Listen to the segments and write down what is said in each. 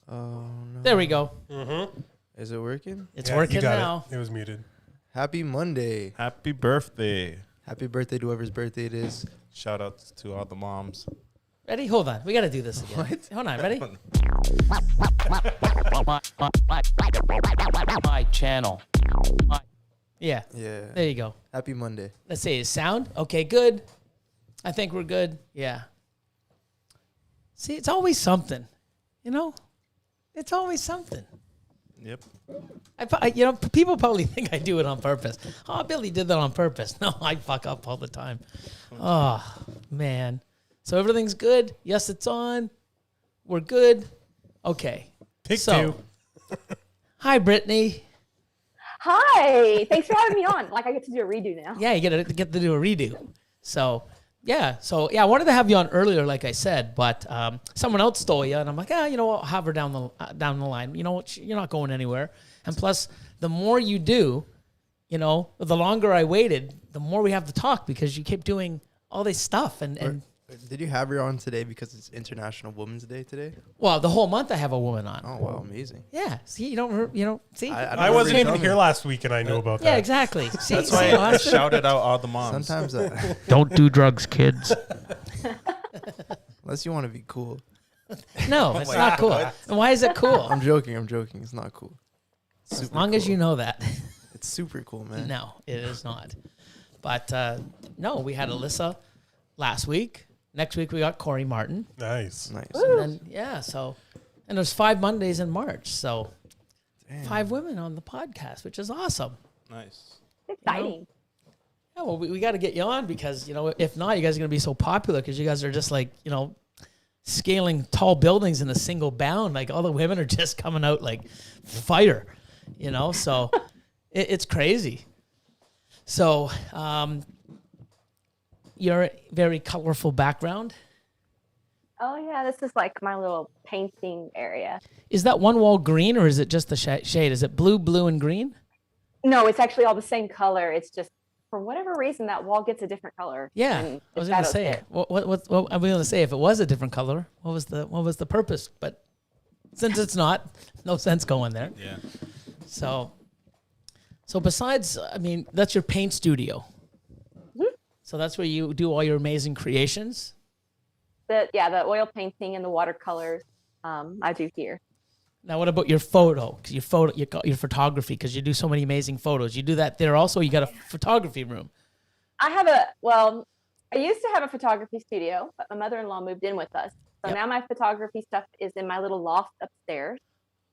Oh, no. There we go. Mm-hmm. Is it working? It's working now. It was muted. Happy Monday. Happy birthday. Happy birthday to whoever's birthday it is. Shout out to all the moms. Ready? Hold on. We got to do this again. What? Hold on. Ready? My channel. Yeah. Yeah. There you go. Happy Monday. Let's see. Is sound? Okay, good. I think we're good. Yeah. See, it's always something. You know? It's always something. Yep. People probably think I do it on purpose. Oh, Billy did that on purpose. No, I fuck up all the time. Oh, man. So everything's good. Yes, it's on. We're good. Okay. Take two. Hi, Brittney. Hi. Thanks for having me on. Like, I get to do a redo now. Yeah, you get to do a redo. So, I wanted to have you on earlier, like I said, but someone else stole you, and I'm like, I'll have her down the line. You know what? You're not going anywhere. And plus, the more you do, the longer I waited, the more we have to talk because you keep doing all this stuff. And Did you have her on today because it's International Women's Day today? well, the whole month I have a woman on. Oh, wow. Amazing. Yeah. See, see. I wasn't even here last week, and I knew about that. Yeah, exactly. See, That's why I shouted out all the moms. Sometimes, don't do drugs, kids. unless you want to be cool. No, it's not cool. And why is it cool? I'm joking. It's not cool. As long as you know that. It's super cool, man. No, it is not. But no, we had Alyssa last week. Next week we got Corey Martin. Nice. And then, and there's 5 Mondays in March. So Damn. 5 women on the podcast, which is awesome. Nice. Exciting. Yeah, well, we got to get you on because, if not, you guys are going to be so popular because you guys are just like, scaling tall buildings in a single bound. Like all the women are just coming out like fire, so it's crazy. So, your very colorful background. Oh, yeah. This is like my little painting area. Is that one wall green or is it just the shade? Is it blue, and green? No, it's actually all the same color. It's just, for whatever reason, that wall gets a different color. Yeah, and I was the going to shadows say there. it. What I'm going to say, if it was a different color, what was the purpose? But since it's not, no sense going there. Yeah. So besides, that's your paint studio. So that's where you do all your amazing creations. The oil painting and the watercolors I do here. Now, what about your photo? Because your photography, because you do so many amazing photos. You do that there also. You got a photography room. I used to have a photography studio, but my mother-in-law moved in with us. So now my photography stuff is in my little loft upstairs.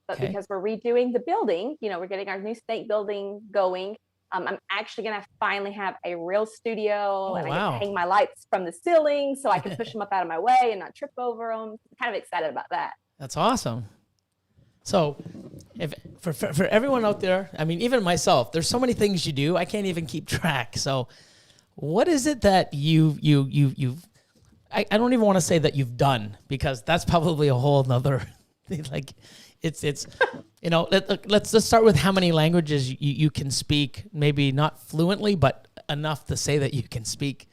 But because we're redoing the building, we're getting our new state building going. I'm actually going to finally have a real studio and I get to hang my lights from the ceiling so I can push them up out of my way and not trip over them. I'm kind of excited about that. That's awesome. So if for everyone out there, even myself, there's so many things you do, I can't even keep track. So what is it that you've I don't even want to say that you've done because that's probably a whole nother thing. Like it's let's start with how many languages you can speak, maybe not fluently, but enough to say that you can speak.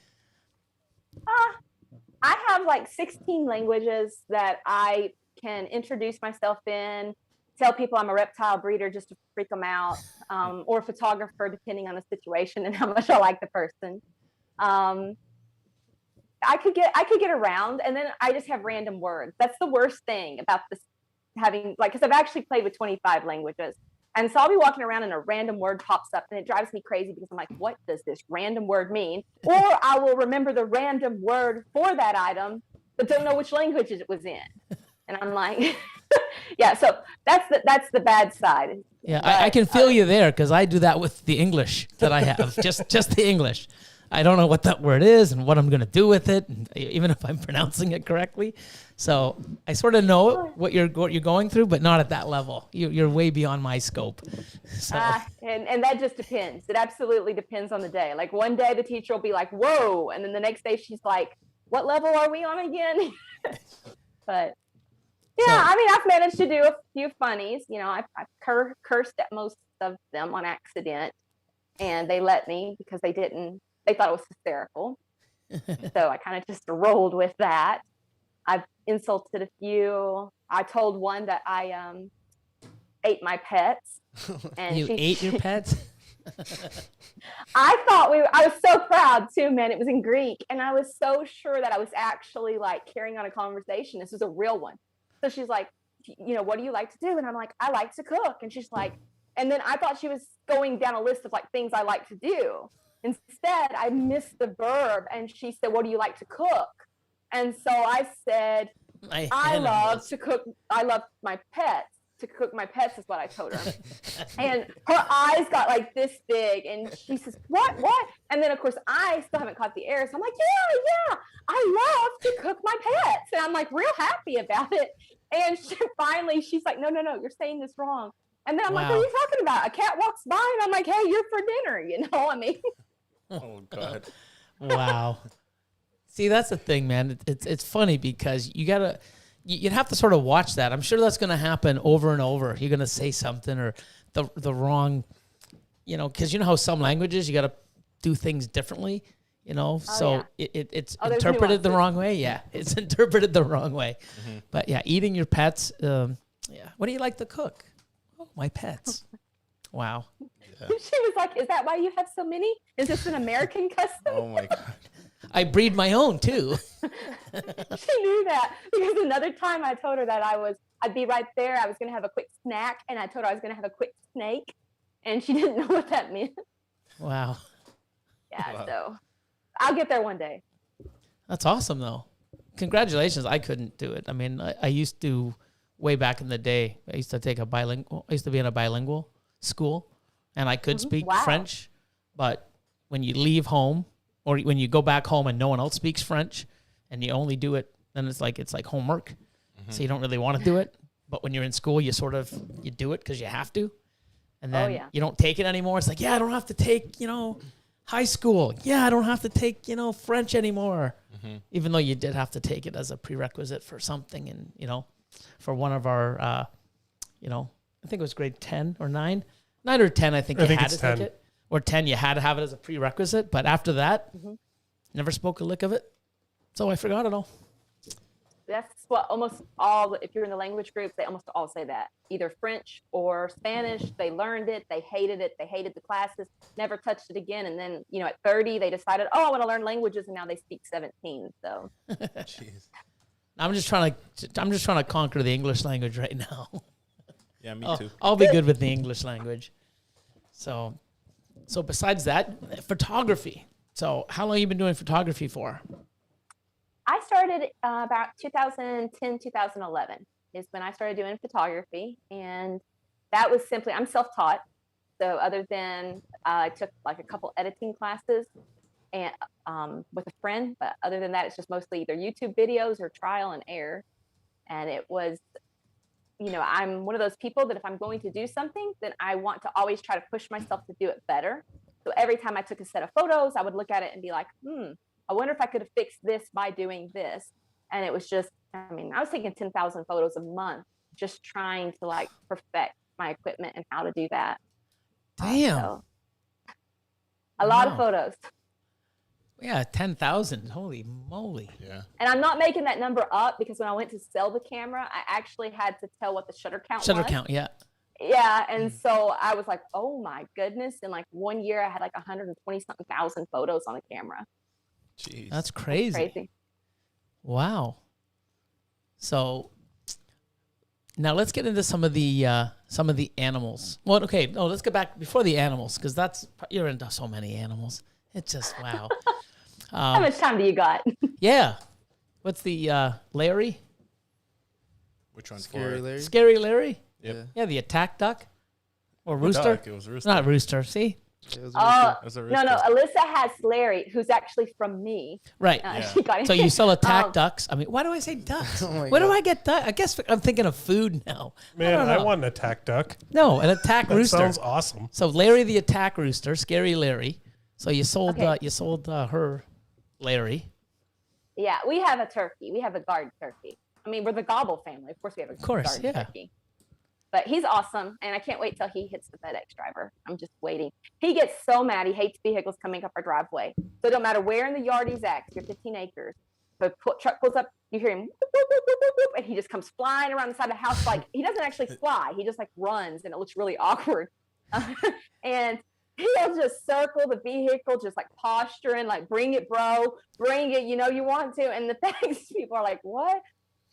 I have like 16 languages that I can introduce myself in, tell people I'm a reptile breeder just to freak them out, or a photographer, depending on the situation and how much I like the person. I could get around, and then I just have random words. That's the worst thing about this because I've actually played with 25 languages. And so I'll be walking around and a random word pops up and it drives me crazy because I'm like, what does this random word mean? Or I will remember the random word for that item, but don't know which language it was in. And I'm like, so that's the bad side. Yeah, but, I can feel you there because I do that with the English that I have, just the English. I don't know what that word is and what I'm going to do with it, and even if I'm pronouncing it correctly. So I sort of know what you're going through, but not at that level. You're way beyond my scope. So. And that just depends. It absolutely depends on the day. Like one day the teacher will be like, whoa. And then the next day she's like, what level are we on again? But yeah, I've managed to do a few funnies. I've cursed at most of them on accident and they let me because they thought it was hysterical. So I kind of just rolled with that. I've insulted a few. I told one that I ate my pets. And You ate your pets? I was so proud too, man. It was in Greek. And I was so sure that I was actually like carrying on a conversation. This was a real one. So she's like, what do you like to do? And I'm like, I like to cook. And she's like, and then I thought she was going down a list of like things I like to do. Instead, I missed the verb. And she said, what do you like to cook? And so I said, I love to cook. I love my pets. To cook my pets is what I told her. And her eyes got like this big and she says, what? And then of course I still haven't caught the air. So I'm like, yeah, I love to cook my pets. And I'm like real happy about it. And she's like, no, you're saying this wrong. And then I'm like, what are you talking about? A cat walks by and I'm like, hey, you're for dinner. I mean. Oh God. Wow. See, that's the thing, man. It's funny because you'd have to sort of watch that. I'm sure that's going to happen over and over. You're going to say something or the wrong, because you know how some languages you got to do things differently, so yeah. It's interpreted the wrong way. Yeah, it's interpreted the wrong way. Mm-hmm. But yeah, eating your pets. Yeah. What do you like to cook? Oh, my pets. Wow. Yeah. She was like, is that why you have so many? Is this an American custom? Oh my God. I breed my own too. She knew that because another time I told her that I'd be right there. I was going to have a quick snack and I told her I was going to have a quick snake and she didn't know what that meant. Wow. Yeah. Wow. So I'll get there one day. That's awesome though. Congratulations. I couldn't do it. I mean, I used to way back in the day. I used to be in a bilingual school and I could speak French, but when you leave home, or when you go back home and no one else speaks French and you only do it, then it's like homework. Mm-hmm. So you don't really want to do it. But when you're in school, you do it because you have to. And then you don't take it anymore. It's like, I don't have to take, high school. Yeah, I don't have to take, French anymore. Mm-hmm. Even though you did have to take it as a prerequisite for something. And, for one of our, I think it was grade 10 or 9. 9 or 10, I think you had to take it. Or 10, you had to have it as a prerequisite. But after that, never spoke a lick of it. So I forgot it all. That's what if you're in the language group, they almost all say that. Either French or Spanish, they learned it, they hated the classes, never touched it again. And then, at 30, they decided, I want to learn languages, and now they speak 17. So Jeez. I'm just trying to conquer the English language right now. Yeah, me too. I'll be good with the English language. So besides that, photography. So how long have you been doing photography for? I started about 2010, 2011 is when I started doing photography. And that was simply, I'm self-taught. So other than I took like a couple editing classes and with a friend, but other than that, it's just mostly either YouTube videos or trial and error. And it was, I'm one of those people that if I'm going to do something, then I want to always try to push myself to do it better. So every time I took a set of photos, I would look at it and be like, I wonder if I could have fixed this by doing this. And it was just, I was taking 10,000 photos a month, just trying to like perfect my equipment and how to do that. Damn. So, a lot of photos. Yeah, 10,000. Holy moly. Yeah. And I'm not making that number up because when I went to sell the camera, I actually had to tell what the shutter count was. Shutter count, yeah. Yeah, and so I was like, oh my goodness. In like 1 year, I had like 120-something thousand photos on the camera. Jeez. That's crazy. Wow. So now let's get into some of the animals. Well, okay, no, let's get back before the animals because you're into so many animals. It's just wow. How much time do you got? Yeah. What's the Larry? Which one's Scary Larry? Scary Larry? Yep. Yeah, the attack duck or rooster. Duck. It was rooster. Not rooster. See. It was It was a no. Alyssa has Larry, who's actually from me. Right. She got So you sell attack ducks. I mean, why do I say ducks? Where do I get duck? I guess I'm thinking of food now. Man, I want an attack duck. No, an attack rooster. Sounds awesome. So Larry the attack rooster, Scary Larry. So you sold her Larry. Yeah, we have a turkey. We have a guard turkey. We're the Gobble family. Of course, we have a guard turkey. But he's awesome, and I can't wait till he hits the FedEx driver. I'm just waiting. He gets so mad. He hates vehicles coming up our driveway. So it don't matter where in the yard he's at, 'cause you're 15 acres. the truck pulls up, you hear him, whoop, whoop, whoop, whoop, whoop, and he just comes flying around the side of the house. Like, he doesn't actually fly. He just like runs, and it looks really awkward. And he'll just circle the vehicle, just like posturing, like, bring it, bro, bring it. You know, you want to. And the things, people are like, what?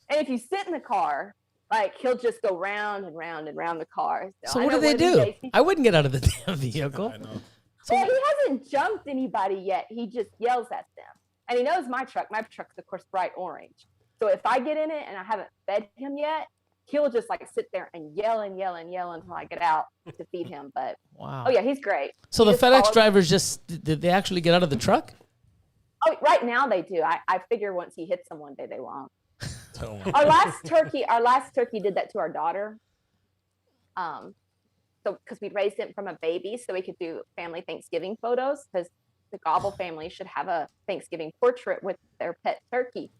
And if you sit in the car, like, he'll just go round and round and round the car. So what do they do? I wouldn't get out of the damn vehicle. I know. So well, he hasn't jumped anybody yet. He just yells at them. And he knows my truck. My truck's, of course, bright orange. So if I get in it and I haven't fed him yet, he'll just like sit there and yell and yell and yell until I get out to feed him. But wow. Oh yeah, he's great. So the FedEx drivers did they actually get out of the truck? Oh, right now they do. I figure once he hits them one day, they won't. Oh, Our last turkey did that to our daughter. So because we'd raised him from a baby, so we could do family Thanksgiving photos, because the Gobble family should have a Thanksgiving portrait with their pet turkey.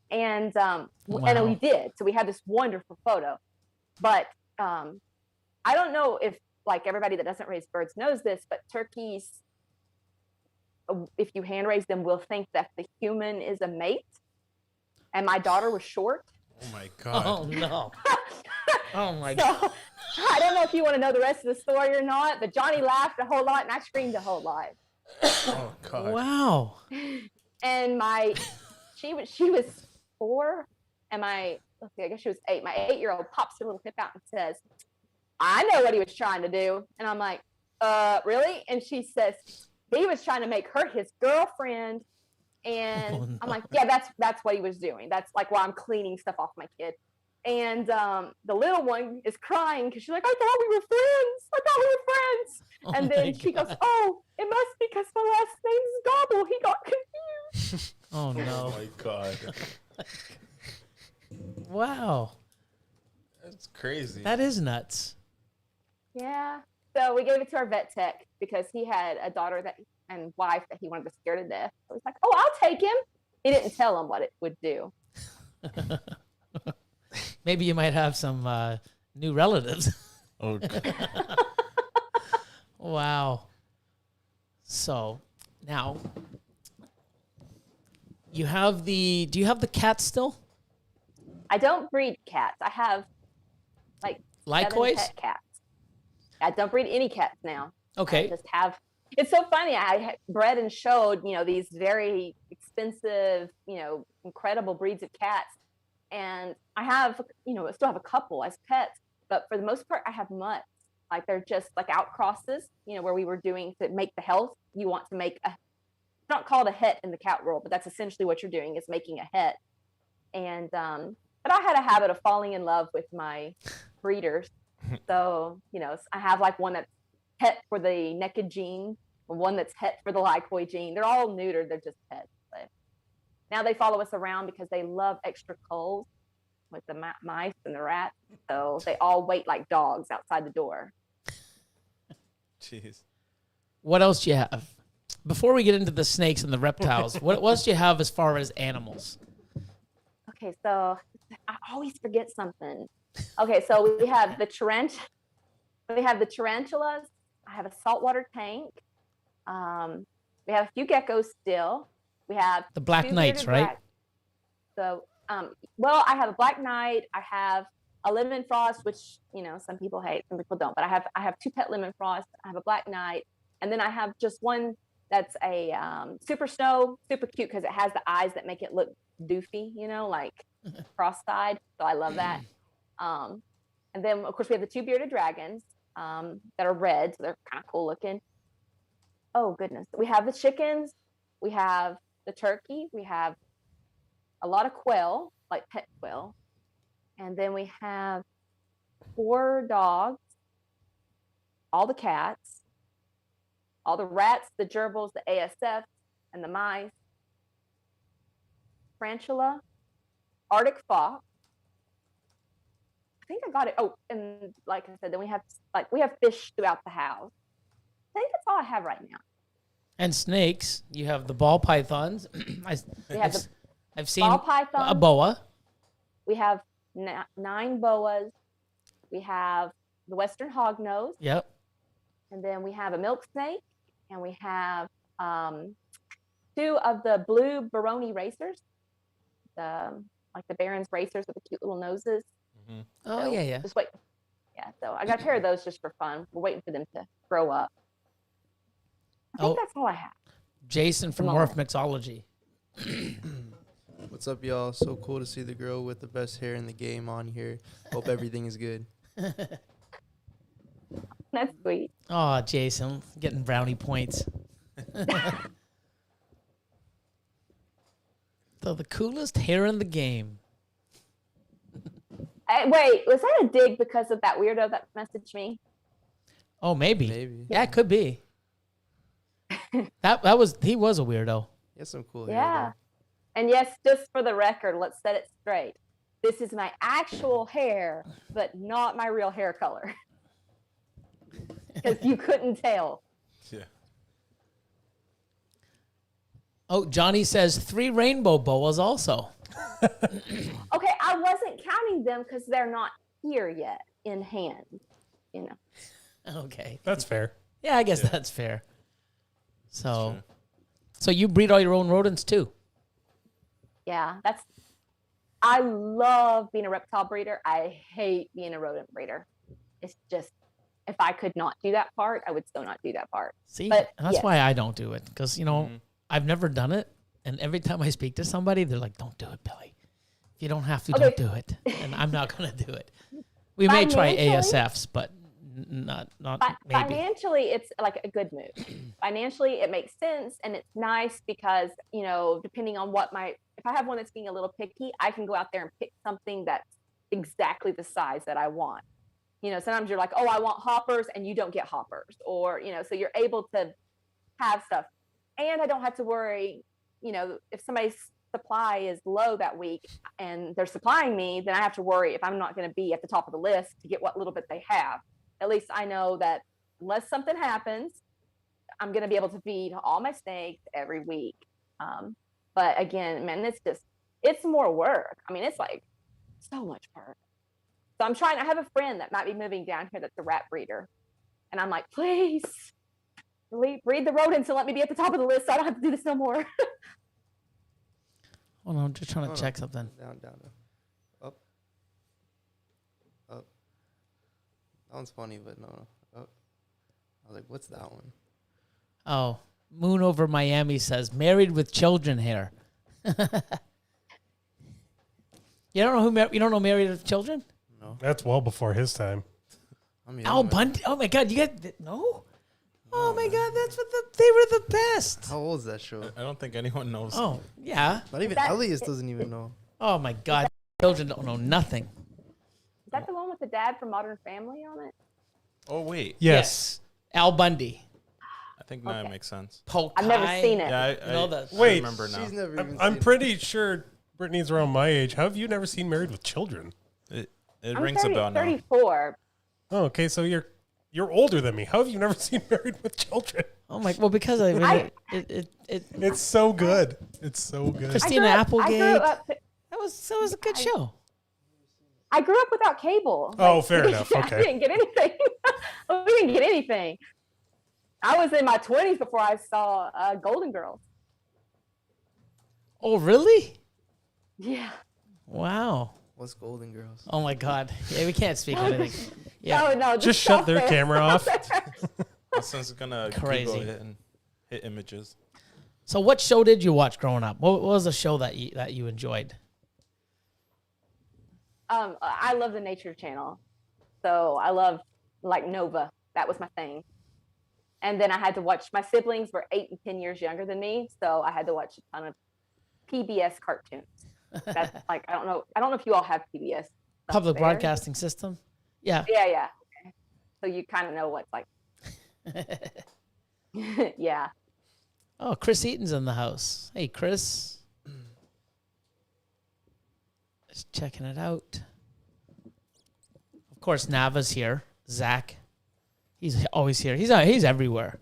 And and we did. So we had this wonderful photo. But I don't know if, like, everybody that doesn't raise birds knows this, but turkeys, if you hand raise them, will think that the human is a mate. And my daughter was short. oh my God. Oh no. Oh my So, God. I don't know if you want to know the rest of the story or not, but Johnny laughed a whole lot and I screamed a whole lot. Oh God. Wow. And she was 4 and I guess she was 8. My 8-year-old pops her little hip out and says, I know what he was trying to do. And I'm like, really? And she says, he was trying to make her his girlfriend. And Oh, no. I'm like, yeah, that's what he was doing. That's like why I'm cleaning stuff off my kid. And the little one is crying because she's like, I thought we were friends. I thought we were friends. Oh and my then she God. goes, oh, it must be because my last name's Gobble. He got confused. Oh Oh no. my God. Wow. That's crazy. That is nuts. Yeah. So we gave it to our vet tech because he had a daughter and wife that he wanted to scare to death. So he's like, oh, I'll take him. He didn't tell him what it would do. Maybe you might have some new relatives. Oh, God. Wow. So now do you have the cat still? I don't breed cats. I have like 7 Lycois? pet cats. I don't breed any cats now. Okay. I just have. It's so funny. I bred and showed, these very expensive, incredible breeds of cats. And I have, I still have a couple as pets, but for the most part, I have mutts. Like, they're just like outcrosses, where we were doing to make the health. You want to make it's not called a het in the cat world, but that's essentially what you're doing, is making a het. And, but I had a habit of falling in love with my breeders. So, I have like one that's het for the naked gene, and one that's het for the Lycois gene. They're all neutered. They're just pets. But now they follow us around because they love extra coals with the mice and the rats. So they all wait like dogs outside the door. Jeez. What else do you have? Before we get into the snakes and the reptiles, what else do you have as far as animals? Okay, so I always forget something. Okay, so we have the tarantulas. I have a saltwater tank. We have a few geckos still. We have The black knights, right? So, well, I have a black knight. I have a lemon frost, which some people hate, some people don't. But I have 2 pet lemon frost. I have a black knight, and then I have just one that's a super snow, super cute because it has the eyes that make it look doofy, like cross-eyed. So I love that. And then of course we have the 2 bearded dragons that are red, so they're kind of cool looking. Oh goodness, we have the chickens, we have the turkey, we have a lot of quail, like pet quail, and then we have 4 dogs, all the cats, all the rats, the gerbils, the ASFs, and the mice, tarantula, Arctic fox. I think I got it. Oh, and like I said, then we have fish throughout the house. I think that's all I have right now. And snakes. You have the ball pythons. I've seen Ball python, a boa. We have 9 boas. We have the western hognose. Yep. And then we have a milk snake. And we have 2 of the blue Baroni racers. the Baron's racers with the cute little noses. Mhm. Oh, So, yeah. Just wait. Yeah, so I got a pair of those just for fun. We're waiting for them to grow up. I think that's all I have. Jason from Come on. Morph Mixology. What's up, y'all? So cool to see the girl with the best hair in the game on here. Hope everything is good. That's sweet. Oh, Jason, getting brownie points. So the coolest hair in the game. Wait, was that a dig because of that weirdo that messaged me? Oh, maybe. Maybe. Yeah, it could be. He was a weirdo. He has some cool hair. Yeah. And yes, just for the record, let's set it straight. This is my actual hair, but not my real hair color. Because you couldn't tell. Yeah. Oh, Johnny says 3 rainbow boas also. Okay, I wasn't counting them because they're not here yet in hand. You know. Okay. That's fair. Yeah, I guess that's fair. So you breed all your own rodents too? Yeah, I love being a reptile breeder. I hate being a rodent breeder. It's just, if I could not do that part, I would still not do that part. See, But that's yes. why I don't do it. Because, I've never done it. And every time I speak to somebody, they're like, don't do it, Billy. If you don't have to, don't do it. And I'm not going to do it. We may try Financially- ASFs, but not maybe. Financially, it's like a good move. Financially, it makes sense, and it's nice because, depending on if I have one that's being a little picky, I can go out there and pick something that's exactly the size that I want. Sometimes you're like, oh, I want hoppers, and you don't get hoppers, or, so you're able to have stuff. And I don't have to worry, if somebody's supply is low that week and they're supplying me, then I have to worry if I'm not going to be at the top of the list to get what little bit they have. At least I know that unless something happens, I'm going to be able to feed all my snakes every week. But again, man, it's more work. I mean, it's like so much work. So I have a friend that might be moving down here that's a rat breeder. And I'm like, please breed the rodents and let me be at the top of the list so I don't have to do this no more. Hold on, I'm just trying to check something. Down. Up. That one's funny, but no. Up. I was like, what's that one? Oh, Moon over Miami says married with children hair. You don't know married with children? No. That's well before his time. Al Bundy. Oh my God, you got no? Oh my God, that's what they were the best. How old is that show? I don't think anyone knows. Oh yeah. Not even Elias doesn't even know. Oh my God, children don't know nothing. Is that the one with the dad from Modern Family on it? Oh, wait. Yes. Al Bundy. I think now it Okay. makes sense. Pokai. I've never seen it. Yeah, the I Wait, remember now. She's never even I'm seen pretty sure Brittney's around my age. How have you never seen Married with Children? It I'm rings a bell now. 34. Oh, okay, so you're older than me. How have you never seen Married with Children? Oh my. Well, because I mean, it It's so good. It's so good. Christina I Applegate. grew up That was a good show. I grew up without cable. Oh, fair enough. I Okay. didn't get anything. We didn't get anything. I was in my 20s before I saw Golden Girls. Oh really? Yeah. Wow. What's Golden Girls? Oh my God. Yeah, we can't speak anything. Yeah. Oh, no. Just shut their there. camera off. Austin's gonna Crazy. Google it and hit images. So, what show did you watch growing up? What was a show that you enjoyed? I love the Nature Channel. So I love like Nova. That was my thing. And then I had to watch, my siblings were 8 and 10 years younger than me. So I had to watch a ton of PBS cartoons. That's like, I don't know if you all have PBS. Public there. Broadcasting System. Yeah. Yeah. Okay. So you kind of know what's like. Yeah. Oh, Chris Eaton's in the house. Hey, Chris. Just checking it out. Of course, Nava's here. Zach. He's always here. He's everywhere.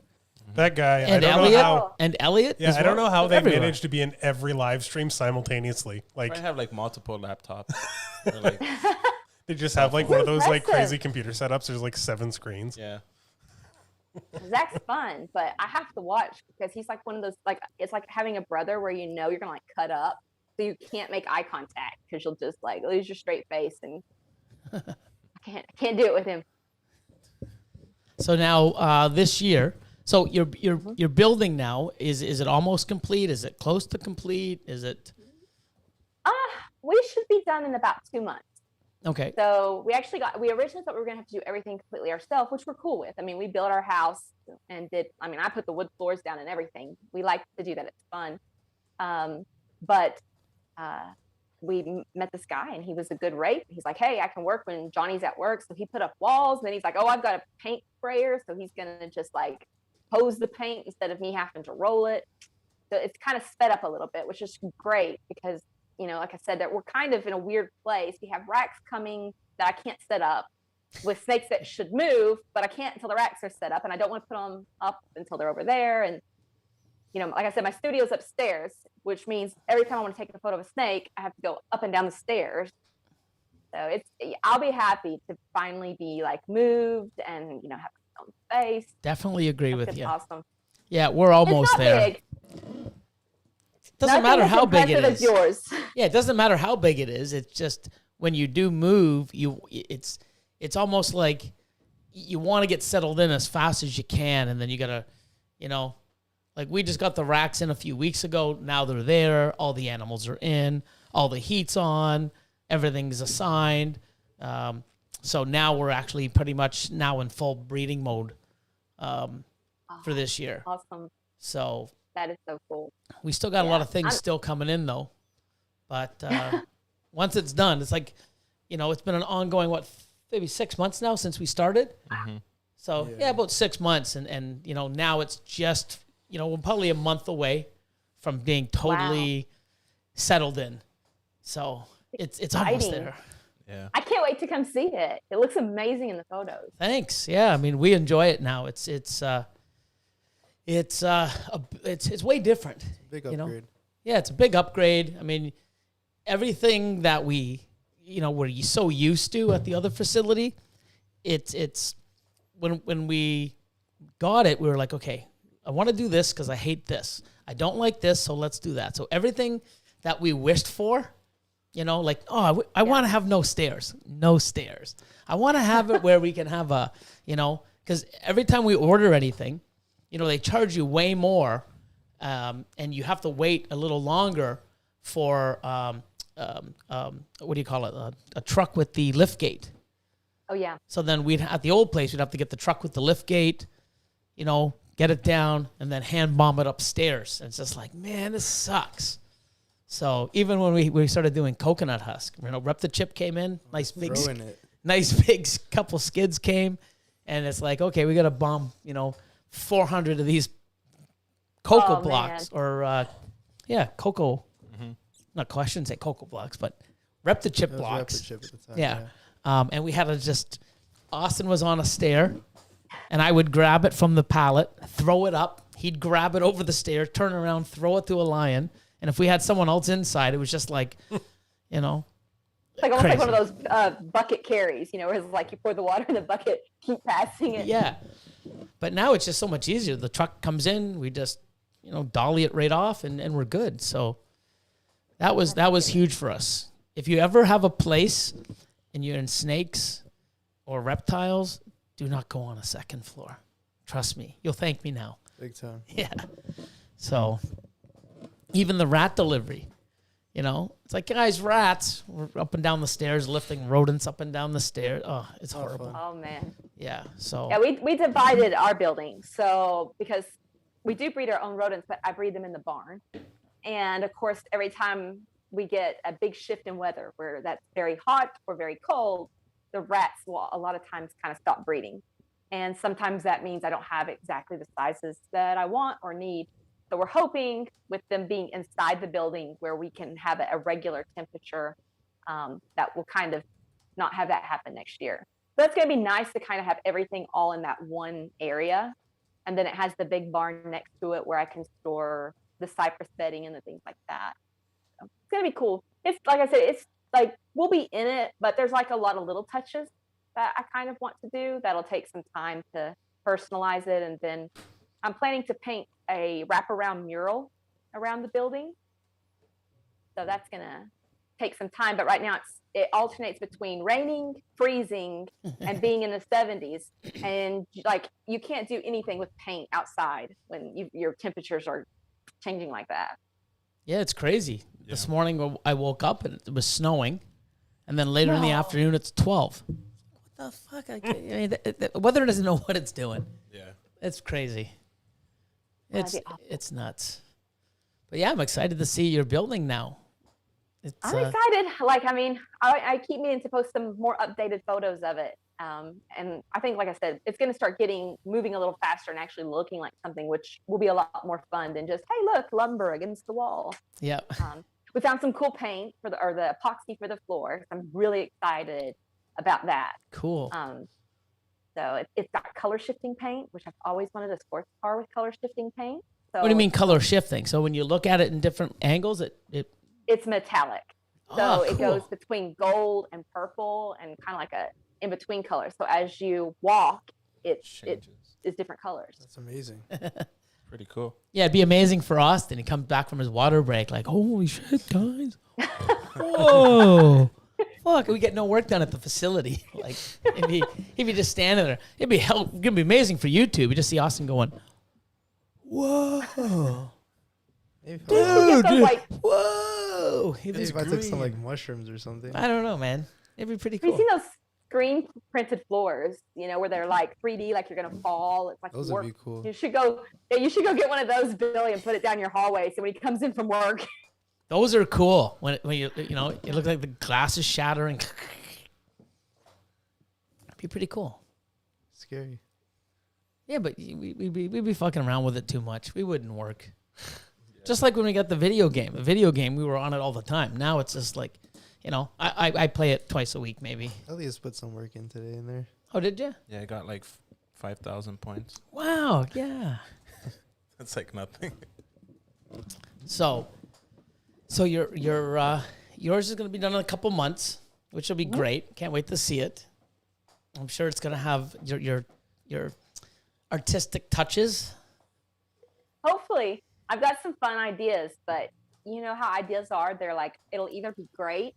That guy, I And don't Elliot. know how. And Elliot. Yeah, as I don't well. know how they Everywhere. managed to be in every live stream simultaneously. Like I have like multiple laptops. Or, like, they just have like one of those like Impressive. crazy computer setups. There's like 7 screens. yeah. Zach's fun, but I have to watch because he's like one of those, like, it's like having a brother where you're going to like cut up so you can't make eye contact because you'll just like lose your straight face, and I can't do it with him. So now this year, so you're building now. Is it almost complete? Is it close to complete? Is it? We should be done in about 2 months. Okay. So we originally thought we were gonna have to do everything completely ourselves, which we're cool with. I mean, we built our house and I put the wood floors down and everything. We like to do that. It's fun. But we met this guy and he was a good rate. He's like, hey, I can work when Johnny's at work. So he put up walls, and then he's like, oh, I've got a paint sprayer. So he's gonna just like hose the paint instead of me having to roll it. So it's kind of sped up a little bit, which is great because, you know, like I said, that we're kind of in a weird place. We have racks coming that I can't set up with snakes that should move, but I can't until the racks are set up, and I don't want to put them up until they're over there. And, you know, like I said, my studio's upstairs, which means every time I want to take a photo of a snake, I have to go up and down the stairs. So I'll be happy to finally be like moved and, you know, have my own space. Definitely agree with It's you. awesome. Yeah, we're almost It's not there. big. Doesn't Nothing matter as how big it impressive as is. yours. Yeah, it doesn't matter how big it is. It's just when you do move, it's almost like you want to get settled in as fast as you can, and then you gotta, you know, like we just got the racks in a few weeks ago. Now they're there. All the animals are in. All the heat's on. Everything's assigned. So now we're actually pretty much now in full breeding mode for this year. Awesome. So That is so cool. we still got a lot of things I'm- still coming in though. But once it's done, it's like, you know, it's been an ongoing, maybe 6 months now since we started. Mm-hmm. So yeah, about 6 months. And, you know, now it's just, you know, we're probably a month away from being totally settled in. So it's almost Exciting. there. Yeah. I can't wait to come see it. It looks amazing in the photos. Thanks. Yeah. I mean, we enjoy it now. It's way different. Big You know? upgrade. Yeah, it's a big upgrade. I mean, everything that we're so used to at the other facility, it's when we got it, we were like, okay, I want to do this because I hate this. I don't like this, so let's do that. So everything that we wished for, you know, like, I want to have no stairs. I want to have it where we can have a, you know, because every time we order anything, you know, they charge you way more, and you have to wait a little longer for what do you call it? A truck with the lift gate. Oh yeah. So then at the old place, we'd have to get the truck with the lift gate, you know, get it down, and then hand bomb it upstairs. And it's just like, man, this sucks. So even when we started doing coconut husk, you know, Rep the Chip came in, nice big couple skids came, and it's like, okay, we got to bomb, you know, 400 of these cocoa blocks, or cocoa. Not, I shouldn't say cocoa blocks, but Rep the Chip blocks. Chip at the time, Yeah. And we had to Austin was on a stair, and I would grab it from the pallet, throw it up. He'd grab it over the stair, turn around, throw it to Elion. And if we had someone else inside, it was just like, you know. It's like almost crazy. like one of those bucket carries, you know, where it's like you pour the water in the bucket, keep passing it. Yeah. But now it's just so much easier. The truck comes in, we just, you know, dolly it right off, and we're good. So that was huge for us. If you ever have a place and you're in snakes or reptiles, do not go on a second floor. Trust me. You'll thank me now. Big time. Yeah. So even the rat delivery, you know, it's like, guys, rats. We're up and down the stairs, lifting rodents up and down the stairs. Oh, it's horrible. fun. Oh man. Yeah. So Yeah, we divided our building. So because we do breed our own rodents, but I breed them in the barn. And of course, every time we get a big shift in weather where that's very hot or very cold, the rats will a lot of times kind of stop breeding. And sometimes that means I don't have exactly the sizes that I want or need. So we're hoping with them being inside the building where we can have a regular temperature, that will kind of not have that happen next year. So that's going to be nice to kind of have everything all in that one area. And then it has the big barn next to it where I can store the cypress bedding and the things like that. So it's going to be cool. It's like I said, it's like we'll be in it, but there's like a lot of little touches that I kind of want to do. That'll take some time to personalize it. And then I'm planning to paint a wraparound mural around the building. So that's gonna take some time. But right now it alternates between raining, freezing, and being in the 70s. And like you can't do anything with paint outside when your temperatures are changing like that. Yeah, it's crazy. Yeah. This morning I woke up and it was snowing, and then later in the No. afternoon it's 12. What the fuck? I mean, the weather doesn't know what it's doing. Yeah. It's crazy. That'd be awful. It's nuts. But yeah, I'm excited to see your building now. It's, I'm excited. Like, I mean, I keep meaning to post some more updated photos of it. And I think, like I said, it's going to start moving a little faster and actually looking like something, which will be a lot more fun than just, hey, look, lumber against the wall. Yeah. We found some cool paint the epoxy for the floor. I'm really excited about that. Cool. So it's got color shifting paint, which I've always wanted a sports car with color shifting paint. So What do you mean color shifting? So when you look at it in different angles, it's metallic. So Oh, it cool. goes between gold and purple and kind of like a in between color. So as you walk, it Changes. is different colors. That's amazing. Pretty cool. Yeah, it'd be amazing for Austin. He comes back from his water break like, holy shit, guys. Whoa. Fuck, we get no work done at the facility. Like, he'd be just standing there. It'd be amazing for YouTube. You just see Austin going, whoa. Maybe You get those, like, Whoa. He'd be, if I took some like mushrooms or something. I don't know, man. It'd be pretty have you cool. seen those screen printed floors? You know, where they're like 3D, like you're gonna fall. It's like Those work. would be cool. You should go get one of those, Billy, and put it down your hallway. So when he comes in from work, Those are cool. When you know, it looks like the glass is shattering. It'd be pretty cool. Scary. Yeah, but we'd be fucking around with it too much. We wouldn't work. Just like when we got the video game. The video game, we were on it all the time. Now it's just like, you know, I play it twice a week maybe. At least put some work in today in there. Oh, did you? Yeah, I got like 5,000 points. Wow, yeah. That's like nothing. So yours is going to be done in a couple months, which will be great. Can't wait to see it. I'm sure it's going to have your artistic touches. hopefully, I've got some fun ideas, but you know how ideas are. They're like, it'll either be great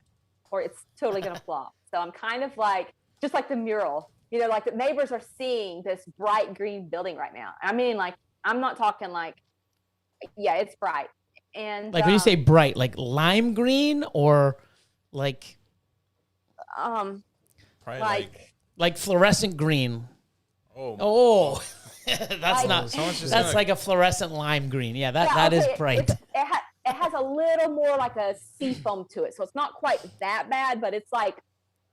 or it's totally going to flop. So I'm kind of like, just like the mural, you know, like the neighbors are seeing this bright green building right now. I mean, like, I'm not talking like, yeah, it's bright. And Like when you say bright, like lime green or like Probably like fluorescent green. oh, Oh, that's Like- not. someone's just That's gonna- like a fluorescent lime green. Yeah, that yeah, is okay, bright. It has a little more like a sea foam to it. So it's not quite that bad, but it's like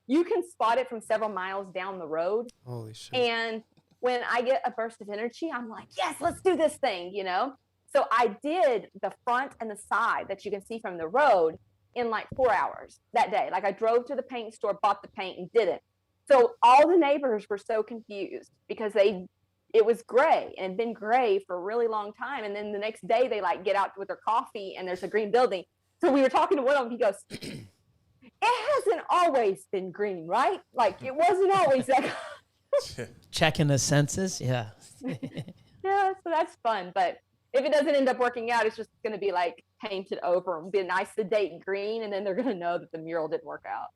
you can spot it from several miles down the road. Holy shit. And when I get a burst of energy, I'm like, yes, let's do this thing, you know? So I did the front and the side that you can see from the road in like 4 hours that day. Like I drove to the paint store, bought the paint and did it. So all the neighbors were so confused because it was gray and had been gray for a really long time. And then the next day they like get out with their coffee and there's a green building. So we were talking to one of them, he goes, it hasn't always been green, right? Like it wasn't always that. Checking the senses. Yeah. Yeah, so that's fun. But if it doesn't end up working out, it's just going to be like painted over and be a nice sedate green. And then they're going to know that the mural didn't work out.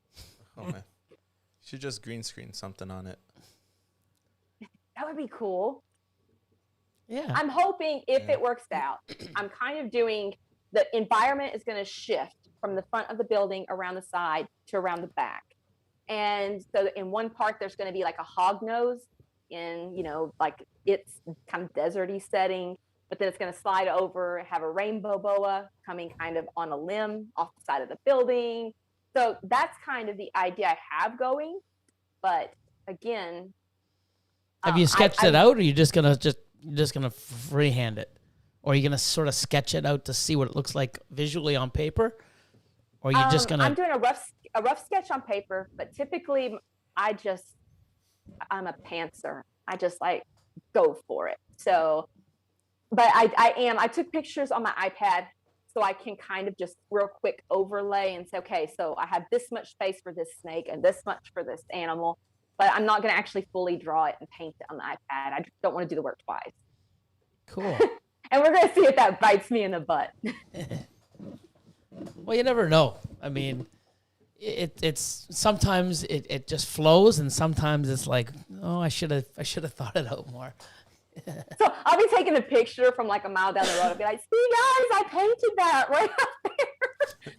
oh man, you should just green screen something on it. That would be cool. Yeah. I'm hoping if Yeah. it works out, I'm kind of doing the environment is going to shift from the front of the building around the side to around the back. And so in one part, there's going to be like a hog nose in, you know, like it's kind of deserty setting, but then it's going to slide over, have a rainbow boa coming kind of on a limb off the side of the building. So that's kind of the idea I have going. But again, Have you sketched it out, or you just gonna freehand it, or are you gonna sort of sketch it out to see what it looks like visually on paper, or are you just gonna? I'm doing a rough sketch on paper, but typically I'm a pantser. I just like go for it. So, but I took pictures on my iPad so I can kind of just real quick overlay and say, okay, so I have this much space for this snake and this much for this animal, but I'm not going to actually fully draw it and paint it on the iPad. I just don't want to do the work twice. Cool. And we're going to see if that bites me in the butt. Well, you never know. I mean, it's sometimes it just flows, and sometimes it's like, oh, I should have thought it out more. So I'll be taking a picture from like a mile down the road. I'll be like, see guys, I painted that right up there.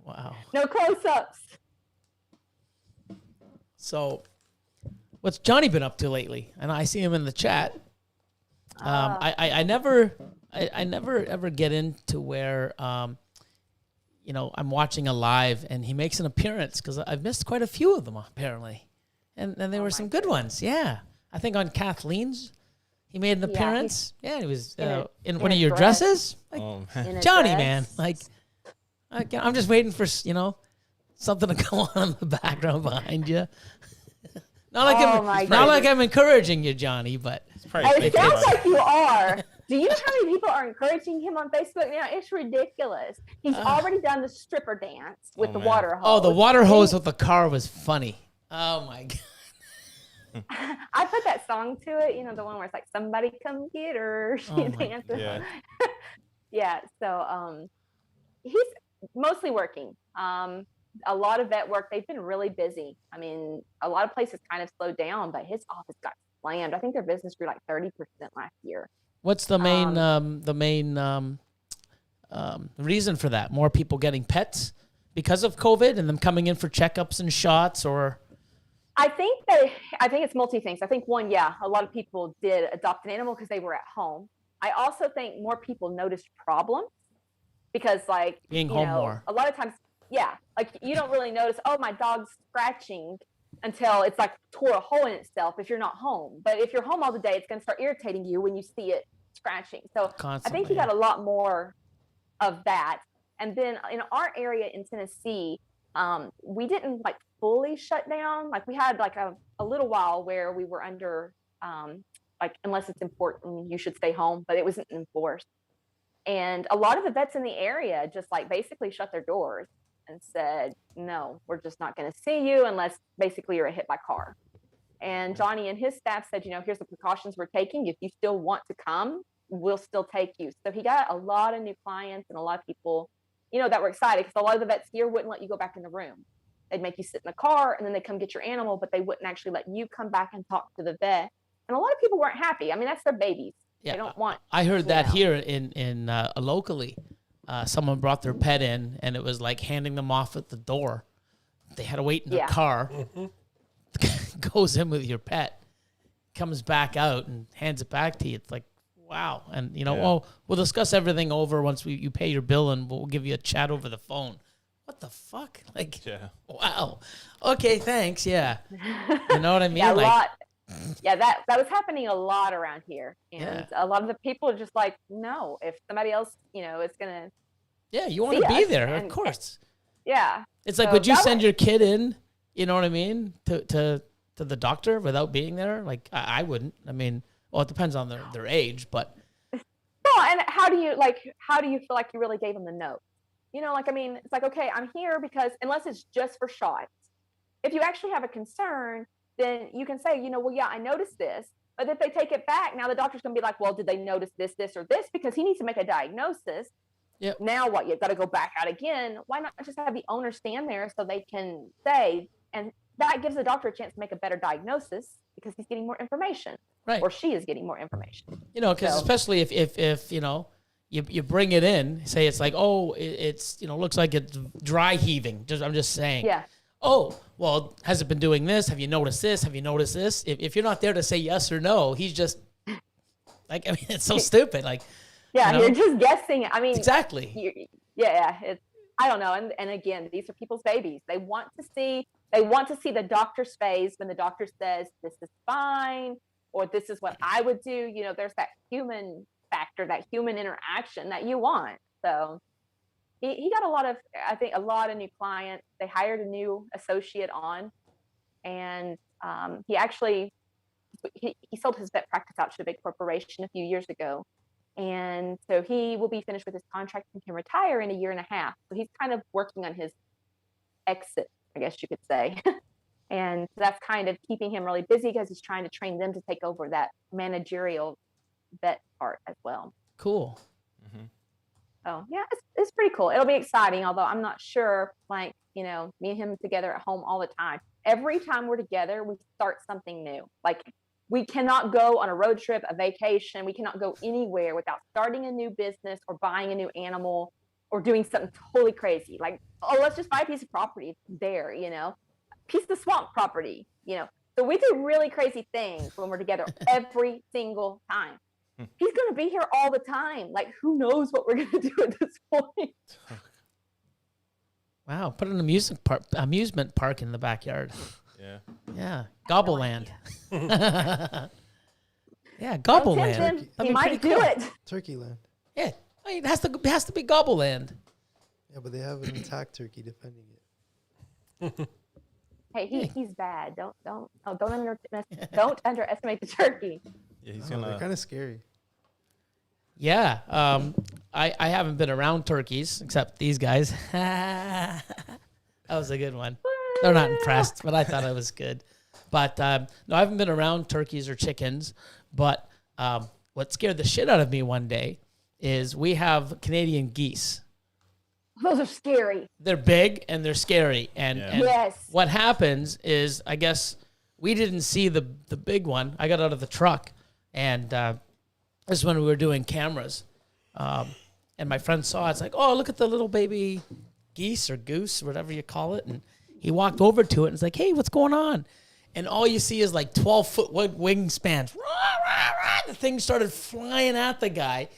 Wow. No close-ups. So, what's Johnny been up to lately? And I see him in the chat. I never ever get into where you know, I'm watching a live and he makes an appearance, because I've missed quite a few of them apparently, and there were some good ones. Yeah, I think on Kathleen's he made an appearance. Yeah, he was in one of your dresses. Like, Oh, man. Johnny, man, like I'm just waiting for, you know, something to go on in the background behind you. Not like I'm encouraging you, Johnny, but It sounds like you are. Do you know how many people are encouraging him on Facebook now? It's ridiculous. He's already done the stripper dance with the water hose. Oh, the water hose with the car was funny. Oh my God. I put that song to it, you know, the one where it's like, somebody come get her. She dances. Yeah. Yeah. So he's mostly working. A lot of vet work. They've been really busy. I mean, a lot of places kind of slowed down, but his office got slammed. I think their business grew like 30% last year. What's the main reason for that? More people getting pets because of COVID and them coming in for checkups and shots, or? I think it's multi things. I think one, a lot of people did adopt an animal because they were at home. I also think more people noticed problems because, like, being home more. A lot of times, like you don't really notice, oh, my dog's scratching, until it's like tore a hole in itself if you're not home. But if you're home all the day, it's going to start irritating you when you see it scratching. So I think you got a lot more of that. And then in our area in Tennessee, we didn't like fully shut down. Like we had like a little while where we were under like, unless it's important, you should stay home, but it wasn't enforced. And a lot of the vets in the area just like basically shut their doors and said, no, we're just not going to see you unless basically you're hit by car. And Johnny and his staff said, you know, here's the precautions we're taking. If you still want to come, we'll still take you. So he got a lot of new clients and a lot of people, you know, that were excited, because a lot of the vets here wouldn't let you go back in the room. They'd make you sit in the car and then they'd come get your animal, but they wouldn't actually let you come back and talk to the vet. And a lot of people weren't happy. I mean, that's their babies. Yeah, they don't want. I heard that here in locally. Someone brought their pet in, and it was like handing them off at the door. They had to wait in the car. Goes in with your pet, comes back out and hands it back to you. It's like, wow. And, you know, we'll discuss everything over once you pay your bill, and we'll give you a chat over the phone. What the fuck? Like, wow. Okay, thanks. Yeah. You know what I mean? Yeah, like, lot. Yeah, that was happening a lot around here. And a lot of the people are just like, no, if somebody else, you know, is going to. Yeah, you want to be there, of course. Yeah. It's like, would you send your kid in, you know what I mean, to the doctor without being there? Like, I wouldn't. I mean, well, it depends on their age, but. Well, and how do you feel like you really gave them the note? You know, like, I mean, it's like, okay, I'm here because unless it's just for shots. If you actually have a concern, then you can say, you know, well, yeah, I noticed this. But if they take it back, now the doctor's going to be like, well, did they notice this, or this? Because he needs to make a diagnosis. Yep. Now what? You've got to go back out again. Why not just have the owner stand there so they can say, and that gives the doctor a chance to make a better diagnosis because he's getting more information. Right. Or she is getting more information. You know, because especially if you know, you bring it in, say it's like, oh, it's, you know, looks like it's dry heaving. I'm just saying. Yeah. Oh, well, has it been doing this? Have you noticed this? Have you noticed this? If you're not there to say yes or no, he's just like, I mean, it's so stupid. Like, yeah, you know? you're just guessing. I mean, exactly. It's, I don't know. And again, these are people's babies. They want to see the doctor's face when the doctor says, this is fine, or this is what I would do. You know, there's that human factor, that human interaction that you want. So he got a lot of new clients. They hired a new associate on, and he sold his vet practice out to a big corporation a few years ago. And so he will be finished with his contract and can retire in a year and a half. So he's kind of working on his exit, I guess you could say. And that's kind of keeping him really busy because he's trying to train them to take over that managerial vet part as well. Cool. So yeah, it's pretty cool. It'll be exciting, although I'm not sure, like, me and him together at home all the time. Every time we're together, we start something new. Like, we cannot go on a road trip, a vacation. We cannot go anywhere without starting a new business or buying a new animal or doing something totally crazy. Like, oh, let's just buy a piece of property there, piece of swamp property, So we do really crazy things when we're together every single time. He's going to be here all the time. Like, who knows what we're going to do at this point? Wow, put an amusement park in the backyard. Yeah. Yeah, Gobble Land. Yeah, Gobble Land. He might do it. Turkey land. Yeah, I mean, it has to be Gobble Land. Yeah, but they have an intact turkey defending it. Hey, he's bad. Don't underestimate the turkey. Yeah, he's They're gonna. kind of scary. Yeah, I haven't been around turkeys except these guys. That was a good one. They're not impressed, but I thought it was good. But no, I haven't been around turkeys or chickens. But what scared the shit out of me one day is we have Canadian geese. Those are scary. They're big and they're scary. And Yes. what happens is, I guess we didn't see the big one. I got out of the truck, and this is when we were doing cameras. And my friend saw it. It's like, oh, look at the little baby geese or goose, whatever you call it. And he walked over to it and was like, hey, what's going on? And all you see is like 12-foot wingspans. The thing started flying at the guy.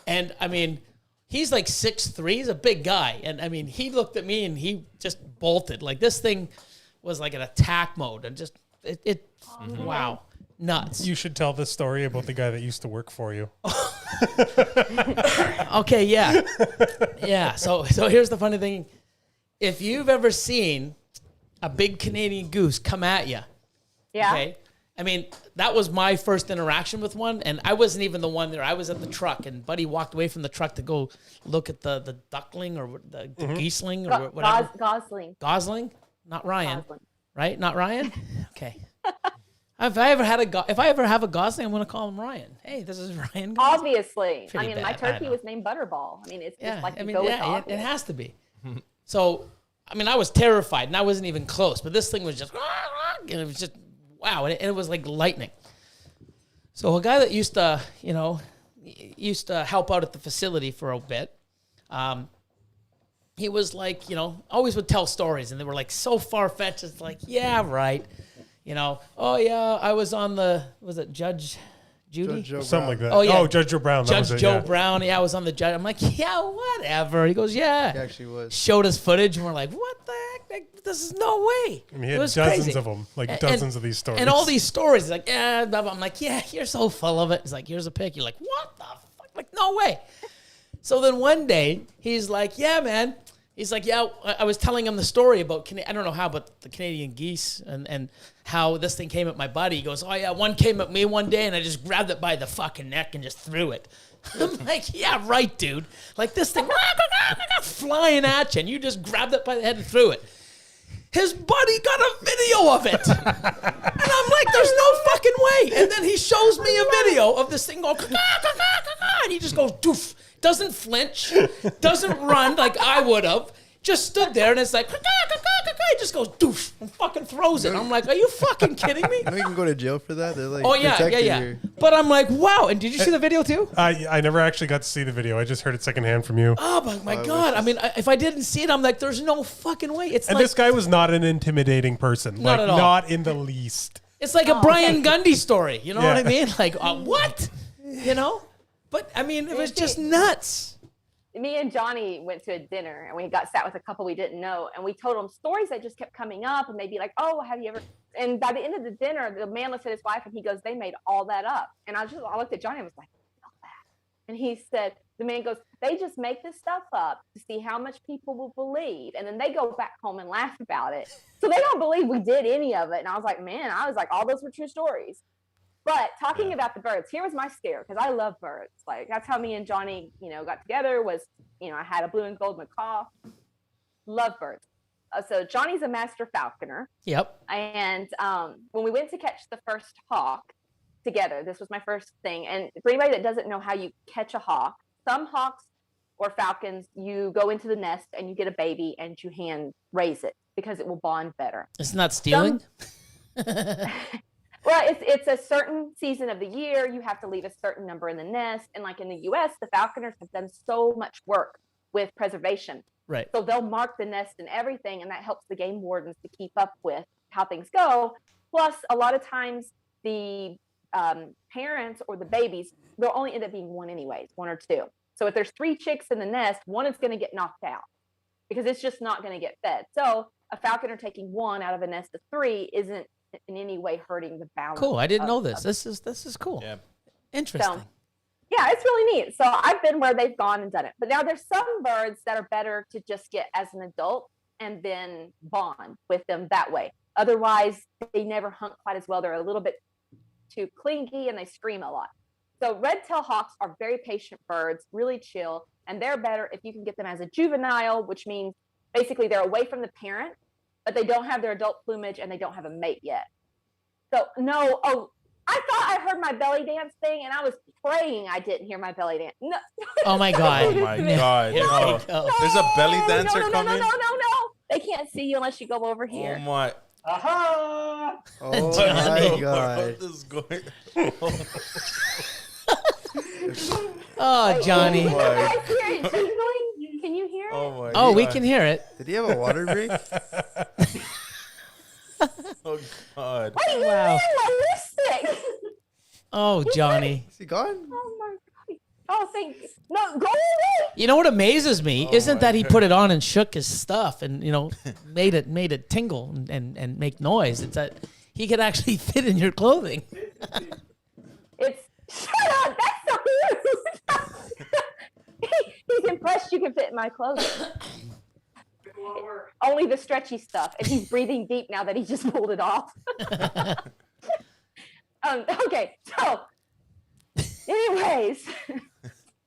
And, I mean, he's like 6'3". He's a big guy. And, I mean, he looked at me and he just bolted. Like, this thing was like an attack mode. And just, wow, nuts. You should tell this story about the guy that used to work for you. Okay, yeah. Yeah, so here's the funny thing. If you've ever seen a big Canadian goose come at you, Yeah. okay, I mean, that was my first interaction with one, and I wasn't even the one there. I was at the truck, and Buddy walked away from the truck to go look at the duckling or the geeseling or whatever. Gosling. Gosling? Not Ryan, Gosling. right? Not Ryan? Okay. If I ever have a Gosling, I'm going to call him Ryan. Hey, this is Ryan Gosling. Obviously. Pretty my bad, I turkey know. was named Butterball. I mean, it's Yeah, just like I mean, go with yeah, the it has to be. So, I mean, I was terrified, and I wasn't even close. But this thing was just, and it was just, wow, and it was like lightning. So a guy that used to help out at the facility for a bit, he was like, always would tell stories, and they were like so far-fetched. It's like, yeah, right. Oh yeah, I was on was it Judge Judy? Judge Joe Something like Brown. that. Oh, yeah. Judge Joe Brown. That Judge was it, Joe yeah. Brown. Yeah, I was on the judge. I'm like, yeah, whatever. He goes, yeah. He actually was. Showed us footage, and we're like, what the heck? Like, this is no way. I mean, he It had was dozens crazy. of them, like And- dozens of these stories. And all these stories, he's like, yeah, blah, blah. I'm like, yeah, you're so full of it. He's like, here's a pic. You're like, what the fuck? Like, no way. So then one day, he's like, yeah, man. He's like, yeah, I was telling him the story about, I don't know how, but the Canadian geese and how this thing came at my buddy. He goes, oh yeah, one came at me one day and I just grabbed it by the fucking neck and just threw it. I'm like, yeah, right, dude. Like this thing flying at you and you just grabbed it by the head and threw it. His buddy got a video of it. And I'm like, there's no fucking way. And then he shows me a video of this thing going, and he just goes, doof. Doesn't flinch, doesn't run like I would have. Just stood there and it's like, he just goes doof and fucking throws it. I'm like, are you fucking kidding me? You know you can go to jail for that. They're like, Oh yeah. protected here. But I'm like, wow. And did you see the video too? I never actually got to see the video. I just heard it secondhand from you. Oh my God. I mean, if I didn't see it, I'm like, there's no fucking way. It's And like this guy was not an intimidating person. Not like, at all. not in the least. it's like a Brian Gundy story. You know Yeah. what I mean? Like what? But I mean, it was just nuts. Me and Johnny went to a dinner and we got sat with a couple we didn't know, and we told them stories that just kept coming up, and they'd be like, oh, have you ever, and by the end of the dinner, the man looked at his wife and he goes, they made all that up. And I looked at Johnny and was like, all that. And he said, the man goes, they just make this stuff up to see how much people will believe, and then they go back home and laugh about it. So they don't believe we did any of it. And I was like, all those were true stories. But talking about the birds, here was my scare, because I love birds. Like, that's how me and Johnny, got together was, I had a blue and gold macaw. Love birds. So Johnny's a master falconer. Yep. And when we went to catch the first hawk together, this was my first thing. And for anybody that doesn't know how you catch a hawk, some hawks or falcons, you go into the nest and you get a baby and you hand raise it because it will bond better. It's not stealing. Well, it's a certain season of the year. You have to leave a certain number in the nest. And like in the US, the falconers have done so much work with preservation. Right. So they'll mark the nest and everything, and that helps the game wardens to keep up with how things go. Plus, a lot of times the parents or the babies, they'll only end up being one anyways, one or two. So if there's 3 chicks in the nest, one is going to get knocked out because it's just not going to get fed. So a falconer taking 1 out of a nest of 3 isn't in any way hurting the balance. Cool. I didn't know this. This is cool. Yeah. Interesting. So, yeah, it's really neat. So I've been where they've gone and done it. But now there's some birds that are better to just get as an adult and then bond with them that way. Otherwise, they never hunt quite as well. They're a little bit too clingy and they scream a lot. So red-tailed hawks are very patient birds, really chill, and they're better if you can get them as a juvenile, which means basically they're away from the parent, but they don't have their adult plumage and they don't have a mate yet. So no, I thought I heard my belly dance thing, and I was praying I didn't hear my belly dance. No. Oh my God. Oh my God. Here No. we go. There's a belly dancer no, coming. No. They can't see you unless you go over here. Oh my. Aha! Oh Johnny. my god. What is going? Oh, Johnny. Can you guys hear it jingling? Can you hear it? Oh my. Oh, we God. can hear it. Did he have a water break? Oh God. Wait, you Wow. wow. My lipstick. Oh, Johnny. Is he gone? Oh my god. Oh, thank you. No, go away. You know what amazes me Oh isn't my that he God. put it on and shook his stuff and made it tingle and make noise. It's that he could actually fit in your clothing. It's shut up. That's so rude. He's impressed you can fit in my clothing. Only the stretchy stuff, and he's breathing deep now that he just pulled it off. Okay, so anyways,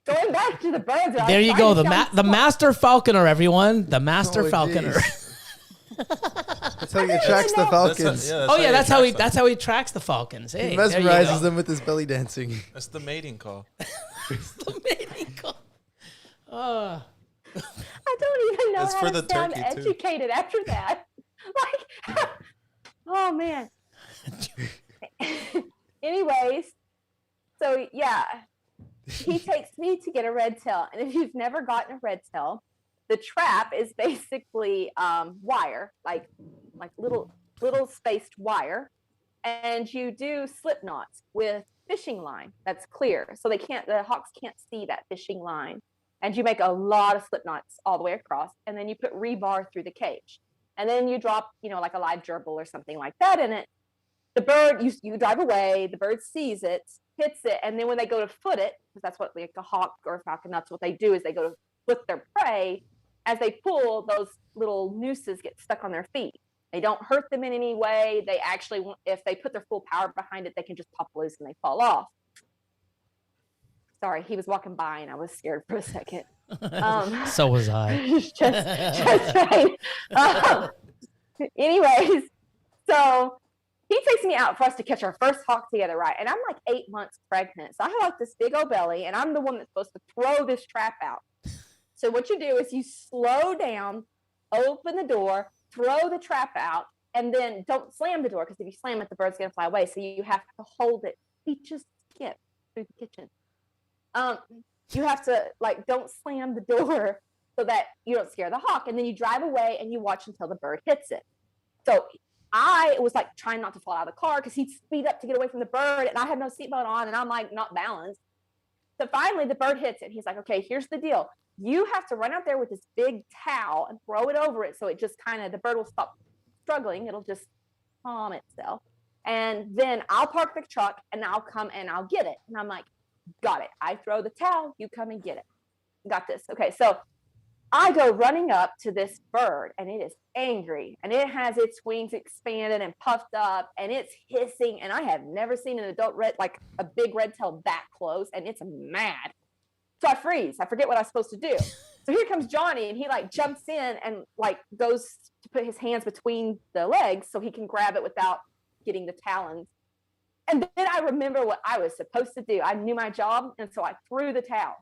going back to the birds. that I There you tried go. to The sound the smart. master falconer, everyone. The master Oh, falconer. geez. That's how he attracts the falcons. Oh yeah, that's how he attracts them. that's how he tracks the falcons. Hey, He there you mesmerizes go. them with his belly dancing. That's the mating call. The mating call. Oh. I don't even know That's how for to the sound turkey, too. educated after that. Like, oh man. Anyways, so yeah, he takes me to get a red tail, and if you've never gotten a red tail, the trap is basically wire, like little spaced wire, and you do slip knots with fishing line that's clear, so the hawks can't see that fishing line. And you make a lot of slip knots all the way across, and then you put rebar through the cage, and then you drop, like a live gerbil or something like that in it. The bird, you drive away, the bird sees it, hits it, and then when they go to foot it, because that's what like a hawk or a falcon, that's what they do, is they go to foot their prey. As they pull, those little nooses get stuck on their feet. They don't hurt them in any way. They actually, if they put their full power behind it, they can just pop loose and they fall off. Sorry, he was walking by and I was scared for a second. So was I. just right. Anyways, so he takes me out for us to catch our first hawk together, right? And I'm like 8 months pregnant. So I have like this big old belly, and I'm the one that's supposed to throw this trap out. So what you do is you slow down, open the door, throw the trap out, and then don't slam the door, because if you slam it, the bird's going to fly away. So you have to hold it. He just skipped through the kitchen. You have to don't slam the door so that you don't scare the hawk. And then you drive away and you watch until the bird hits it. So I was like trying not to fall out of the car because he'd speed up to get away from the bird, and I had no seatbelt on, and I'm like not balanced. So finally the bird hits it. He's like, okay, here's the deal. You have to run out there with this big towel and throw it over it so it just the bird will stop struggling. It'll just calm itself. And then I'll park the truck and I'll come and I'll get it. And I'm like, got it. I throw the towel, you come and get it. Got this. Okay, so I go running up to this bird, and it is angry, and it has its wings expanded and puffed up, and it's hissing, and I have never seen an adult a big red tail that close, and it's mad. So I freeze. I forget what I was supposed to do. So here comes Johnny, and he jumps in and goes to put his hands between the legs so he can grab it without getting the talons. And then I remember what I was supposed to do. I knew my job, and so I threw the towel.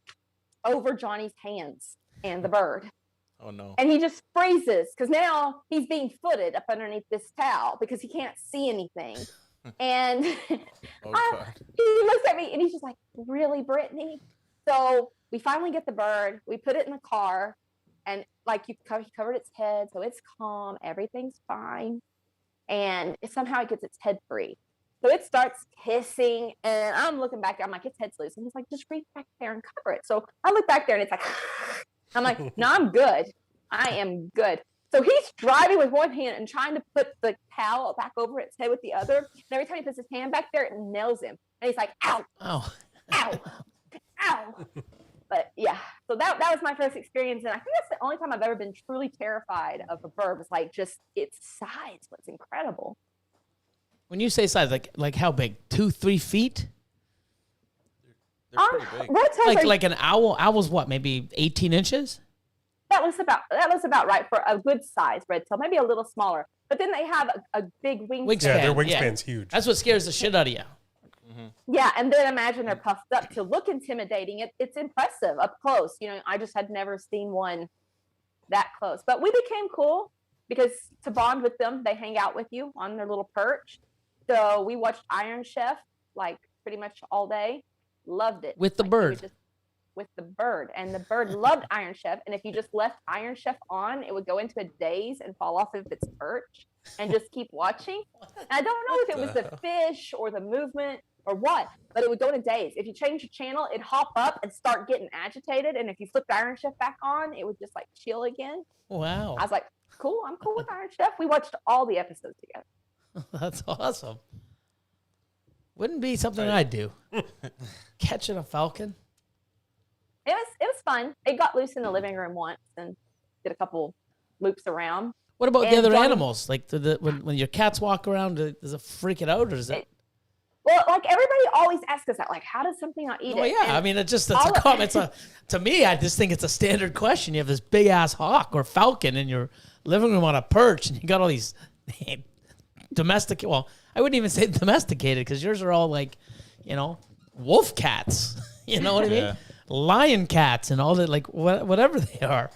over Johnny's hands and the bird. Oh no. And he just freezes because now he's being footed up underneath this towel because he can't see anything. And Oh god. he looks at me and he's just like, really, Brittney? So we finally get the bird. We put it in the car, and like he covered its head, so it's calm. Everything's fine. And somehow it gets its head free. So it starts hissing, and I'm looking back there. I'm like, its head's loose. And he's like, just reach back there and cover it. So I look back there, and it's like, I'm like, no, I'm good. I am good. So he's driving with one hand and trying to put the towel back over its head with the other. And every time he puts his hand back there, it nails him. And he's like, ow, Oh. ow, ow. But yeah, so that was my first experience. And I think that's the only time I've ever been truly terrified of a bird, was like just its size was incredible. When you say size, like how big? 2-3 feet? They're pretty big. Reptiles are, Like an owl? Owl's what? Maybe 18 inches? that was about right for a good size red tail, maybe a little smaller. But then they have a big wingspan. Yeah, their Yeah. wingspan's huge. That's what scares the shit out of you. Yeah, and then imagine they're puffed up to look intimidating. It's impressive up close. You know, I just had never seen one that close. But we became cool because to bond with them, they hang out with you on their little perch. So we watched Iron Chef like pretty much all day. Loved it. With the Like, bird. with the bird, and the bird loved Iron Chef. And if you just left Iron Chef on, it would go into a daze and fall off of its perch and just keep watching. And I don't know if it was the fish or the movement or what, but it would go in a daze. If you change the channel, it'd hop up and start getting agitated. And if you flipped Iron Chef back on, it would just like chill again. Wow. I was like, cool, I'm cool with Iron Chef. We watched all the episodes together. That's awesome. Wouldn't be something I'd do. Catching a falcon? It was fun. It got loose in the living room once and did a couple loops around. What about the And other Johnny- animals? Like when your cats walk around, does it freak it out, or is it? Well, like everybody always asks us that, like, how does something not eat Oh it? yeah, And I mean, to me, I just think it's a standard question. You have this big ass hawk or falcon in your living room on a perch, and you got all these domesticated. Well, I wouldn't even say domesticated because yours are all like, wolf cats. You know what I mean? Yeah. Lion cats and all that, like whatever they are.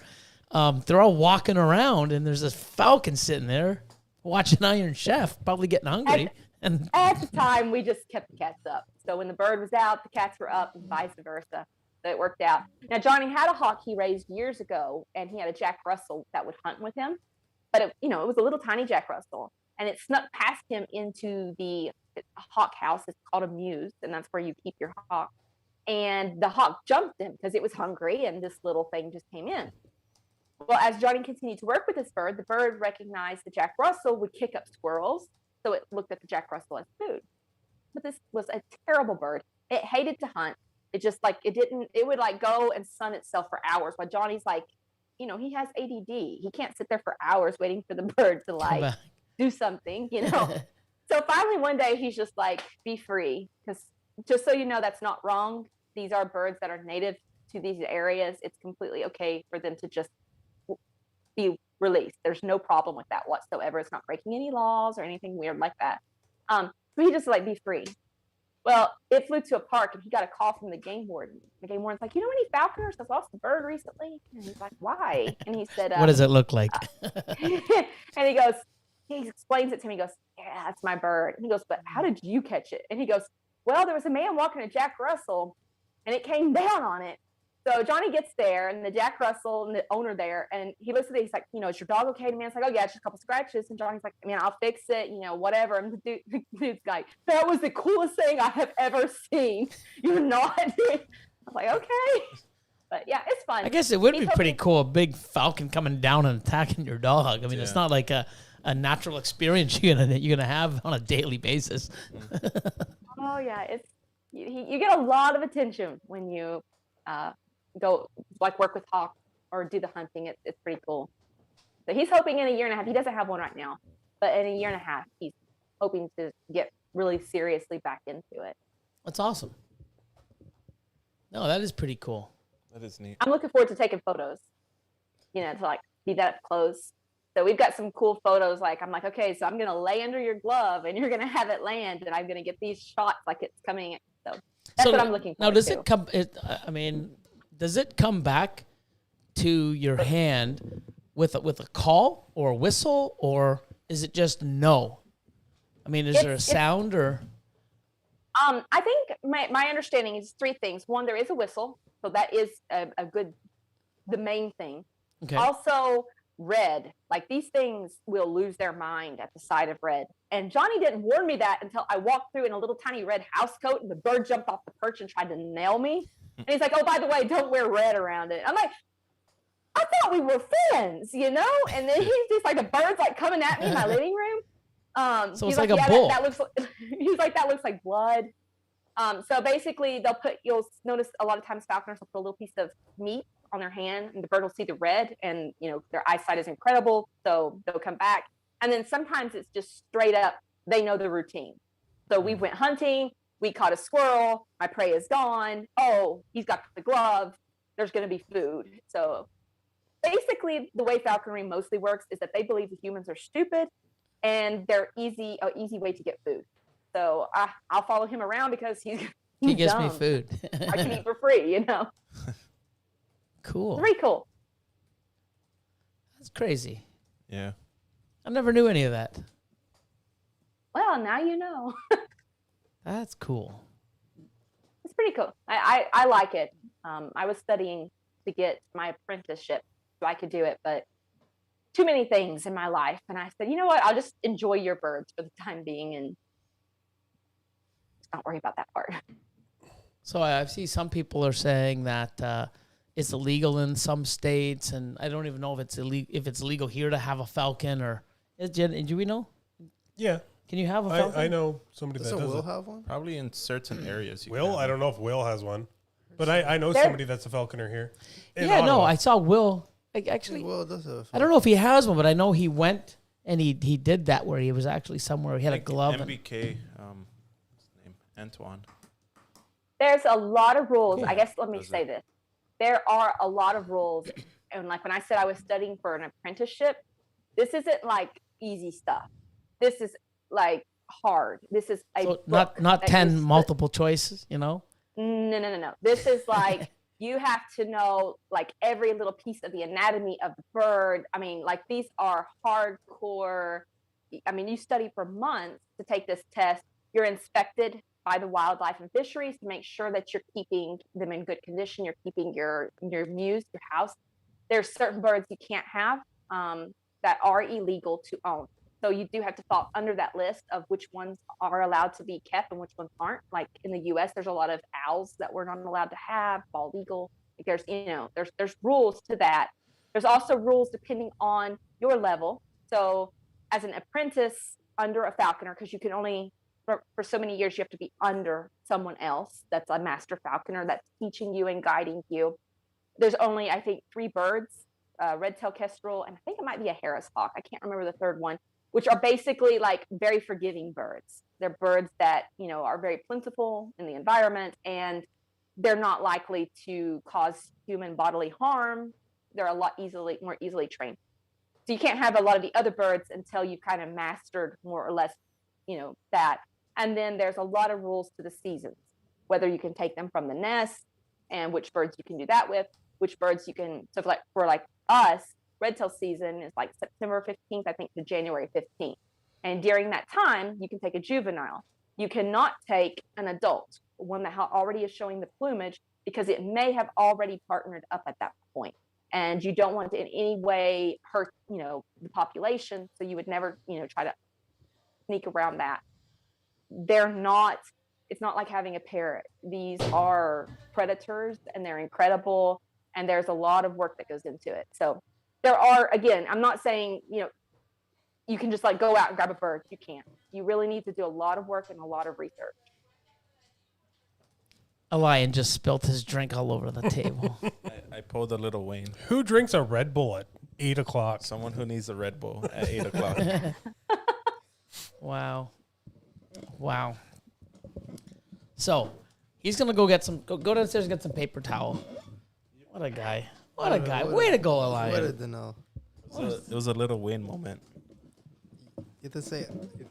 They're all walking around, and there's this falcon sitting there watching Iron Chef, probably getting hungry. And at the time, we just kept the cats up. So when the bird was out, the cats were up, and vice versa. So it worked out. Now, Johnny had a hawk he raised years ago, and he had a Jack Russell that would hunt with him. But it was a little tiny Jack Russell, and it snuck past him into the hawk house. It's called a mews, and that's where you keep your hawk. And the hawk jumped him because it was hungry, and this little thing just came in. Well, as Johnny continued to work with this bird, the bird recognized the Jack Russell would kick up squirrels. So it looked at the Jack Russell as food. But this was a terrible bird. It hated to hunt. It just it would like go and sun itself for hours while Johnny's like, he has ADD. He can't sit there for hours waiting for the bird to like back. do something, So finally one day he's just like, be free. Because just so you know, that's not wrong. These are birds that are native to these areas. It's completely okay for them to just be released. There's no problem with that whatsoever. It's not breaking any laws or anything weird like that. So he just like, be free. Well, it flew to a park, and he got a call from the game warden. The game warden's like, any falconers have lost a bird recently? And he's like, why? And he said, what does it look like? and he explains it to me. He goes, yeah, that's my bird. And he goes, but how did you catch it? And he goes, well, there was a man walking a Jack Russell, and it came down on it. So Johnny gets there, and the Jack Russell and the owner there, and he looks at it. He's like, is your dog okay? And the man's like, oh yeah, it's just a couple scratches. And Johnny's like, man, I'll fix it, whatever. And the dude's like, that was the coolest thing I have ever seen. You're not. I'm like, okay. But yeah, it's fun. I guess it would be pretty cool, a big falcon coming down and attacking your dog. I mean, it's not like a natural experience you're gonna have on a daily basis. Oh yeah, it's you get a lot of attention when you go like work with hawks or do the hunting. It's pretty cool. So he's hoping in a year and a half. He doesn't have one right now, but in a year and a half, he's hoping to get really seriously back into it. That's awesome. No, that is pretty cool. That is neat. I'm looking forward to taking photos. To like be that up close. So we've got some cool photos. Like I'm like, okay, so I'm gonna lay under your glove, and you're gonna have it land, and I'm gonna get these shots like it's coming. So that's what I'm looking for. Now, does it come? does it come back to your hand with a call or a whistle, or is it just no? I mean, is there a sound or? I think my understanding is three things. One, there is a whistle, so that is the main thing. Okay. Also, red. Like, these things will lose their mind at the sight of red. And Johnny didn't warn me that until I walked through in a little tiny red house coat, and the bird jumped off the perch and tried to nail me. And he's like, "Oh, by the way, don't wear red around it." I'm like, "I thought we were friends, you know?" And then he's just like, the bird's like coming at me in my living room. So he's it's like a bull. That looks he's like, "That looks like blood." So basically, you'll notice a lot of times falconers will put a little piece of meat on their hand, and the bird will see the red, and their eyesight is incredible, so they'll come back. And then sometimes it's just straight up, they know the routine. So we went hunting, we caught a squirrel, my prey is gone. Oh, he's got the glove. There's going to be food. So basically, the way falconry mostly works is that they believe the humans are stupid, and they're an easy way to get food. So I'll follow him around because he gives dumb. me food. I can eat for free, Cool. Very cool. That's crazy. Yeah. I never knew any of that. Well, now you know. That's cool. It's pretty cool. I like it. I was studying to get my apprenticeship so I could do it, but too many things in my life. And I said, you know what? I'll just enjoy your birds for the time being and not worry about that part. So I see some people are saying that it's illegal in some states, and I don't even know if it's illegal here to have a falcon, or do we know? Yeah. Can you have a falcon? I know somebody that Doesn't does Will it. have one? Probably in certain areas. Will? I don't know if Will has one. But I know There- somebody that's a falconer here. in Yeah, no, Ottawa. I saw Will. Actually, Will does have a I don't know if he has one, but I know he went and he did that where he was actually somewhere. He had a glove. and- MBK, what's his name? Antoine. There's a lot of rules. Cool. I guess let me Does say it? this. There are a lot of rules. And like when I said I was studying for an apprenticeship, this isn't like easy stuff. This is like hard. This is a So book not that 10 you multiple choices, No. This is like you have to know like every little piece of the anatomy of the bird. I mean, like these are hardcore. I mean, you study for months to take this test. You're inspected by the wildlife and fisheries to make sure that you're keeping them in good condition. You're keeping your mews, your house. There's certain birds you can't have that are illegal to own. So you do have to fall under that list of which ones are allowed to be kept and which ones aren't. Like in the U.S., there's a lot of owls that we're not allowed to have, bald eagle. Like there's rules to that. There's also rules depending on your level. So as an apprentice under a falconer, because you can only for so many years you have to be under someone else that's a master falconer that's teaching you and guiding you. There's only I think 3 birds, red-tailed kestrel, and I think it might be a Harris hawk. I can't remember the third one, which are basically like very forgiving birds. They're birds that, are very plentiful in the environment, and they're not likely to cause human bodily harm. They're a lot more easily trained. So you can't have a lot of the other birds until you kind of mastered more or less, that. And then there's a lot of rules to the seasons, whether you can take them from the nest and which birds you can do that with, which birds you can, so for us, red-tail season is like September 15th, I think, to January 15th. And during that time, you can take a juvenile. You cannot take an adult, one that already is showing the plumage, because it may have already partnered up at that point. And you don't want to in any way hurt, the population. So you would never, try to sneak around that. It's not like having a parrot. These are predators and they're incredible. And there's a lot of work that goes into it. So there are, again, I'm not saying, you can just like go out and grab a bird. You can't. You really need to do a lot of work and a lot of research. Elion just spilt his drink all over the table. I pulled a little Wayne. Who drinks a Red Bull at 8 o'clock? Someone who needs a Red Bull at 8 o'clock. Wow. So he's gonna go get go downstairs and get some paper towel. What a guy. Way to go, What Elion. did know? It was a little Wayne moment. You have to say. You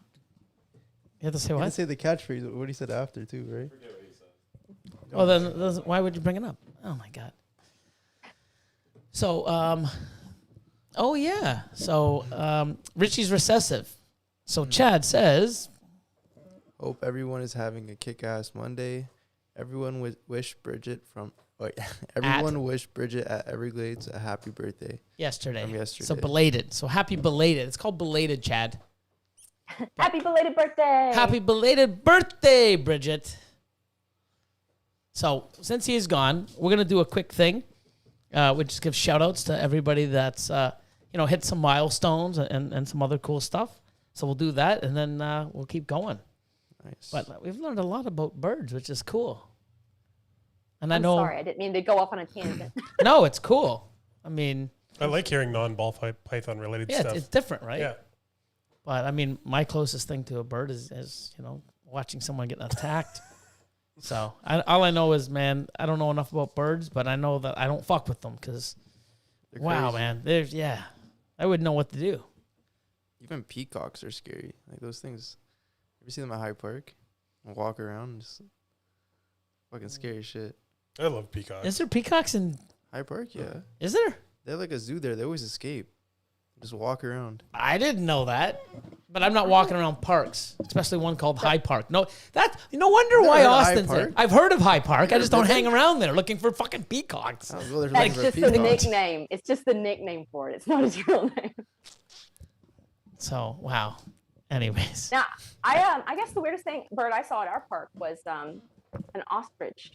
have to say You have what? to say the catchphrase. What he said after too, right? Well, then why would you bring it up? Oh my God. So, oh yeah. So, Richie's recessive. So Chad says, Hope everyone is having a kick-ass Monday. Everyone wish Bridget from... everyone wish Bridget at Everglades a happy birthday. yesterday. From yesterday. So belated. So happy belated. It's called belated, Chad. Happy belated birthday. Happy belated birthday, Bridget. So since he is gone, we're going to do a quick thing. We just give shout outs to everybody that's, hit some milestones and some other cool stuff. So we'll do that, and then we'll keep going. Nice. But we've learned a lot about birds, which is cool. And I'm sorry, I didn't mean to go off on a tangent. No, it's cool. I mean, I like hearing non-ball python related yeah, stuff. it's different, right? Yeah. But I mean, my closest thing to a bird is watching someone getting attacked. So all I know is, man, I don't know enough about birds, but I know that I don't fuck with them because, wow, man, I wouldn't know what to do. Even peacocks are scary. Like those things. You ever see them at Hyde Park? Walk around, just fucking scary shit. I love peacocks. Is there peacocks in? Hyde Park, yeah. Is there? They have like a zoo there. They always escape. Just walk around. I didn't know that, but I'm not walking around parks, especially one called High Park. No, no wonder why heard of High Austin's there. Park? I've heard of High Park. I Never just don't been hang around there looking for fucking peacocks. I was really That's looking for just the peacocks. nickname. It's just the nickname for it. It's not his real name. So wow. Anyways, Now, I guess the weirdest bird I saw at our park was an ostrich.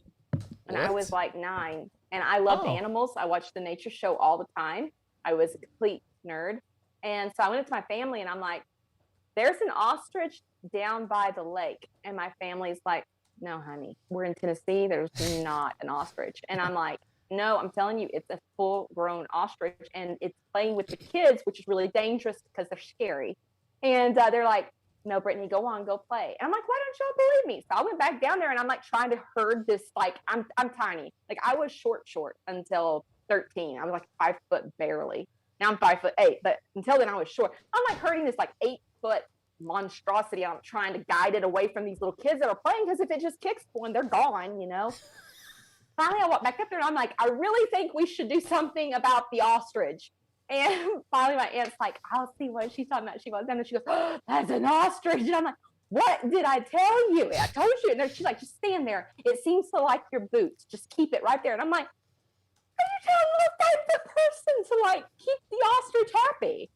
And I What? was like 9, and I loved Oh. animals. I watched the nature show all the time. I was a complete nerd. And so I went up to my family and I'm like, there's an ostrich down by the lake. And my family's like, no, honey, we're in Tennessee. There's not an ostrich. And I'm like, no, I'm telling you, it's a full grown ostrich and it's playing with the kids, which is really dangerous because they're scary. And they're like, no, Brittney, go on, go play. And I'm like, why don't y'all believe me? So I went back down there and I'm like trying to herd this, like, I'm tiny. Like I was short until 13. I was like 5 foot barely. Now I'm 5'8", but until then I was short. I'm like herding this like 8 foot monstrosity. I'm trying to guide it away from these little kids that are playing because if it just kicks one, they're gone, Finally, I walked back up there and I'm like, I really think we should do something about the ostrich. And finally, my aunt's like, I'll see what she's talking about. She goes down and she goes, oh, that's an ostrich. And I'm like, what did I tell you? I told you. And she's like, just stand there. It seems to like your boots. Just keep it right there. And I'm like, how do you tell a little 5-foot person to like keep the ostrich happy?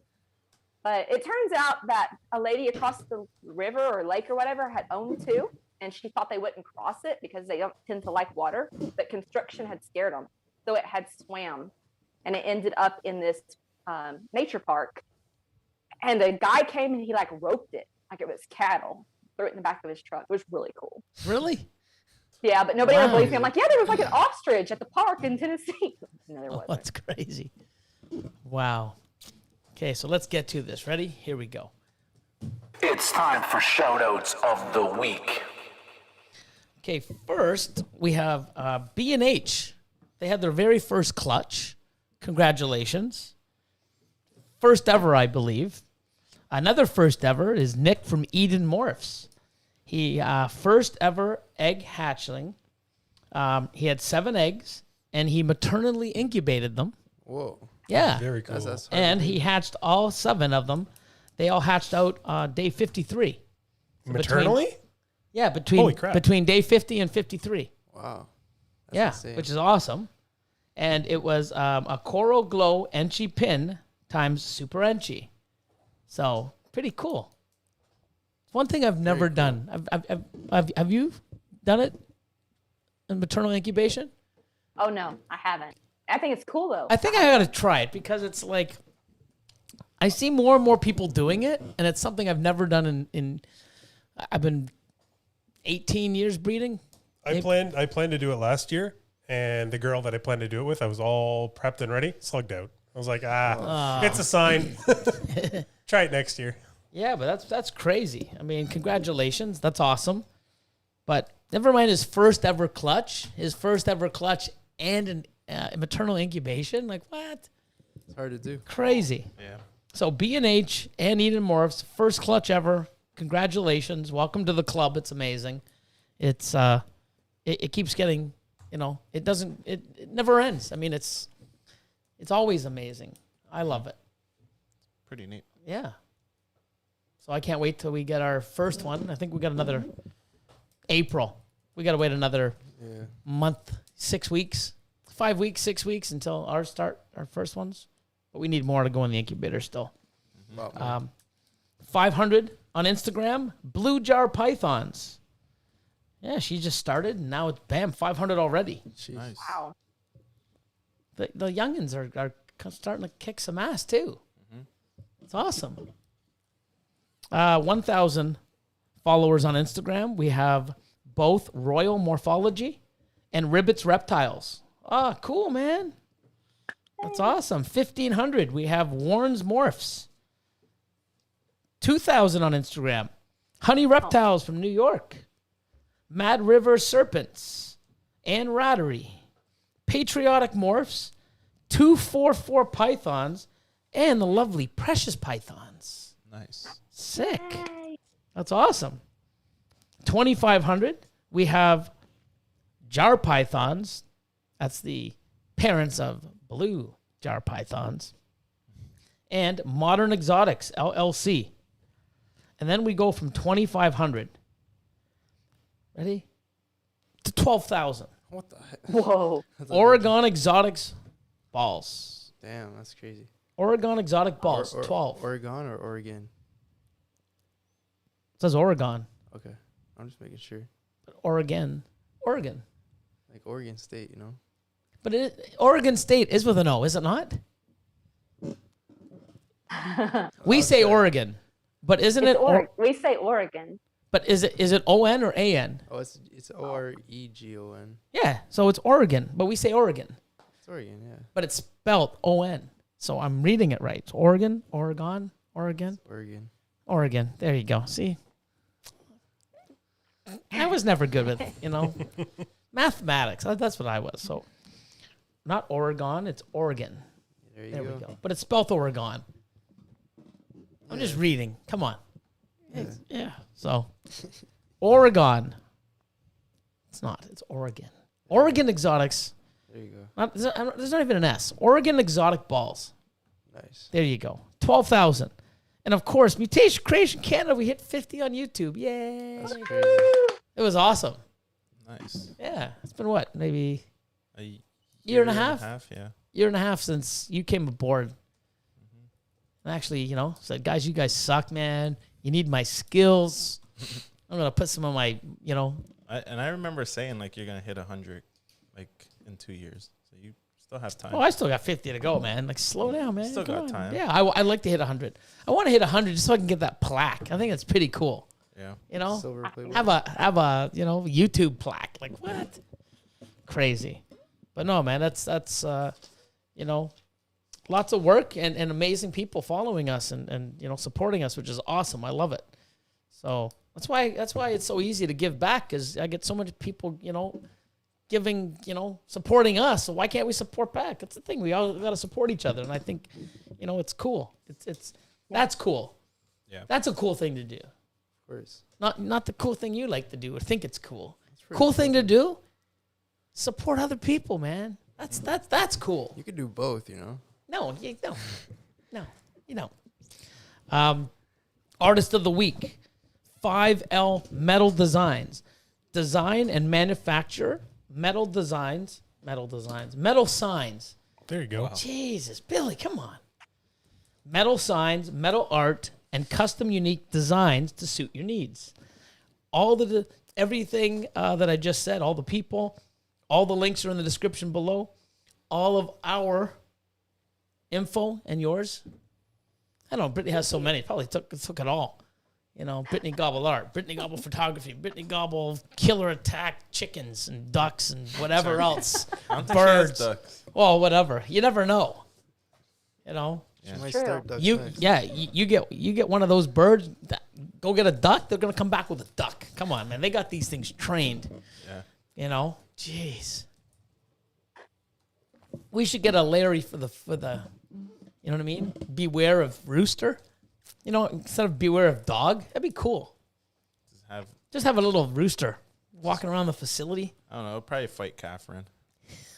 But it turns out that a lady across the river or lake or whatever had owned 2. And she thought they wouldn't cross it because they don't tend to like water. But construction had scared them. So it had swam. And it ended up in this nature park. And the guy came and he like roped it like it was cattle, threw it in the back of his truck. It was really cool. really? Yeah, but nobody ever Wow. believed me. I'm like, yeah, there was like an ostrich at the park in Tennessee. No, there Oh, wasn't. that's crazy. Wow. Okay, so let's get to this. Ready? Here we go. It's time for shoutouts of the week. Okay, first we have B&H. They had their very first clutch. Congratulations. First ever, I believe. Another first ever is Nick from Eden Morphs. He first ever egg hatchling. He had 7 eggs, and he maternally incubated them. Whoa. Yeah. Very cool. That's hard And to do. he hatched all 7 of them. They all hatched out day 53. Maternally? Yeah, Holy crap. between day 50 and 53. Wow. That's Yeah, insane. which is awesome. And it was a Coral Glow Enchi pin times Super Enchi. So pretty cool. One thing I've never done. Have you done it in maternal incubation? Oh no, I haven't. I think it's cool though. I think I got to try it because it's like I see more and more people doing it, and it's something I've never done in I've been 18 years breeding. I planned to do it last year, and the girl that I planned to do it with, I was all prepped and ready, slugged out. I was like, it's a sign. Try it next year. Yeah, but that's crazy. I mean, congratulations. That's awesome. But never mind his first ever clutch. And an maternal incubation. Like, what? It's hard to do. Crazy. Yeah. So B&H and Eden Morphs, first clutch ever. Congratulations. Welcome to the club. It's amazing. It's it keeps getting, it never ends. I mean, it's It's always amazing. I love it. Pretty neat. Yeah. So I can't wait till we get our first one. I think we got another April. We got to wait another month, 6 weeks, 5 weeks, 6 weeks until our first ones. But we need more to go in the incubator still. 500 on Instagram, Blue Jar Pythons. Yeah, she just started, and now it's, bam, 500 already. Nice. Wow. The youngins are starting to kick some ass, too. It's awesome. 1,000 followers on Instagram. We have both Royal Morphology and Ribbits Reptiles. Ah, cool, man. That's awesome. 1,500. We have Warren's Morphs. 2,000 on Instagram. Honey Reptiles from New York. Mad River Serpents. And Rattery. Patriotic Morphs. 244 Pythons. And the lovely Precious Pythons. Nice. Sick. That's awesome. 2,500. We have Jar Pythons. That's the parents of Blue Jar Pythons. And Modern Exotics, LLC. And then we go from 2,500. Ready? To 12,000. What the heck? Whoa. Oregon Exotics balls. Damn, that's crazy. Oregon Exotic balls, 12. Oregon or Oregon? It says Oregon. Okay. I'm just making sure. But Oregon. Like Oregon State, you know? But Oregon State is with an O, is it not? We say Oregon, but isn't it? We say Oregon. But is it O-N or A-N? Oh, it's Oregon. Yeah, so it's Oregon, but we say Oregon. It's Oregon, yeah. But it's spelled O-N. So I'm reading it right. It's Oregon. Oregon. There you go. See? I was never good with, mathematics. That's what I was. So not Oregon, it's Oregon. There we go. But it's spelled Oregon. I'm just reading. Come on. Yeah. So Oregon. It's not. It's Oregon. Oregon Exotics. There you go. There's not even an S. Oregon Exotic Balls. Nice. There you go. 12,000. And of course, Mutation Creation Canada, we hit 50 on YouTube. Yay. That's crazy. It was awesome. Nice. Yeah. It's been what? Maybe A year and a half? Yeah. Year and a half since you came aboard. And actually, said, guys, you guys suck, man. You need my skills. I'm going to put some of my, I remember saying, like, you're going to hit 100, like, in 2 years. So you still have time. Oh, I still got 50 to go, man. Like, slow down, man. Still got time. Yeah, I'd like to hit 100. I want to hit 100 just so I can get that plaque. I think that's pretty cool. Yeah. Silver play. Have a YouTube plaque. Like, what? Crazy. But no, man, that's lots of work and amazing people following us and supporting us, which is awesome. I love it. So that's why it's so easy to give back, because I get so many people, giving, supporting us. So why can't we support back? That's the thing. We all got to support each other. And I think, it's cool. That's cool. Yeah. That's a cool thing to do. Of course. Not the cool thing you like to do or think it's cool. Cool thing to do? Support other people, man. That's cool. You could do both, No. Artist of the Week, 5L Metal Designs. Design and manufacture metal signs. There you go. Wow. Jesus, Billy, come on. Metal signs, metal art, and custom unique designs to suit your needs. Everything that I just said, all the people, all the links are in the description below. All of our info and yours. I don't know, Brittney has so many. Probably took it all. Brittney Gobble art, Brittney Gobble photography, Brittney Gobble killer attack chickens and ducks and whatever else. I don't think she has ducks. Well, whatever. You never know. She might start ducks next. You get one of those birds. Go get a duck. They're gonna come back with a duck. Come on, man. They got these things trained. Yeah. Jeez. We should get a Larry for the. You know what I mean? Beware of rooster. Instead of beware of dog, that'd be cool. Just have a little rooster walking around the facility. I don't know. Probably fight Catherine.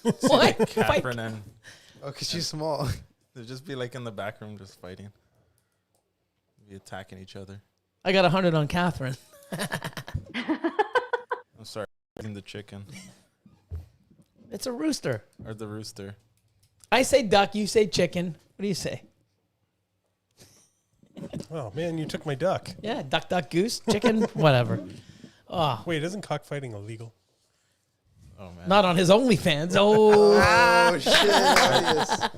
What? Catherine and Oh, because she's small. They'd just be like in the back room just fighting. Be attacking each other. I got 100 on Catherine. I'm sorry. Eating the chicken. It's a rooster. Or the rooster. I say duck, you say chicken. What do you say? Oh, man, you took my duck. Yeah, duck, duck, goose, chicken, whatever. Oh, Wait, isn't cockfighting illegal? Oh, man. not on his OnlyFans. Oh. Oh, shit. Yes.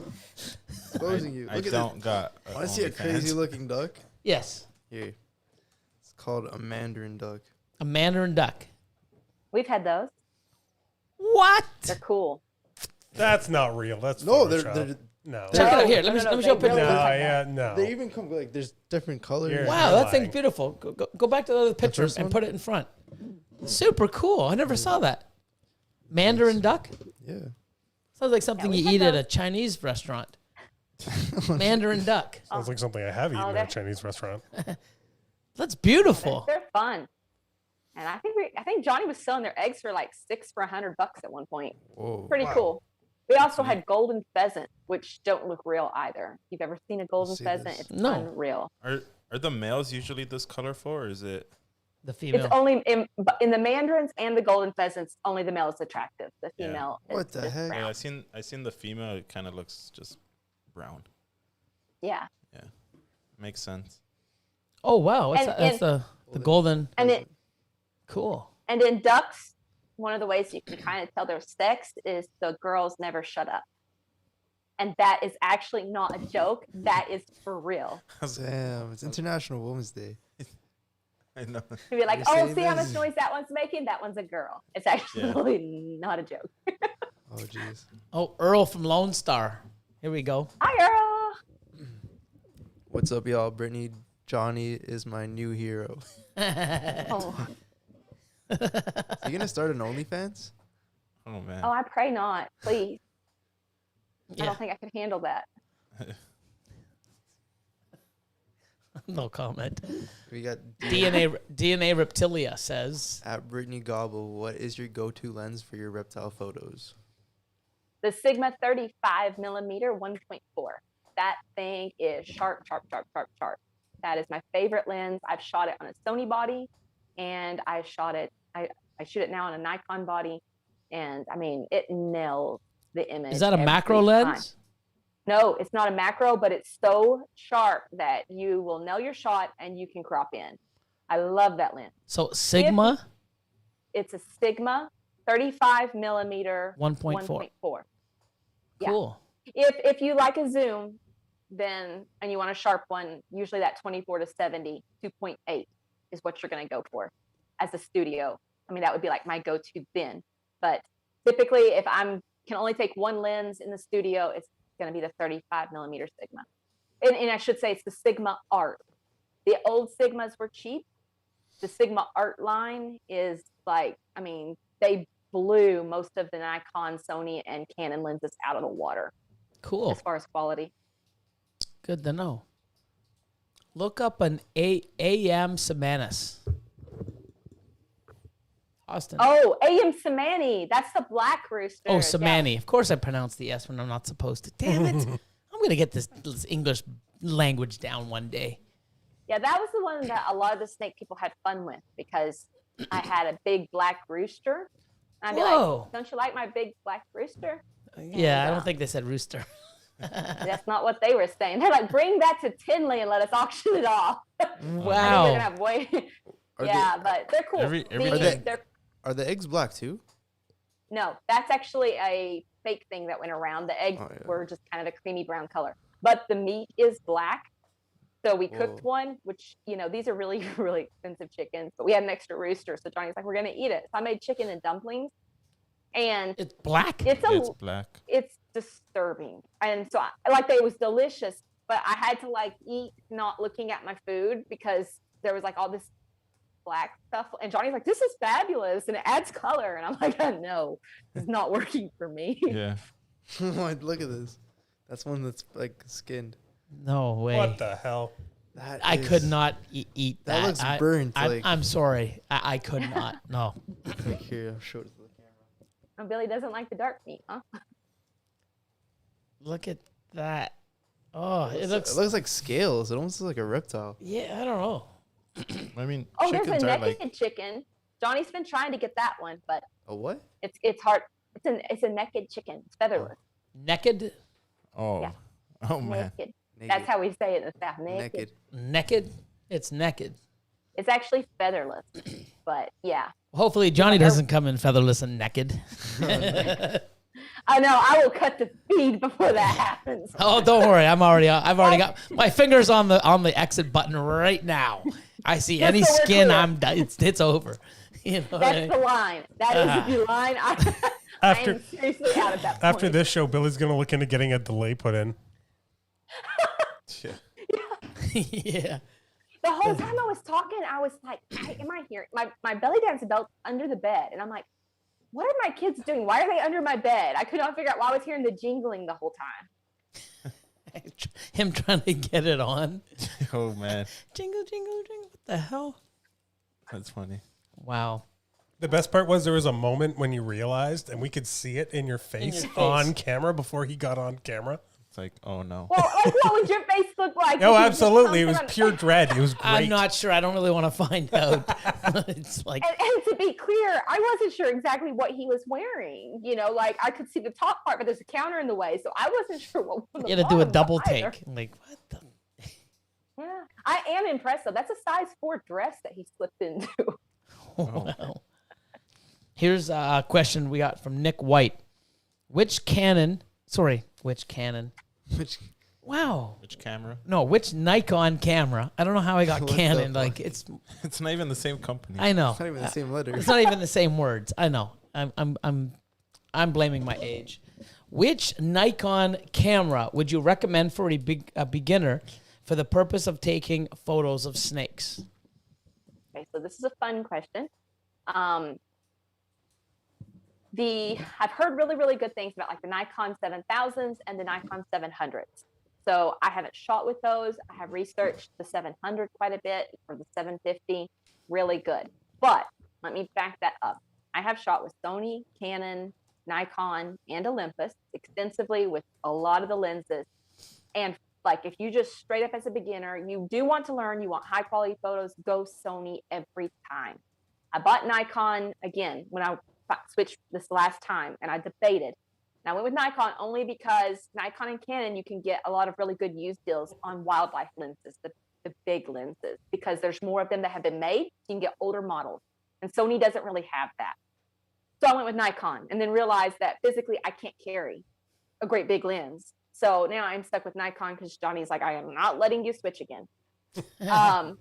Exposing you. I Look at don't got. that. Want to see a crazy looking duck? Yes, Here. It's called a mandarin duck. a mandarin duck. We've had those. What? They're cool. That's not real. That's No, Photoshop. they're no. Check it out here. No, Let no, me they show a picture. really No, look like yeah, that. no. They even come like there's different colors. You're- Wow, You're that thing's lying. beautiful. Go back to the other picture first and one? put it in front. Super cool. I never saw that. Mandarin duck? Yeah. Sounds like something we you had eat at a those. Chinese restaurant. Mandarin duck. Sounds like something I have eaten at a that- Chinese restaurant. That's beautiful. They're fun. And I think Johnny was selling their eggs for like $6 for $100 at one point. Whoa. Pretty cool. We also had golden pheasant, which don't look real either. If you've ever seen a golden see pheasant, this. it's No. unreal. Are the males usually this colorful, or is it? The It's female. only in the mandarins and the golden pheasants, only the male is attractive. The Yeah. female is What the just heck? brown. Yeah, I seen the female. It kind of looks just brown. Yeah. Yeah, makes sense. Oh, wow. What's And- that? That's the golden. Cool. And in ducks, one of the ways you can kind of tell their sex is the girls never shut up. And that is actually not a joke. That is for real. Damn, it's International Women's Day. I know. To be like, You're oh, saying see how much this? noise that one's making? That one's a girl. It's actually not a joke. Oh, jeez. Oh, Earl from Lone Star. Here we go. Hi, Earl. What's up, y'all? Brittney, Johnny is my new hero. Oh. You gonna start an OnlyFans? Oh man. Oh, I pray not. Please. I Yeah, don't think I could handle that. no comment. We got DNA Reptilia says, at Brittney Gobble. What is your go-to lens for your reptile photos? The Sigma 35 millimeter 1.4. That thing is sharp, sharp, sharp, sharp, sharp. That is my favorite lens. I've shot it on a Sony body, and I shot it. I shoot it now on a Nikon body, and I mean it nails the image. is that a every macro time. lens? No, it's not a macro, but it's so sharp that you will nail your shot and you can crop in. I love that lens. So Sigma It's a Sigma 35 millimeter 1.4. 1.4. Yeah. Cool. If you like a zoom, then and you want a sharp one, usually that 24 to 70, 2.8 is what you're going to go for as a studio. I mean, that would be like my go-to then. But typically, if I'm can only take one lens in the studio, it's going to be the 35 millimeter Sigma. And I should say it's the Sigma Art. The old Sigmas were cheap. The Sigma Art line is like, I mean, they blew most of the Nikon, Sony, and Canon lenses out of the water Cool. as far as quality. Good to know. Look up an AM Semanis. Austin. Oh, A.M. Samani. That's the black rooster. Oh, Yeah. Samani. Of course I pronounced the S when I'm not supposed to. Damn it. I'm going to get this English language down one day. Yeah, that was the one that a lot of the snake people had fun with because I had a big black rooster. And I'd be Whoa. like, don't you like my big black rooster? Yeah, I don't think they said rooster. That's not what they were saying. They're like, bring that to Tinley and let us auction it off. I think they're Wow. gonna have way. Are Yeah, but they're cool. everything- They're- Are the eggs black too? no, that's actually a fake thing that went around. The eggs Oh, yeah. were just kind of a creamy brown color, but the meat is black. So we cooked Whoa. one, which, you know, these are really, really expensive chickens, but we had an extra rooster. So Johnny's like, we're going to eat it. So I made chicken and dumplings, and It's black? it's It's black. it's disturbing. And so it was delicious, but I had to like eat not looking at my food because there was like all this black stuff. And Johnny's like, this is fabulous and it adds color. And I'm like, no, it's not working for me. Yeah. Look at this. That's one that's like skinned. No way. What the hell? That I is- could not eat that. That looks burnt. Like I'm sorry. I could not. No. like here, I'll show it to the camera. And Billy doesn't like the dark meat, huh? Look at that. Oh, it looks like scales. It almost looks like a reptile. yeah, I don't know. I mean, Oh, there's a chickens are naked like, chicken. Johnny's been trying to get that one, but A what? it's hard. It's a naked chicken. It's featherless. Naked? oh, Yeah. oh man. Naked. Naked. That's how we say it in the South. Naked. Naked? It's naked. It's actually featherless, but yeah. Hopefully Johnny doesn't come in featherless and naked. I know. I will cut the feed before that happens. Oh, don't worry. I've already got my fingers on the exit button right now. I see Just any so we're skin, clear. I'm done. It's over. You know what I That's mean? the line. That is the line. I After- am seriously out of that point. After this show, Billy's going to look into getting a delay put in. Yeah. The whole time I was talking, I was like, am I hearing? My belly dance belt under the bed. And I'm like, what are my kids doing? Why are they under my bed? I could not figure out why I was hearing the jingling the whole time. Him trying to get it on. Oh man, Jingle, jingle, jingle. What the hell? that's funny. Wow. The best part was there was a moment when you realized, and we could see it in your face, face. on camera before he got on camera. It's like, oh no. Well, like, what would your face look like? Oh, if you just absolutely. It was something pure dread. It was great. I'm not sure. I don't really want to find out. It's like, And to be clear, I wasn't sure exactly what he was wearing. You know, like I could see the top part, but there's a counter in the way, so I wasn't sure what. Was you had to do a bottom double either. take. Like, what the? Yeah, I am impressed though. That's a size 4 dress that he slipped into. Wow. Here's a question we got from Nick White. Which Nikon? Wow. Which camera? No, which Nikon camera? I don't know how I got What the Canon. fuck? Like it's. It's not even the same company. I know. It's not even the same letter. It's not even the same words. I know. I'm blaming my age. Which Nikon camera would you recommend for a beginner for the purpose of taking photos of snakes? Okay, so this is a fun question. I've heard really, really good things about like the Nikon 7000s and the Nikon 700s. So I haven't shot with those. I have researched the 700 quite a bit, or the 750, really good. But let me back that up. I have shot with Sony, Canon, Nikon, and Olympus extensively with a lot of the lenses. And like, if you just straight up as a beginner, you do want to learn, you want high quality photos, go Sony every time. I bought Nikon again when I switched this last time, and I debated. And I went with Nikon only because Nikon and Canon, you can get a lot of really good used deals on wildlife lenses, the big lenses, because there's more of them that have been made. So you can get older models. And Sony doesn't really have that. So I went with Nikon and then realized that physically I can't carry a great big lens. So now I'm stuck with Nikon because Johnny's like, I am not letting you switch again. But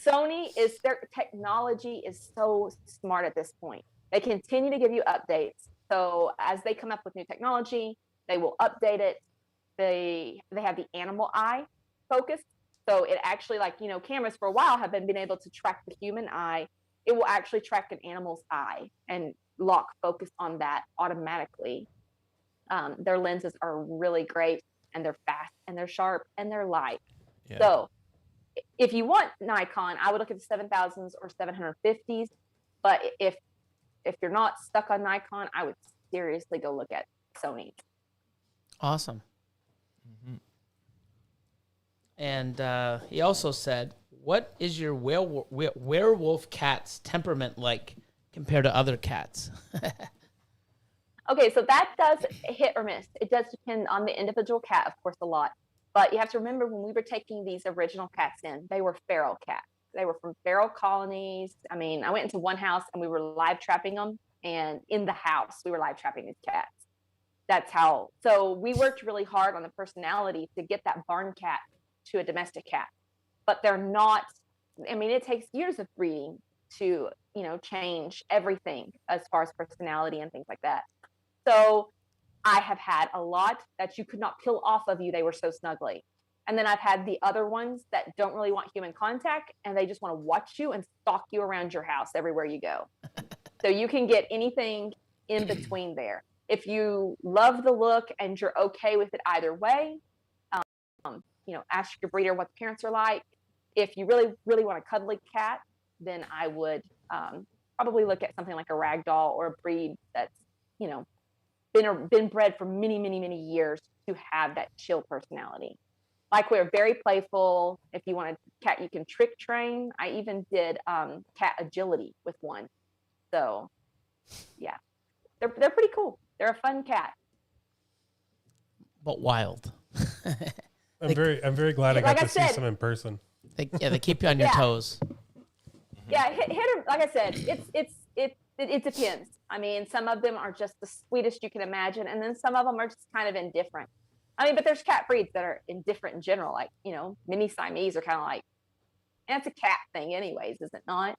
Sony their technology is so smart at this point. They continue to give you updates. So as they come up with new technology, they will update it. They have the animal eye focus. So it actually, like, you know, cameras for a while have been able to track the human eye. It will actually track an animal's eye and lock focus on that automatically. Their lenses are really great, and they're fast, and they're sharp, and they're light. Yeah. So if you want Nikon, I would look at the 7000s or 750s. But if you're not stuck on Nikon, I would seriously go look at Sony. Awesome. Mm-hmm. And he also said, what is your werewolf cat's temperament like compared to other cats? Okay, so that does hit or miss. It does depend on the individual cat, of course, a lot. But you have to remember, when we were taking these original cats in, they were feral cats. They were from feral colonies. I mean, I went into one house and we were live trapping them. And in the house, we were live trapping these cats. That's how. So we worked really hard on the personality to get that barn cat to a domestic cat. But they're not, I mean, it takes years of breeding to, you know, change everything as far as personality and things like that. So I have had a lot that you could not peel off of you. They were so snuggly. And then I've had the other ones that don't really want human contact, and they just want to watch you and stalk you around your house everywhere you go. So you can get anything in between there. If you love the look and you're okay with it either way, you know, ask your breeder what the parents are like. If you really, really want a cuddly cat, then I would probably look at something like a ragdoll or a breed that's, you know, been bred for many, many, many years to have that chill personality. Like we're very playful. If you want a cat, you can trick train. I even did cat agility with one. So yeah, they're pretty cool. They're a fun cat. But wild. I'm very glad I got to see some in person. They keep you on your toes. Yeah, hit or, like I said, it depends. I mean, some of them are just the sweetest you can imagine, and then some of them are just kind of indifferent. I mean, but there's cat breeds that are indifferent in general, like, you know, mini Siamese are kind of like, and it's a cat thing anyways, is it not?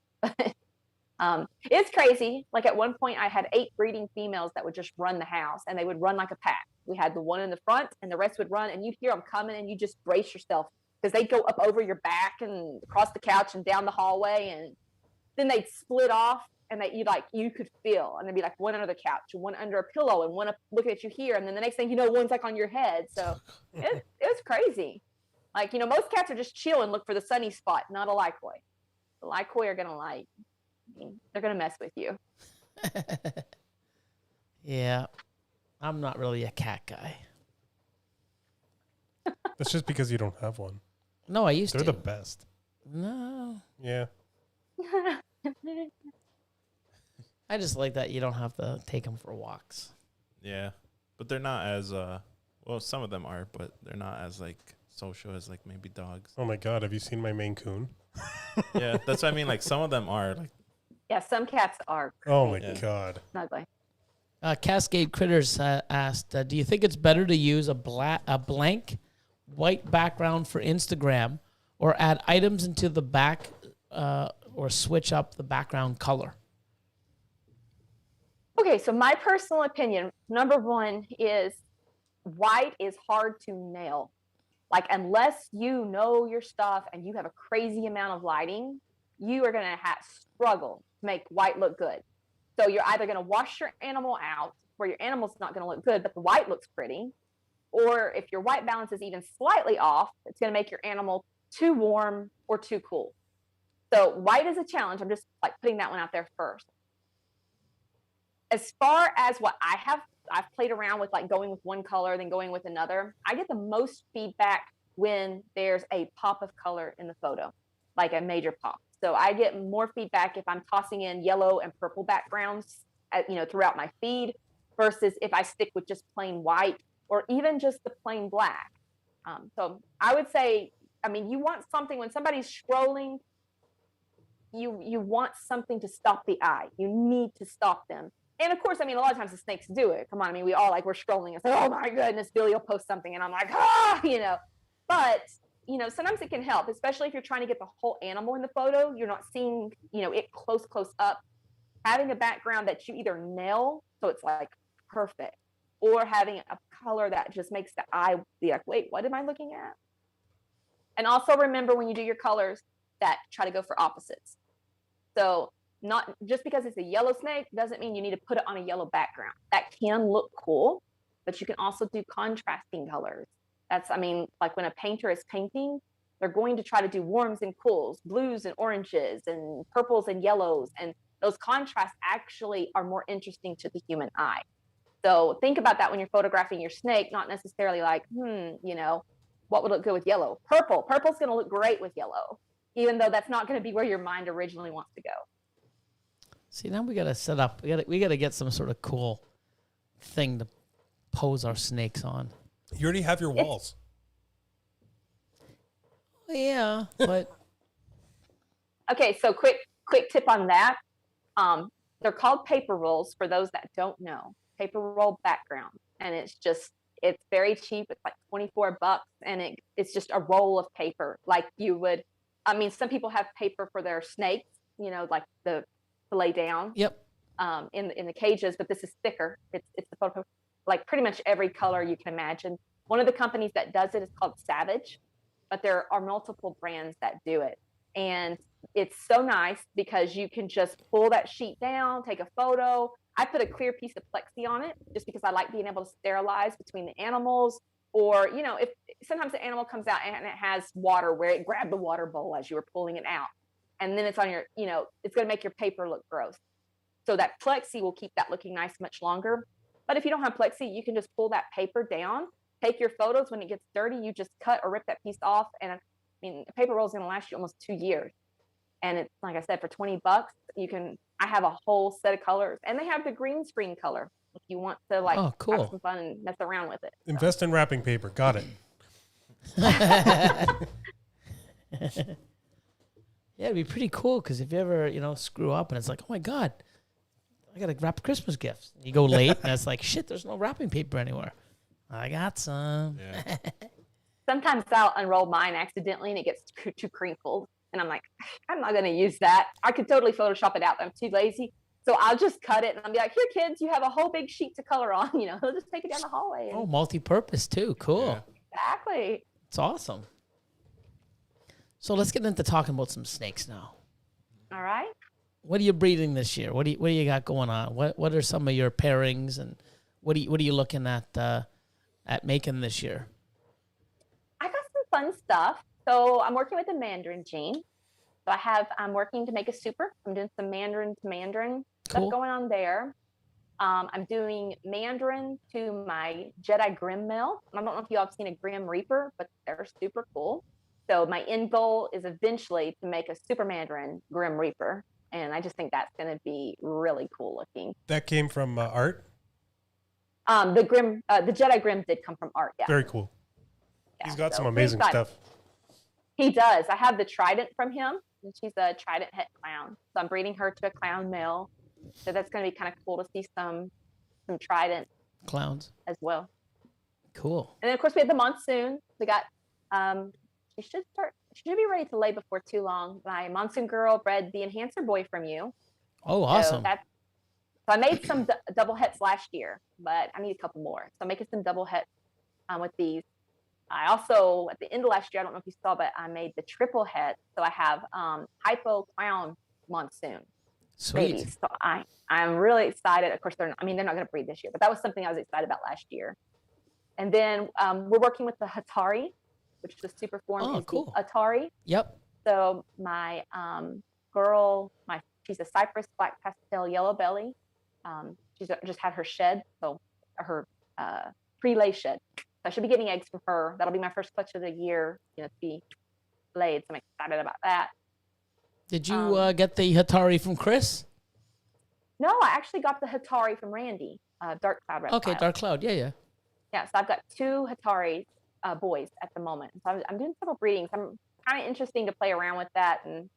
It's crazy. Like at one point I had 8 breeding females that would just run the house, and they would run like a pack. We had the one in the front and the rest would run, and you'd hear them coming and you just brace yourself because they'd go up over your back and across the couch and down the hallway, and then they'd split off, and that you could feel, and there'd be like one under the couch and one under a pillow and one up looking at you here, and then the next thing you know, one's like on your head. So it was crazy. Like, you know, most cats are just chill and look for the sunny spot, not a Lycoy. The Lycoy are gonna they're gonna mess with you. Yeah, I'm not really a cat guy. That's just because you don't have one. No, I used to. They're the best. No. Yeah. I just like that you don't have to take them for walks. Yeah, but they're not as well, some of them are, but they're not as like social as like maybe dogs. Oh my God, have you seen my Maine Coon? Yeah, that's what I mean. Like some of them are like. Yeah, some cats are. Oh my God. Ugly. Cascade Critters asked, do you think it's better to use a blank white background for Instagram, or add items into the back, or switch up the background color? Okay, so my personal opinion, number one, is white is hard to nail. Like, unless you know your stuff and you have a crazy amount of lighting, you are going to struggle to make white look good. So you're either going to wash your animal out where your animal's not going to look good, but the white looks pretty. Or if your white balance is even slightly off, it's going to make your animal too warm or too cool. So white is a challenge. I'm just like putting that one out there first. As far as what I've played around with, like going with one color, then going with another. I get the most feedback when there's a pop of color in the photo, like a major pop. So I get more feedback if I'm tossing in yellow and purple backgrounds, throughout my feed, versus if I stick with just plain white or even just the plain black. So I would say, I mean, you want something when somebody's scrolling, you want something to stop the eye. You need to stop them. And of course, I mean, a lot of times the snakes do it. Come on, I mean, we're scrolling and say, oh my goodness, Billy will post something, and I'm like, But, sometimes it can help, especially if you're trying to get the whole animal in the photo. You're not seeing, it close up. Having a background that you either nail, so it's like perfect, or having a color that just makes the eye be like, wait, what am I looking at? And also remember, when you do your colors, that try to go for opposites. So not just because it's a yellow snake doesn't mean you need to put it on a yellow background. That can look cool, but you can also do contrasting colors. Like when a painter is painting, they're going to try to do warms and cools, blues and oranges, and purples and yellows. And those contrasts actually are more interesting to the human eye. So think about that when you're photographing your snake, not necessarily like, what would look good with yellow? Purple's going to look great with yellow, even though that's not going to be where your mind originally wants to go. See, now we got to set up. We got to get some sort of cool thing to pose our snakes on. You already have your walls. Yeah, but okay. So quick tip on that. They're called paper rolls for those that don't know. Paper roll background, and it's very cheap. It's like $24, and it's just a roll of paper, like you would. I mean, some people have paper for their snakes, like to lay down. Yep. In the cages, but this is thicker. It's the photo, like pretty much every color you can imagine. One of the companies that does it is called Savage, but there are multiple brands that do it. And it's so nice because you can just pull that sheet down, take a photo. I put a clear piece of plexi on it just because I like being able to sterilize between the animals. Or, if sometimes the animal comes out and it has water where it grabbed the water bowl as you were pulling it out. And then it's on your, it's going to make your paper look gross. So that plexi will keep that looking nice much longer. But if you don't have plexi, you can just pull that paper down take your photos. When it gets dirty, you just cut or rip that piece off. And I mean, a paper roll is going to last you almost 2 years. And it's, like I said, for $20, I have a whole set of colors, and they have the green screen color if you want to like have some fun and mess around with it. Invest in wrapping paper. Got it. Yeah, it'd be pretty cool because if you ever, screw up and it's like, oh my God, I got to wrap Christmas gifts. You go late and it's like, shit, there's no wrapping paper anywhere. I got some. Yeah. Sometimes I'll unroll mine accidentally and it gets too crinkled. And I'm like, I'm not going to use that. I could totally Photoshop it out, but I'm too lazy. So I'll just cut it and I'll be like, here, kids, you have a whole big sheet to color on. They'll just take it down the hallway. Oh, multi-purpose too. Cool. Yeah. Exactly. It's awesome. So let's get into talking about some snakes now. All right. What are you breeding this year? What do you got going on? What are some of your pairings and what are you looking at making this year? I got some fun stuff. So I'm working with a Mandarin gene. So I'm working to make a super. I'm doing some Mandarin to Mandarin stuff going on there. I'm doing Mandarin to my Jedi Grim male. I don't know if you all have seen a Grim Reaper, but they're super cool. So my end goal is eventually to make a super Mandarin Grim Reaper. And I just think that's going to be really cool looking. That came from art? The Jedi Grim did come from art, yeah. Very cool. Yeah, He's got so some amazing stuff. He does. I have the Trident from him, and she's a Trident het clown. So I'm breeding her to a clown male. So that's going to be kind of cool to see some Trident clowns as well. Cool. And then, of course, we have the Monsoon. We got, she should be ready to lay before too long. My Monsoon girl bred the Enhancer boy from you. Oh, awesome. So I made some double hets last year, but I need a couple more. So I'm making some double hets with these. I also, at the end of last year, I don't know if you saw, but I made the triple het. So I have Hypo Clown Monsoon. Sweet. Babies. So I'm really excited. Of course, they're not going to breed this year, but that was something I was excited about last year. And then we're working with the Hatari, which is the super form is cool. the Atari. Yep. So my girl, she's a Cypress Black Pastel Yellow Belly. She's just had her shed, so her pre-lay shed. So I should be getting eggs from her. That'll be my first clutch of the year, to be laid. So I'm excited about that. Did you get the Hatari from Chris? No, I actually got the Hatari from Randy, Dark Cloud Reptile. Okay, Dark Cloud. Yeah. Yeah, so I've got 2 Hatari boys at the moment. So I'm doing several breedings. I'm kind of interesting to play around with that and,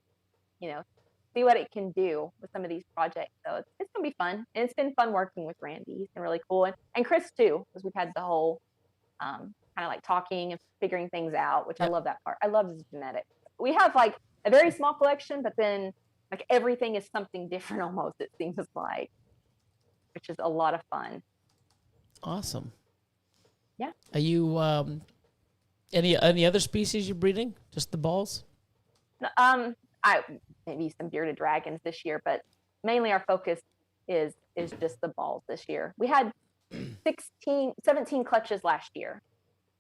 see what it can do with some of these projects. So it's going to be fun. And it's been fun working with Randy. He's been really cool. And Chris too, because we've had the whole kind of like talking and figuring things out, which I love that part. I love his genetics. We have like a very small collection, but then like everything is something different almost, it seems like, which is a lot of fun. Awesome. Yeah. Are you any other species you're breeding? Just the balls? I maybe some bearded dragons this year, but mainly our focus is just the balls this year. We had 17 clutches last year,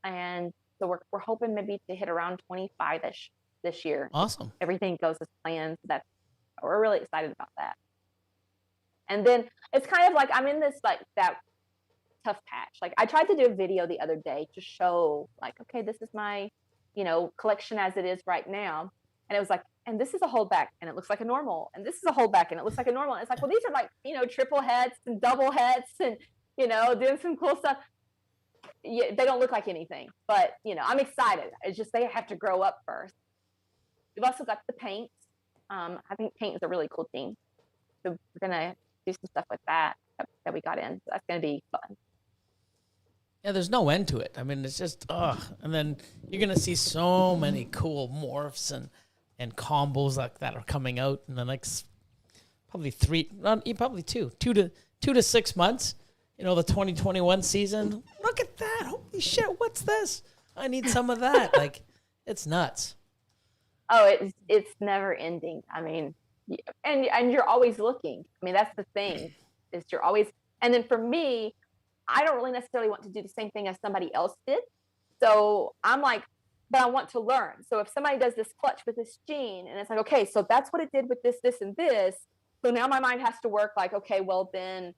and so we're hoping maybe to hit around 25-ish this year. Awesome. Everything goes as planned. We're really excited about that. And then it's kind of like I'm in this like that tough patch. Like I tried to do a video the other day to show like, okay, this is my, collection as it is right now. And it was like, and this is a holdback and it looks like a normal. And this is a holdback and it looks like a normal. And it's like, well, these are like, triple heads and double heads and, doing some cool stuff. Yeah, they don't look like anything, but I'm excited. It's just, they have to grow up first. We've also got the paints. I think paint is a really cool thing. So we're going to do some stuff like that we got in. So that's going to be fun. Yeah, there's no end to it. I mean, it's just, and then you're going to see so many cool morphs and combos like that are coming out in the next probably 2 to 6 months. The 2021 season. Look at that. Holy shit, what's this? I need some of that. Like, it's nuts. Oh, it's never ending. I mean, and you're always looking. I mean, that's the thing, is you're always, and then for me, I don't really necessarily want to do the same thing as somebody else did. So I'm like, but I want to learn. So if somebody does this clutch with this gene and it's like, okay, so that's what it did with this, this, and this. So now my mind has to work like, okay, well then,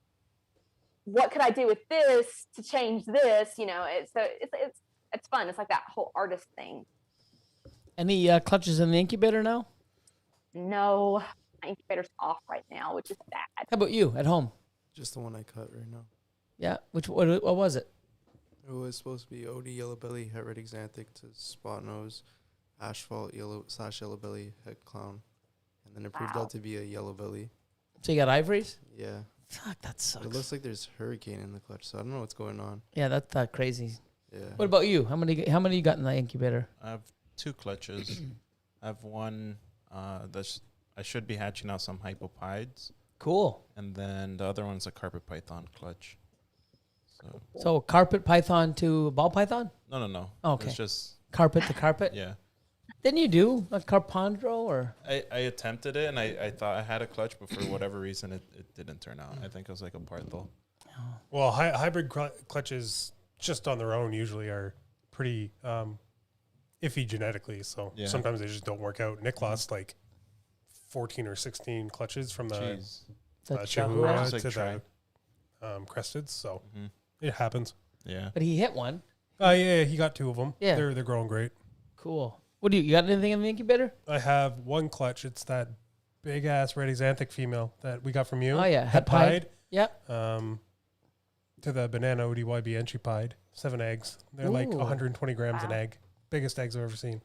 what could I do with this to change this? It's fun. It's like that whole artist thing. Any clutches in the incubator now? No, my incubator's off right now, which is sad. How about you at home? Just the one I cut right now. Yeah. What was it? It was supposed to be OD yellow belly, het red xanthic to spot nose, asphalt yellow belly, head clown, and then it proved out to be a yellow belly. So you got ivories? Yeah. Fuck, that sucks. It looks like there's hurricane in the clutch, so I don't know what's going on. Yeah, that's crazy. Yeah. What about you? How many you got in the incubator? I have 2 clutches. I have one I should be hatching out some hypopides, Cool. and then the other one's a carpet python clutch. So carpet python to ball python? No. Okay. It's just Carpet to carpet? yeah. Didn't you do a carpondro or? I attempted it, and I thought I had a clutch, but for whatever reason, it didn't turn out. I think it was like a Barthel. Well, hybrid clutches just on their own usually are pretty iffy genetically. So sometimes they just don't work out. Nick lost like 14 or 16 clutches from the Chihuahua Like to the Cresteds. So it happens. Yeah. But he hit one. Yeah, he got 2 of them. Yeah. They're growing great. Cool. What do you got anything in the incubator? I have one clutch. It's that big ass red xanthic female that we got from you. Oh yeah, Het pied. Yep. To the banana ODYB entry pied. 7 eggs. They're like 120 grams an egg. Biggest eggs I've ever seen.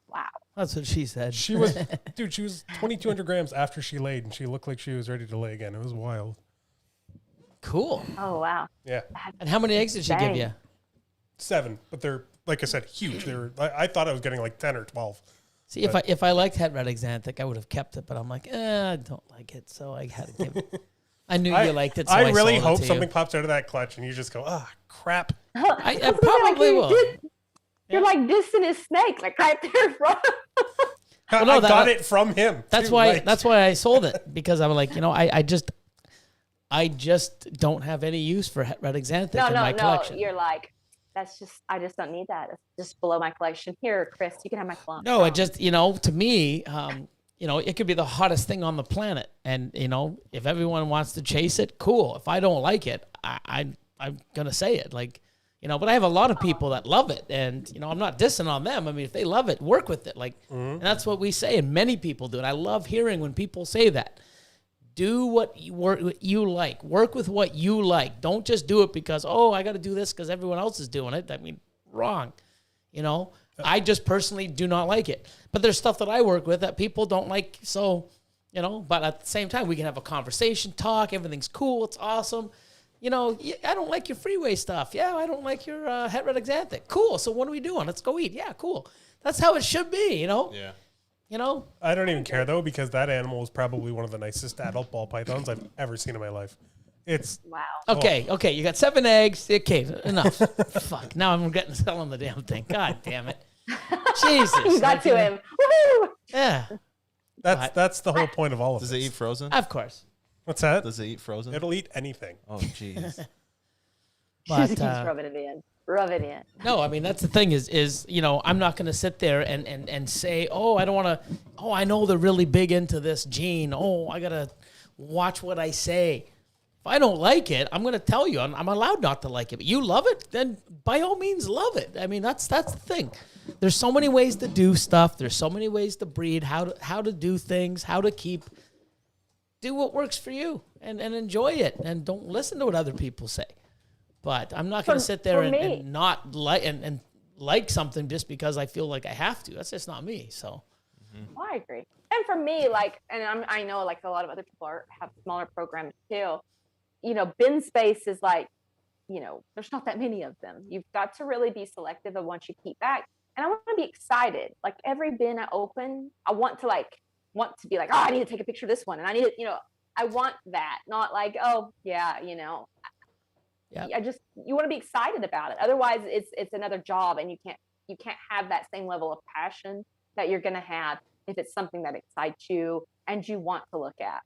Wow. That's what she said. She was 2,200 grams after she laid, and she looked like she was ready to lay again. It was wild. Cool. Oh, wow. Yeah. And how many eggs did she give you? 7, but they're, like I said, huge. I thought I was getting like 10 or 12. See, if I liked het red xanthic, I would have kept it, but I'm like, I don't like it, so I had to give it. I knew you liked it, so I really sold hope it to something you. pops out of that clutch, and you just go, crap. I probably will. You're like dissing his snake, like right there in front. I got it from him. That's too, why I sold it, because I'm like, I just don't have any use for red xanthic in my collection. You're like, I just don't need that. It's just below my collection. Here, Chris, you can have my clone. No, it just, to me, it could be the hottest thing on the planet. And, if everyone wants to chase it, cool. If I don't like it, I'm going to say it. Like, but I have a lot of people that love it. And, I'm not dissing on them. I mean, if they love it, work with it. Like, and that's what we say. And many people do. And I love hearing when people say that. Do what you like. Work with what you like. Don't just do it because, I got to do this because everyone else is doing it. I mean, wrong. I just personally do not like it. But there's stuff that I work with that people don't like. So, but at the same time, we can have a conversation, talk. Everything's cool. It's awesome. I don't like your freeway stuff. Yeah, I don't like your het red xanthic. Cool. So what are we doing? Let's go eat. Yeah, cool. That's how it should be, Yeah. I don't even care, though, because that animal is probably one of the nicest adult ball pythons I've ever seen in my life. It's wow. Okay. You got 7 eggs. Okay, enough. Fuck. Now I'm selling the damn thing. God damn it. Jesus. You got to him. Woohoo! Yeah. That's the whole point of all of Does this. it eat frozen? Of course. What's that? Does it eat frozen? It'll eat anything. Oh, jeez. But Just rub it in. Rub it in. no, I mean that's the thing is I'm not going to sit there and say, I don't want to. I know they're really big into this gene. I gotta watch what I say. If I don't like it, I'm going to tell you. I'm allowed not to like it. But you love it, then by all means love it. I mean that's the thing. There's so many ways to do stuff. There's so many ways to breed. How to do things. How to do what works for you and enjoy it and don't listen to what other people say. But I'm not going to sit there and not like and like something just because I feel like I have to. That's just not me. So, Well, I agree. And for me, I know like a lot of other people have smaller programs too. Bin space is like, there's not that many of them. You've got to really be selective of what you keep back. And I want to be excited. Like every bin I open, I want to be like, I need to take a picture of this one, and I need to, I want that, not like, yeah. You want to be excited about it. Otherwise it's another job, and you can't have that same level of passion that you're going to have if it's something that excites you and you want to look at.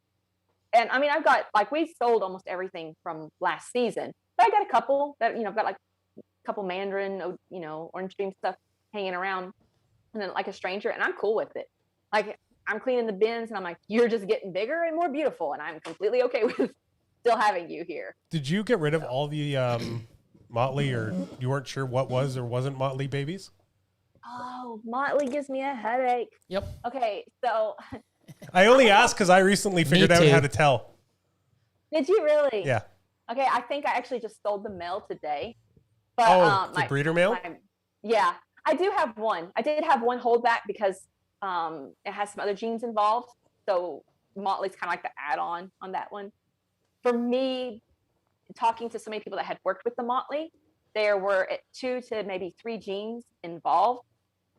And I mean, I've got we sold almost everything from last season, but I got a couple that, I've got like a couple Mandarin, orange dream stuff hanging around, and then like a stranger, and I'm cool with it. Like I'm cleaning the bins and I'm like, you're just getting bigger and more beautiful, and I'm completely okay with still having you here. Did you get rid of all the Motley, or you weren't sure what was or wasn't Motley babies? Oh, Motley gives me a headache. Yep. Okay, so I only asked because I recently figured out how to tell. did you really? Yeah. Okay, I think I actually just sold the male today. But the breeder male? Yeah, I do have one. I did have one holdback because it has some other genes involved. So Motley's kind of like the add-on on that one. For me, talking to so many people that had worked with the Motley, there were 2 to maybe 3 genes involved.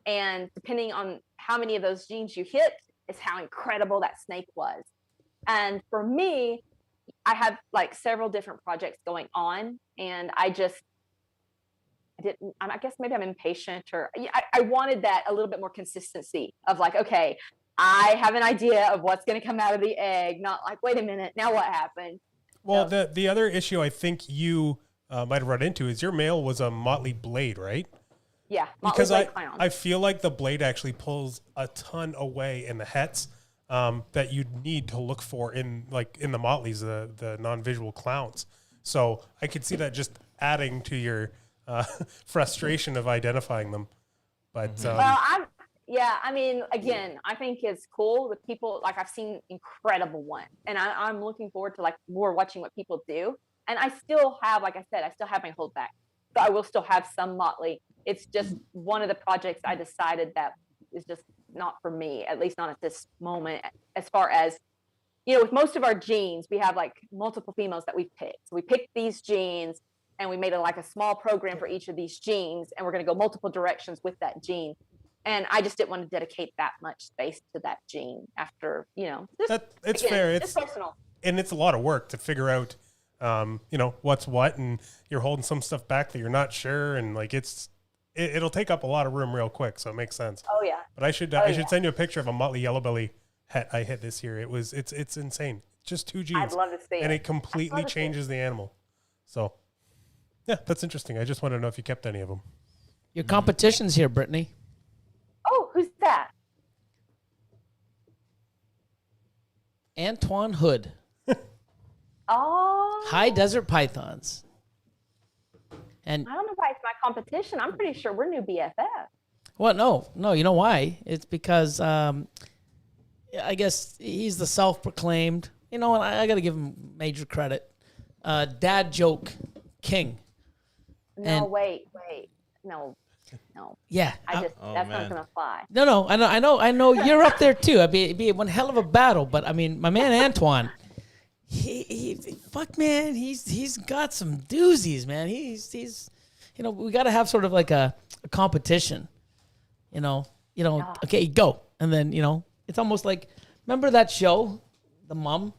And depending on how many of those genes you hit is how incredible that snake was. And for me, I have like several different projects going on, and I guess maybe I'm impatient, or I wanted that a little bit more consistency of like, okay, I have an idea of what's going to come out of the egg, not like, wait a minute, now what happened? Well, the other issue I think you might have run into is your male was a Motley blade, right? Yeah, because I feel like the blade actually pulls a ton away in the hets that you'd need to look for in the Motleys, the non-visual clowns. So I could see that just adding to your frustration of identifying them. But I mean, again, I think it's cool with people. Like, I've seen incredible ones, and I'm looking forward to like more watching what people do. And I still have, like I said, I still have my holdback, so I will still have some Motley. It's just one of the projects I decided that is just not for me, at least not at this moment. As far as, with most of our genes, we have like multiple females that we picked. So we picked these genes, and we made a small program for each of these genes, and we're going to go multiple directions with that gene. And I just didn't want to dedicate that much space to that gene after, it's fair. It's personal. And it's a lot of work to figure out, what's what, and you're holding some stuff back that you're not sure. And like, it'll take up a lot of room real quick. So it makes sense. Oh yeah. But I should send you a picture of a Motley yellow belly het I hit this year. It's insane. Just 2 genes. I'd love to see it. And it completely changes the animal. So yeah, that's interesting. I just want to know if you kept any of them. Your competition's here, Brittney. Oh, who's that? Antoine Hood. Oh. High desert pythons. And I don't know why it's my competition. I'm pretty sure we're new BFF. Well, no. You know why? It's because I guess he's the self-proclaimed. And I got to give him major credit. Dad joke king. No, wait. No. Yeah. That's not gonna fly. No. I know. You're up there too. It'd be one hell of a battle. But I mean, my man Antoine, he's got some doozies, man. He's we got to have sort of like a competition. Okay, go, and then it's almost like, remember that show, The Mom,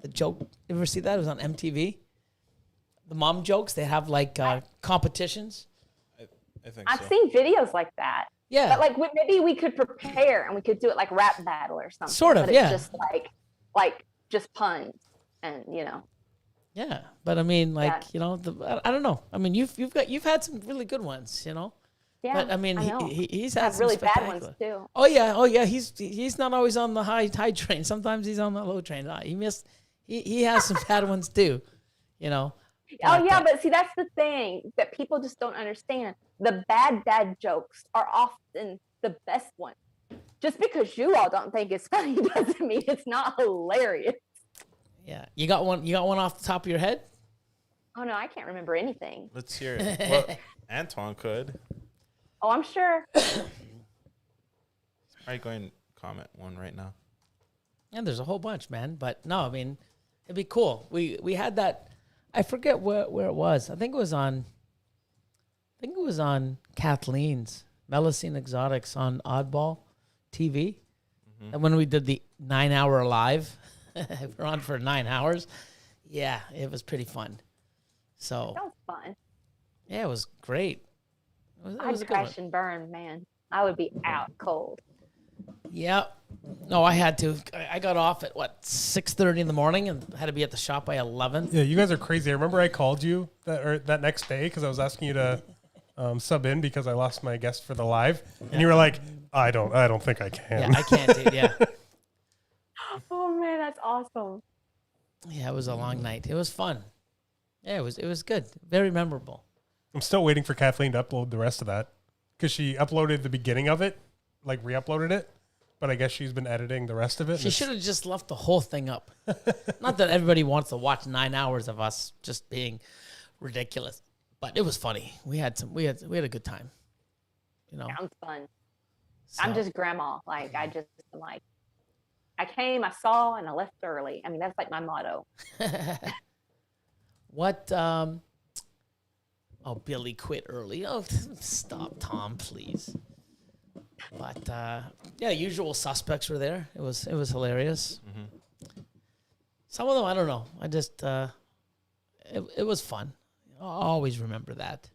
the joke. You ever see that? It was on MTV. The mom jokes. They have like competitions. I think I've seen videos like that. Yeah. But like maybe we could prepare and we could do it like rap battle or something. Sort of, but yeah. It's just like just puns and Yeah, but I mean, I don't know. I mean, you've had some really good ones, Yeah. But I mean, he's had some really bad spectacular ones too. Oh yeah. He's not always on the high train. Sometimes he's on the low train. He has some bad ones too. But see, that's the thing that people just don't understand. The bad dad jokes are often the best ones. Just because you all don't think it's funny doesn't mean it's not hilarious. Yeah, you got one off the top of your head? Oh no, I can't remember anything. Let's hear it. Well, Antoine could. Oh, I'm sure. All right, go ahead and comment one right now. Yeah, there's a whole bunch, man. But no, I mean, it'd be cool. We had that. I forget where it was. I think it was on Kathleen's Melusine Exotics on Oddball TV. Mm-hmm. And when we did the 9-hour live, we're on for 9 hours. Yeah, it was pretty fun. So that was fun. Yeah, it was great. I'd crash and burn, man. I would be out cold. Yeah. No, I had to. I got off at 6:30 in the morning and had to be at the shop by 11. Yeah, you guys are crazy. I remember I called you that next day because I was asking you to sub in because I lost my guest for the live, and you were like, I don't think I can. Yeah, I can't, dude. Yeah. Oh man, that's awesome. Yeah, it was a long night. It was fun. Yeah, it was good. Very memorable. I'm still waiting for Kathleen to upload the rest of that because she uploaded the beginning of it, like re-uploaded it. But I guess she's been editing the rest of it. She should have just left the whole thing up. Not that everybody wants to watch 9 hours of us just being ridiculous, but it was funny. We had a good time. You know, Sounds fun. so- I'm just grandma. Like I came, I saw, and I left early. I mean, that's like my motto. What? Billy quit early. Oh, stop, Tom, please. But yeah, usual suspects were there. It was hilarious. Mm-hmm. Some of them I don't know. I just it was fun. I'll always remember that.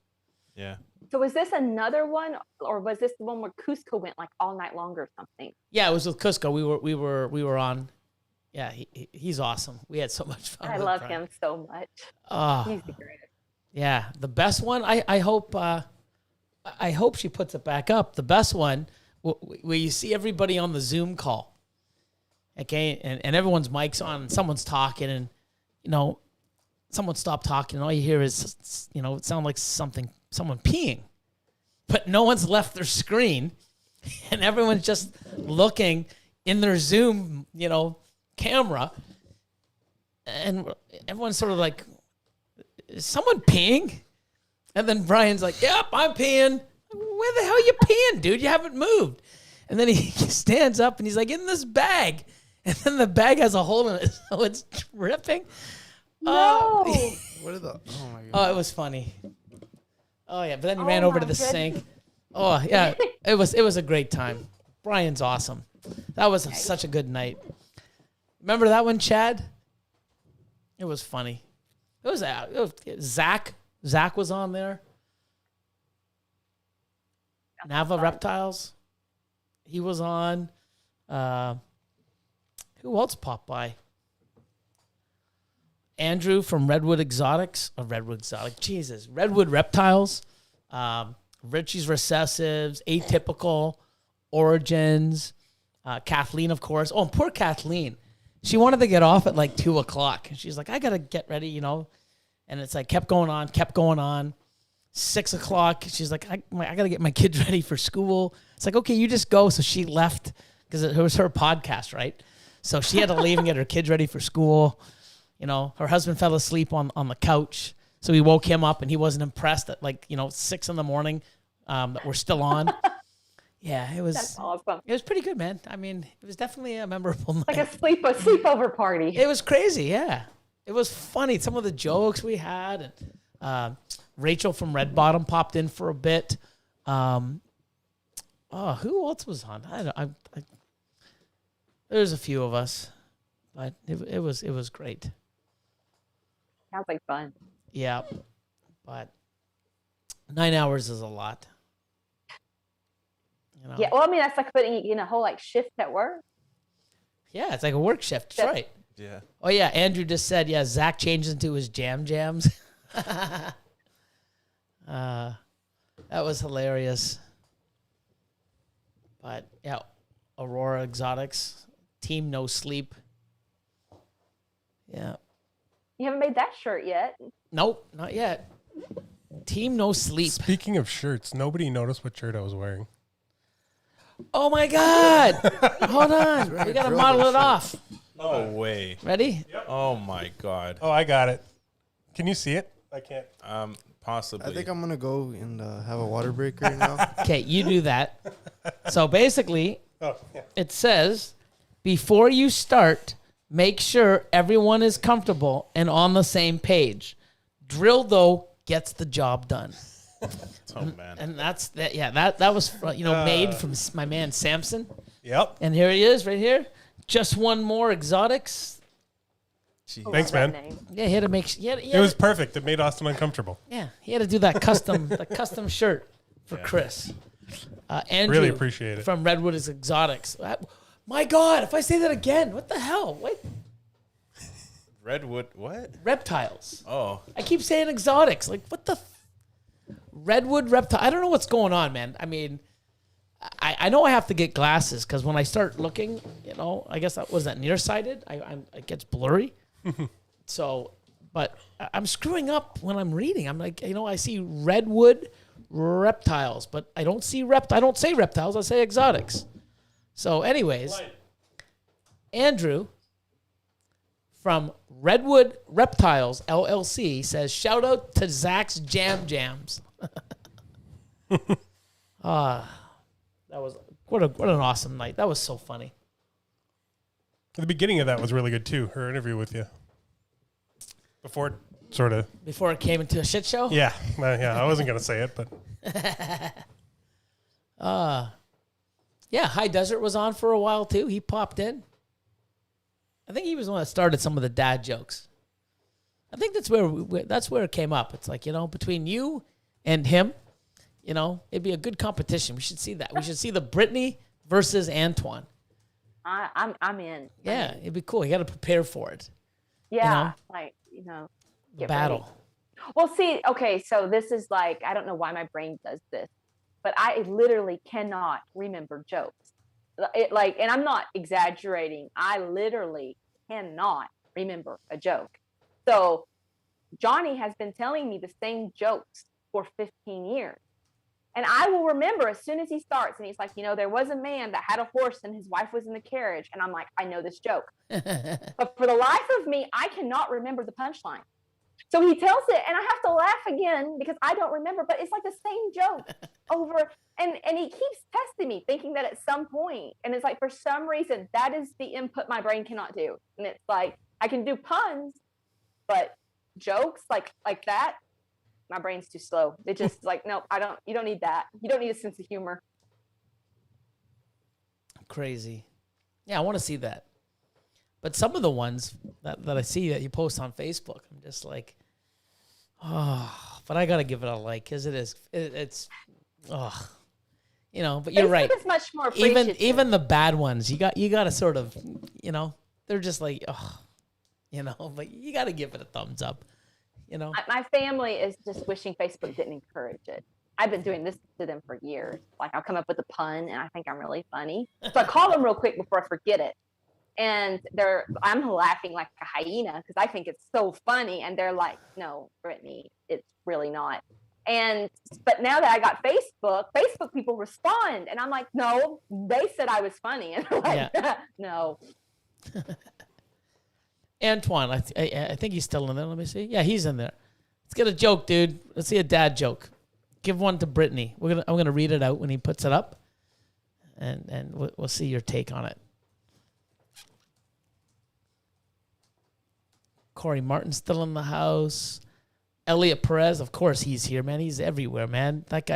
Yeah. So was this another one, or was this the one where Cusco went like all night long or something? Yeah, it was with Cusco. We were on. Yeah, he's awesome. We had so much fun. I with love Brian. him so much. Oh, He's the greatest. yeah, the best one. I hope she puts it back up. The best one where you see everybody on the Zoom call, okay, and everyone's mics on, and someone's talking, and someone stopped talking, and all you hear is it sounds like someone peeing, but no one's left their screen, and everyone's just looking in their Zoom camera, and everyone's sort of like, is someone peeing? And then Brian's like, yep, I'm peeing. Where the hell are you peeing, dude? You haven't moved. And then he stands up and he's like, in this bag. And then the bag has a hole in it, so it's dripping. No. What are the? Oh my god. Oh, it was funny. Oh yeah, but then he Oh ran over my to the goodness. sink. Oh yeah, it was a great time. Brian's awesome. That was such a good night. Remember that one, Chad? It was funny. It was Zach. Zach was on there. Nava Reptiles. He was on. Who else popped by? Andrew from Redwood Reptiles. Richie's Recessives, Atypical, Origins, Kathleen, of course. Oh, and poor Kathleen. She wanted to get off at like 2:00. And she's like, I got to get ready, And it's like, kept going on. 6:00. She's like, I got to get my kids ready for school. It's like, okay, you just go. So she left because it was her podcast, right? So she had to leave and get her kids ready for school. Her husband fell asleep on the couch. So we woke him up and he wasn't impressed at 6 a.m. That we're still on. Yeah, it was. That's awesome. It was pretty good, man. I mean, it was definitely a memorable night. Like a sleepover party. It was crazy, yeah. It was funny. Some of the jokes we had, and Rachel from Red Bottom popped in for a bit. Who else was on? There's a few of us, but it was great. Sounds like fun. Yeah, but 9 hours is a lot. Yeah, well, I mean, that's like putting in a whole shift at work. Yeah, it's like a work shift. That's right. Yeah. Oh yeah, Andrew just said, yeah, Zach changed into his jams. That was hilarious. But yeah, Aurora Exotics, Team No Sleep. Yeah. You haven't made that shirt yet. Nope, not yet. Team No Sleep. Speaking of shirts, nobody noticed what shirt I was wearing. Oh my God. Hold on. We got to model it off. No way. Ready? Oh my god. Oh, I got it. Can you see it? I can't. Possibly. I think I'm gonna go and have a water break right now. Okay, you do that. So basically, Oh, yeah. it says, before you start, make sure everyone is comfortable and on the same page. Drill, though, gets the job done. Oh man. And that's that. Yeah, that was made from my man Samson. Yep. And here he is, right here. Just one more exotics. Jeez. I Thanks, love man. that name. Yeah, he had to make. It was perfect. It made Austin uncomfortable. Yeah, he had to do that custom shirt for Chris. Andrew, Really appreciate it. from Redwood is Exotics. My God, if I say that again, what the hell? What? Redwood. What? Reptiles. Oh. I keep saying exotics. Like, what the? Redwood reptile. I don't know what's going on, man. I mean, I know I have to get glasses because when I start looking, I guess that was that nearsighted. It gets blurry. So, but I'm screwing up when I'm reading. I'm like, I see redwood reptiles, but I don't see I don't say reptiles. I say exotics. So, anyways, Andrew from Redwood Reptiles LLC says, shout out to Zach's Jam Jams. That was what an awesome night. That was so funny. The beginning of that was really good too. Her interview with you before it came into a shit show. Yeah, I wasn't gonna say it, but yeah, High Desert was on for a while too. He popped in. I think he was the one that started some of the dad jokes. I think that's where it came up. It's like, between you and him, it'd be a good competition. We should see that. We should see the Brittney versus Antoine. I'm in. Yeah, it'd be cool. You got to prepare for it. Yeah, the battle. Ready. Well, see, okay, so this is like, I don't know why my brain does this, but I literally cannot remember jokes. And I'm not exaggerating. I literally cannot remember a joke. So Johnny has been telling me the same jokes for 15 years. And I will remember as soon as he starts, and he's like, there was a man that had a horse and his wife was in the carriage. And I'm like, I know this joke. But for the life of me, I cannot remember the punchline. So he tells it, and I have to laugh again because I don't remember, but it's like the same joke over. And he keeps testing me, thinking that at some point, and it's like, for some reason, that is the input my brain cannot do. And it's like, I can do puns, but jokes like that, my brain's too slow. It just like, no, you don't need that. You don't need a sense of humor. Crazy. Yeah, I want to see that. But some of the ones that I see that you post on Facebook, I'm just like, but I got to give it a like, because it's but you're right. It's much more appreciative. Even the bad ones, you got to sort of, they're just like, but you got to give it a thumbs up, My family is just wishing Facebook didn't encourage it. I've been doing this to them for years. Like, I'll come up with a pun, and I think I'm really funny. So I call them real quick before I forget it. And I'm laughing like a hyena because I think it's so funny. And they're like, no, Brittney, it's really not. But now that I got Facebook people respond. And I'm like, no, they said I was funny. And I'm like, no. Antoine, I think he's still in there. Let me see. Yeah, he's in there. Let's get a joke, dude. Let's see a dad joke. Give one to Brittney. I'm gonna read it out when he puts it up, and we'll see your take on it. Corey Martin's still in the house. Elliot Perez, of course, he's here, man. He's everywhere, man. That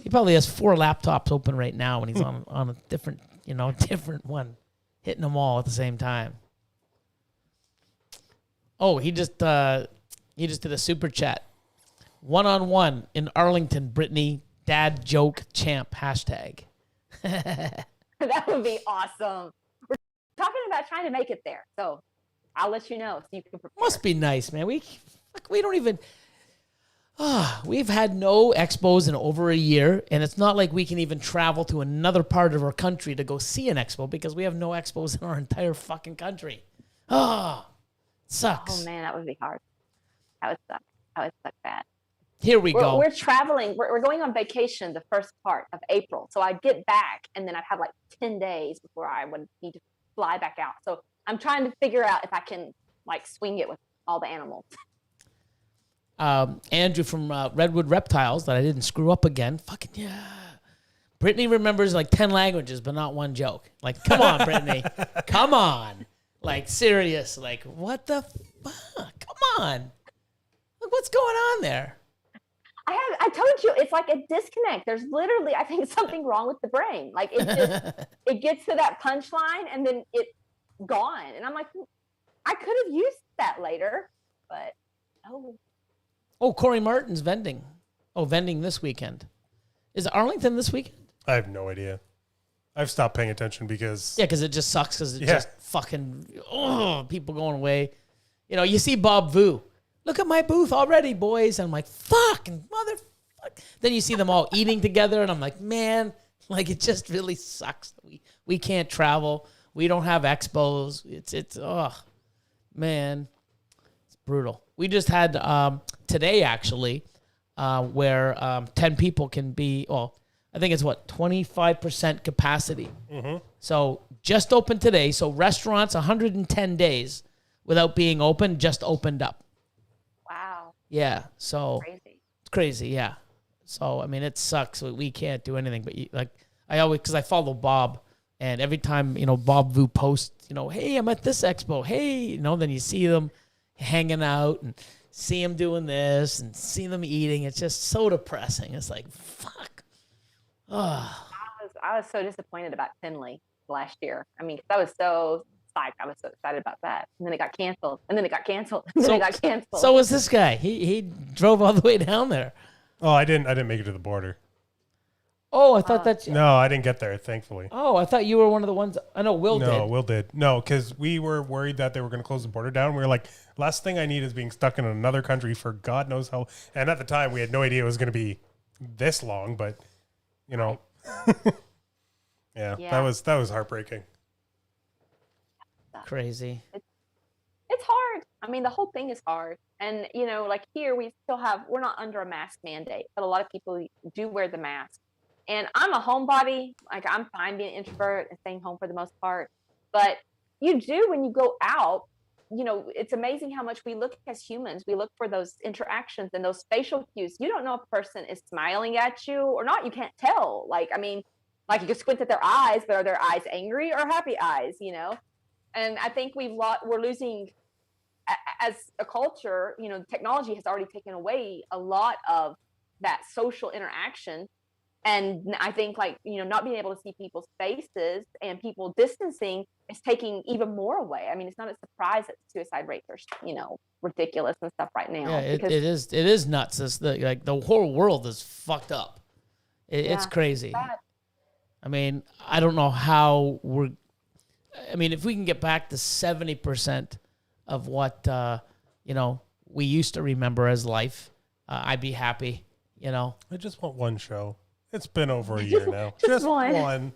he probably has 4 laptops open right now, and he's on a different one, hitting them all at the same time. Oh, he just did a super chat. 1-on-1 in Arlington, Brittney, dad joke champ, hashtag. That would be awesome. We're talking about trying to make it there. So I'll let you know so you can prepare. Must be nice, man. We don't even... we've had no expos in over a year, and it's not like we can even travel to another part of our country to go see an expo because we have no expos in our entire fucking country. Sucks. Oh, man, that would be hard. That would suck bad. Here we go. We're traveling. We're going on vacation the first part of April. So I'd get back, and then I'd have like 10 days before I would need to fly back out. So I'm trying to figure out if I can like swing it with all the animals. Andrew from Redwood Reptiles, that I didn't screw up again. Fucking yeah. Brittney remembers like 10 languages, but not one joke. Like, come on, Brittney. Come on. Like, serious. Like, what the fuck? Come on. Like, what's going on there? I told you, it's like a disconnect. There's literally, I think, something wrong with the brain. Like, it gets to that punchline and then it's gone. And I'm like, I could have used that later, but no. Oh, Corey Martin's vending. Oh, vending this weekend. Is Arlington this weekend? I have no idea. I've stopped paying attention because... Yeah, because it just sucks because it's just fucking... people going away. You see Bob Vu. Look at my booth already, boys. And I'm like, fucking motherfucker. Then you see them all eating together, and I'm like, man, like, it just really sucks. We can't travel. We don't have expos. It's Man, it's brutal. We just had today, actually, where 10 people can be, well, I think it's 25% capacity. Mm-hmm. So just opened today. So restaurants, 110 days without being open, just opened up. Wow. Yeah. So Crazy. it's crazy. Yeah. So, I mean, it sucks. We can't do anything. But because I follow Bob, and every time, Bob Vu posts, hey, I'm at this expo. Hey, then you see them hanging out and see them doing this and see them eating. It's just so depressing. It's like, fuck. Oh. I was so disappointed about Finley last year. I mean, 'cause I was so psyched. I was so excited about that. And then it got canceled. And then it got canceled. And then it got canceled. So was this guy. He drove all the way down there. Oh, I didn't make it to the border. Oh, I thought that. No, I didn't get there, thankfully. Oh, I thought you were one of the ones. I know Will did. No, Will did. No, because we were worried that they were going to close the border down. We were like, last thing I need is being stuck in another country for God knows how. And at the time, we had no idea it was going to be this long, but, yeah, that was heartbreaking. Crazy. It's hard. I mean, the whole thing is hard. And, like here, we're not under a mask mandate, but a lot of people do wear the mask. And I'm a homebody. Like, I'm fine being an introvert and staying home for the most part. But you do, when you go out, it's amazing how much we look as humans. We look for those interactions and those facial cues. You don't know if a person is smiling at you or not. You can't tell. Like, I mean, like you can squint at their eyes, but are their eyes angry or happy eyes, And I think we're losing, as a culture, technology has already taken away a lot of that social interaction. And I think not being able to see people's faces and people distancing is taking even more away. I mean, it's not a surprise that suicide rates are, ridiculous and stuff right now. Yeah, it is nuts. It's the whole world is fucked up. It's crazy. I mean, I don't know how if we can get back to 70% of what, we used to remember as life, I'd be happy, I just want one show. It's been over a year now. Just one.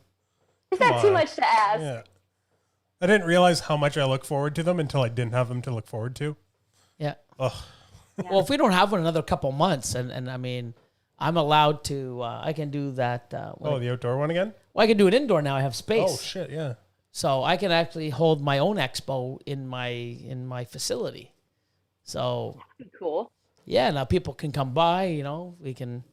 Is that too much to ask? Yeah. I didn't realize how much I look forward to them until I didn't have them to look forward to. Yeah. Ugh. Yeah. Well, if we don't have one another couple months, and I mean, I'm allowed to, I can do that. The outdoor one again? Well, I can do it indoor now. I have space. Oh, shit, yeah. So I can actually hold my own expo in my facility. So cool. Yeah, now people can come by. We can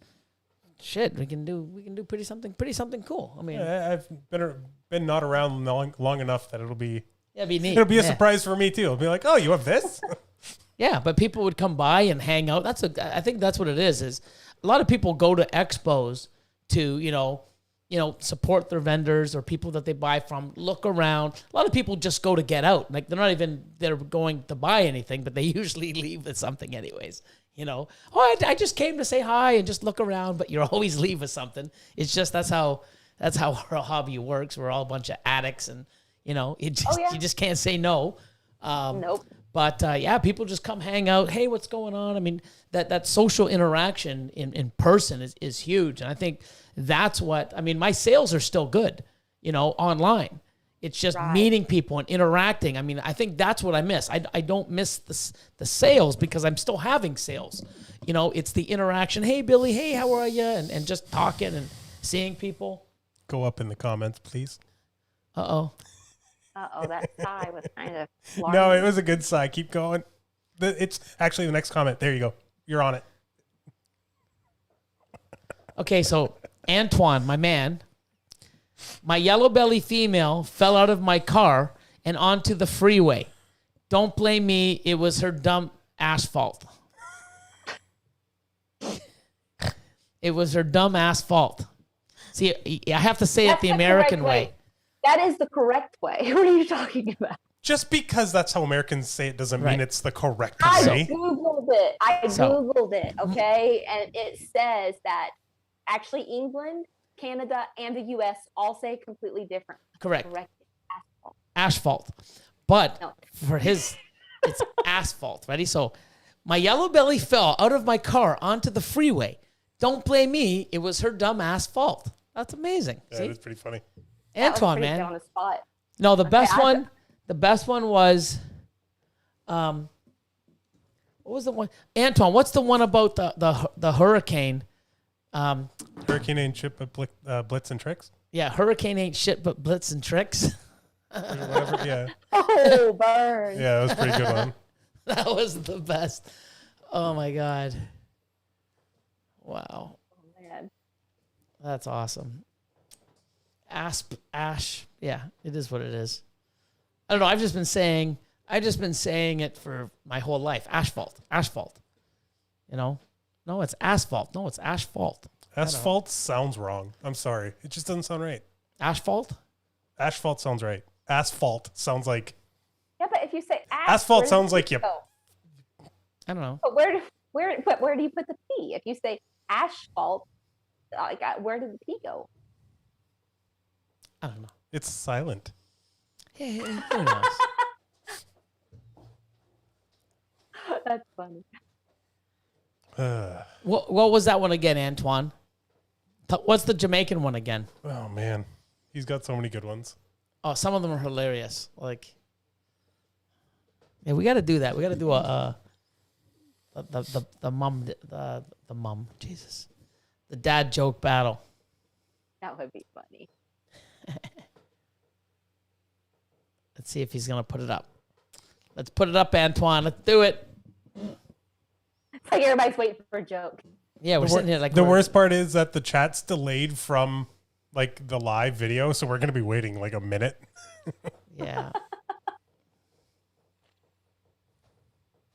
do pretty something cool. I mean, I've been not around long enough that it'll be neat. It'll be a surprise for me too. It'll be like, oh, you have this? Yeah, but people would come by and hang out. I think that's what it is. Is a lot of people go to expos to support their vendors or people that they buy from, look around. A lot of people just go to get out. Like they're going to buy anything, but they usually leave with something anyways. I just came to say hi and just look around, but you're always leave with something. It's just that's how our hobby works. We're all a bunch of addicts, and you just can't say no. Nope. But people just come hang out. Hey, what's going on? I mean, that social interaction in person is huge, and I think that's what. I mean, my sales are still good, online. It's just meeting people and interacting. I mean, I think that's what I miss. I don't miss the sales because I'm still having sales. It's the interaction. Hey, Billy. Hey, how are you? And just talking and seeing people. Go up in the comments, please. Uh-oh, that sigh was kind of No, it was a good sigh. Keep going. It's actually the next comment. There you go. You're on it. Okay, so Antoine, my man, my yellow belly female fell out of my car and onto the freeway. Don't blame me. It was her dumb asphalt. It was her dumb asphalt. See, I have to say it the American way. That is the correct way. What are you talking about? Just because that's how Americans say it doesn't mean it's the correct way. I Googled it, okay? And it says that actually England, Canada, and the U.S. all say completely different. Correct. Asphalt. Asphalt. But for his, it's asphalt. Ready? So my yellow belly fell out of my car onto the freeway. Don't blame me. It was her dumb asphalt. That's amazing. Yeah, See? that's pretty funny. Antoine, man. man. On the spot. No, the best one was What was the one? Antoine, what's the one about the hurricane? Hurricane ain't shit but blitz and tricks. Yeah, hurricane ain't shit but blitz and tricks. Or whatever. Yeah. Oh, burn. Yeah, that was a pretty good one. That was the best. Oh my God. Wow. Oh, man. That's awesome. Ash. Yeah, it is what it is. I don't know. I've just been saying it for my whole life. Asphalt. You know? No, it's asphalt. No, it's asphalt. Asphalt sounds wrong. I'm sorry. It just doesn't sound right. Asphalt? Asphalt sounds right. Asphalt sounds like. Yeah, but if you say Asphalt sounds like you. I don't know. But where do you put the P? If you say asphalt, like where did the P go? I don't know. It's silent. Hey, who knows? That's funny. What was that one again, Antoine? What's the Jamaican one again? Oh man, he's got so many good ones. Oh, some of them are hilarious. Like, yeah, we got to do that. We got to do the mum. Jesus, the dad joke battle. That would be funny. Let's see if he's gonna put it up. Let's put it up, Antoine. Let's do it. It's like everybody's waiting for a joke. Yeah, we're sitting here like the worst part is that the chat's delayed from like the live video, so we're gonna be waiting like a minute. Yeah.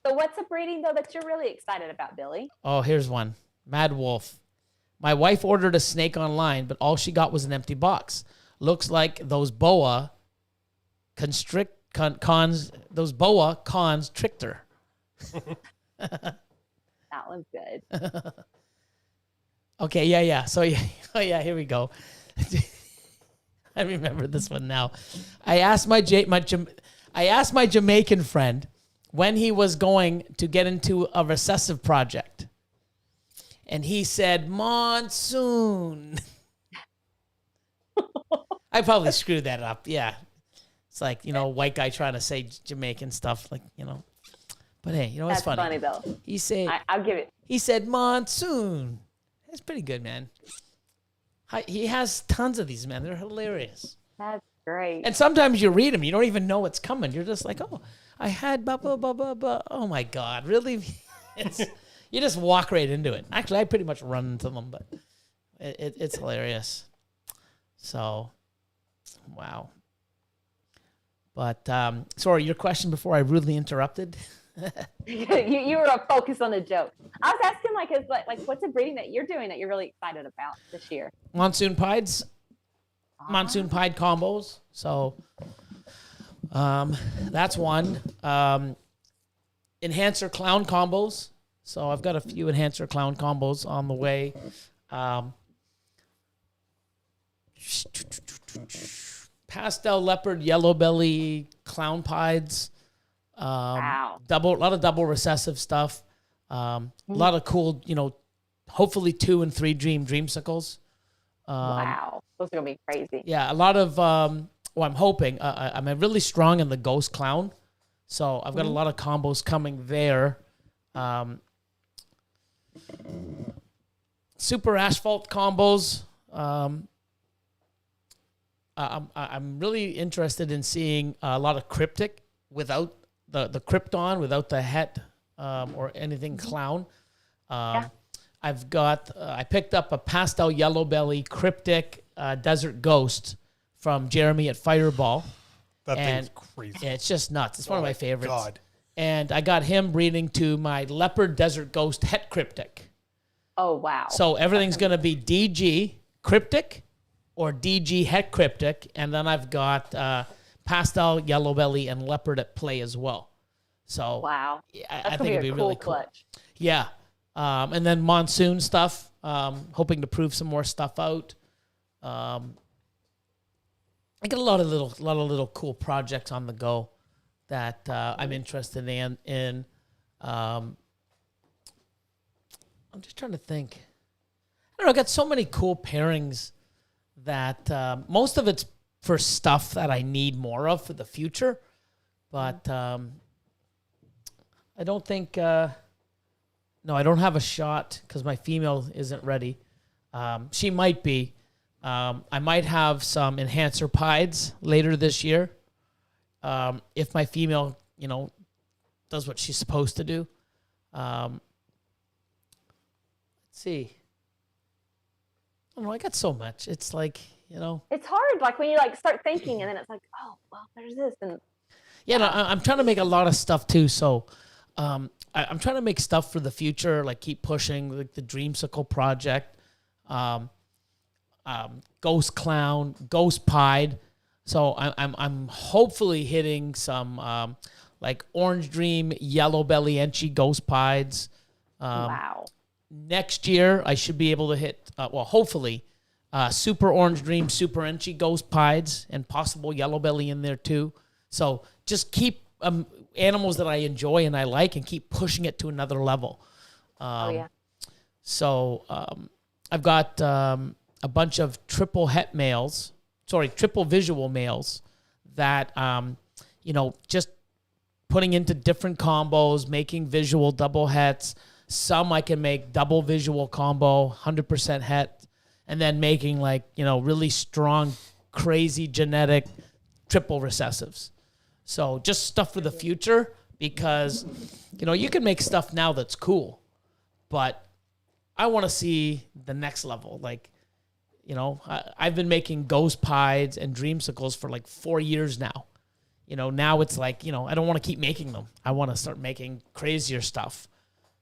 So what's a breeding though that you're really excited about, Billy? Oh, here's one. Mad Wolf. My wife ordered a snake online, but all she got was an empty box. Looks like those boa cons tricked her. That one's good. Okay, yeah. So, here we go. I remember this one now. I asked my Jamaican friend when he was going to get into a recessive project. And he said, monsoon. I probably screwed that up. Yeah. It's like, white guy trying to say Jamaican stuff, like, But hey, it's funny. That's funny though. He said, I'll give it. He said monsoon. It's pretty good, man. He has tons of these, man. They're hilarious. That's great. And sometimes you read them, you don't even know what's coming. You're just like, oh, I had blah, blah, blah, blah, blah. Oh my God, really? You just walk right into it. Actually, I pretty much run into them, but it's hilarious. So, wow. But, sorry, your question before I rudely interrupted? you were focused on the joke. I was asking like what's a breeding that you're doing that you're really excited about this year? Monsoon pieds. Monsoon pied combos. So, that's one. Enhancer clown combos. So I've got a few enhancer clown combos on the way. Pastel leopard, yellow belly, clown pieds. Wow. A lot of double recessive stuff. A lot of cool, hopefully 2 and 3 dreamsicles. Wow. Those are going to be crazy. Yeah, a lot of, I'm hoping. I'm really strong in the ghost clown. So I've got a lot of combos coming there. Super asphalt combos. I'm really interested in seeing a lot of cryptic without the krypton, without the het or anything clown. I've got I picked up a pastel yellow belly cryptic desert ghost from Jeremy at Fireball. That thing's crazy. Yeah, it's just nuts. It's one of my favorites. God. And I got him breeding to my leopard desert ghost het cryptic. Oh, wow. So everything's going to be DG cryptic or DG het cryptic. And then I've got pastel yellow belly and leopard at play as well. So wow. I think it'd be really cool. Clutch. Yeah. And then monsoon stuff. Hoping to prove some more stuff out. I got a lot of little cool projects on the go that I'm interested in. I'm just trying to think. I don't know. I got so many cool pairings that most of it's for stuff that I need more of for the future. But I don't think. No, I don't have a shot because my female isn't ready. She might be. I might have some enhancer pieds later this year. If my female, does what she's supposed to do. Let's see. I don't know. I got so much. It's like, It's hard. Like when you like start thinking and then it's like, oh, well, there's this. And yeah, no, I'm trying to make a lot of stuff too. So I'm trying to make stuff for the future, like keep pushing like the Dreamsicle project, Ghost Clown, Ghost Pied. So I'm hopefully hitting some like Orange Dream, Yellow Belly Enchi Ghost Pieds. wow. Next year I should be able to hit hopefully Super Orange Dream, Super Enchi Ghost Pieds, and possible Yellow Belly in there too. So just keep animals that I enjoy and I like, and keep pushing it to another level. So I've got a bunch of triple visual males that, just putting into different combos, making visual double hets. Some I can make double visual combo, 100% het, and then making really strong, crazy genetic triple recessives. So just stuff for the future, because, you can make stuff now that's cool, but I want to see the next level. Like, I've been making Ghost Pieds and Dreamsicles for like 4 years now. Now it's like, I don't want to keep making them. I want to start making crazier stuff.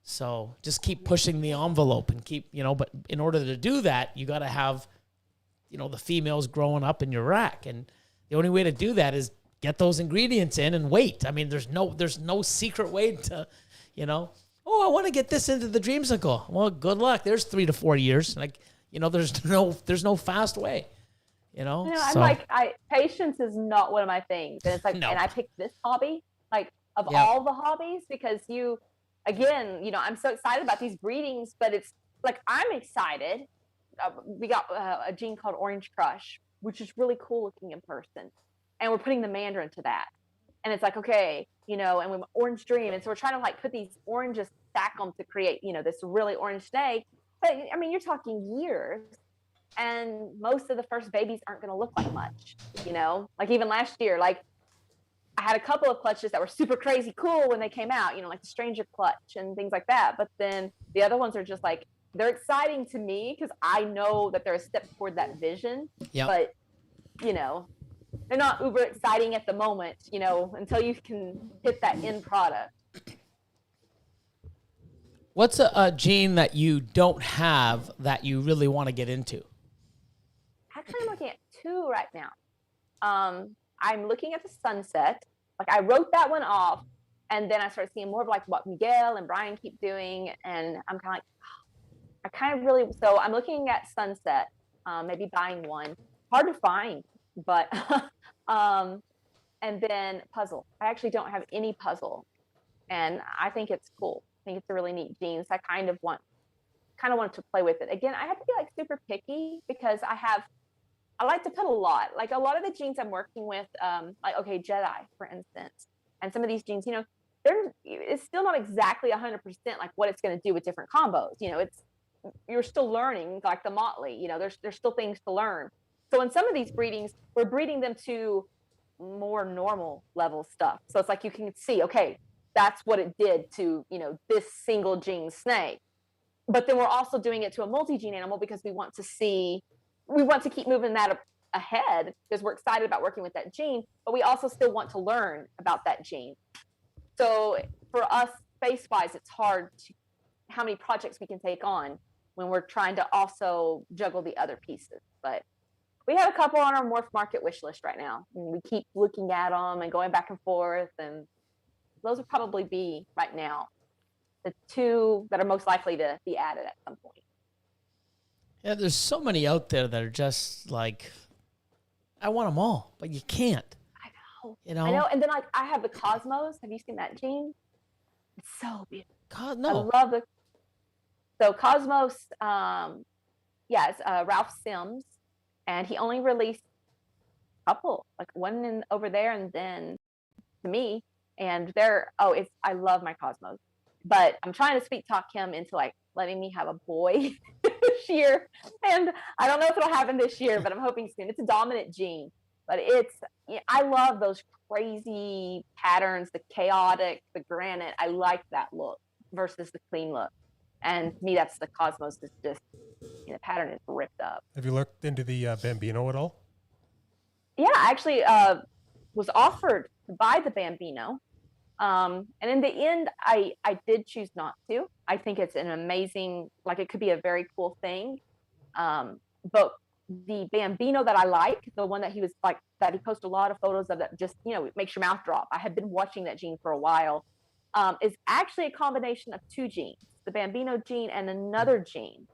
So just keep pushing the envelope and keep, but in order to do that, you got to have, the females growing up in your rack. And the only way to do that is get those ingredients in and wait. I mean, there's no secret way to, I want to get this into the Dreamsicle. Well, good luck. There's 3 to 4 years. Like, there's no fast way. I'm like, patience is not one of my things. And it's like, No. And I picked this hobby, like of all the hobbies, because I'm so excited about these breedings, but it's like, I'm excited. We got a gene called Orange Crush, which is really cool looking in person. And we're putting the Mandarin to that. And it's like, okay, and we Orange Dream. And so we're trying to like put these oranges, stack them to create, this really orange snake. But I mean, you're talking years. And most of the first babies aren't going to look like much, like even last year, like I had a couple of clutches that were super crazy cool when they came out, like the Stranger Clutch and things like that. But then the other ones are just like, they're exciting to me because I know that they're a step toward that vision. Yep. But, they're not uber exciting at the moment, until you can hit that end product. What's a gene that you don't have that you really want to get into? Actually, I'm looking at 2 right now. I'm looking at the Sunset. Like I wrote that one off, and then I started seeing more of like what Miguel and Brian keep doing, and I'm kind of like, I kind of really. So I'm looking at Sunset, maybe buying one. Hard to find, but and then Puzzle. I actually don't have any Puzzle, and I think it's cool. I think it's a really neat gene. So I kind of want to play with it. Again, I have to be like super picky because I like to put a lot. Like a lot of the genes I'm working with, Jedi, for instance, and some of these genes, it's still not exactly 100% like what it's going to do with different combos. You're still learning, like the Motley. There's still things to learn. So in some of these breedings, we're breeding them to more normal level stuff. So it's like you can see, okay, that's what it did to this single gene snake. But then we're also doing it to a multi-gene animal because we want to keep moving that ahead because we're excited about working with that gene, but we also still want to learn about that gene. So for us, space-wise, it's hard to how many projects we can take on when we're trying to also juggle the other pieces. But we have a couple on our morph market wish list right now. And we keep looking at them and going back and forth, and those would probably be right now the 2 that are most likely to be added at some point. Yeah, there's so many out there that are just like, I want them all, but you can't. I know. And then like I have the Cosmos. Have you seen that gene? It's so beautiful. God, no. I love So Cosmos, it's Ralph Sims, and he only released a couple, like one over there, and then to me, And I love my Cosmos, but I'm trying to sweet talk him into like letting me have a boy this year. And I don't know if it'll happen this year, but I'm hoping soon. It's a dominant gene, but I love those crazy patterns, the chaotic, the granite. I like that look versus the clean look. And to me, that's the Cosmos is just, the pattern is ripped up. Have you looked into the Bambino at all? Yeah, I actually was offered to buy the Bambino. And in the end, I did choose not to. I think it's an amazing, like it could be a very cool thing. But the Bambino that I like, the one that he was like, that he posted a lot of photos of that just, makes your mouth drop. I had been watching that gene for a while, is actually a combination of two genes, the Bambino gene and another gene.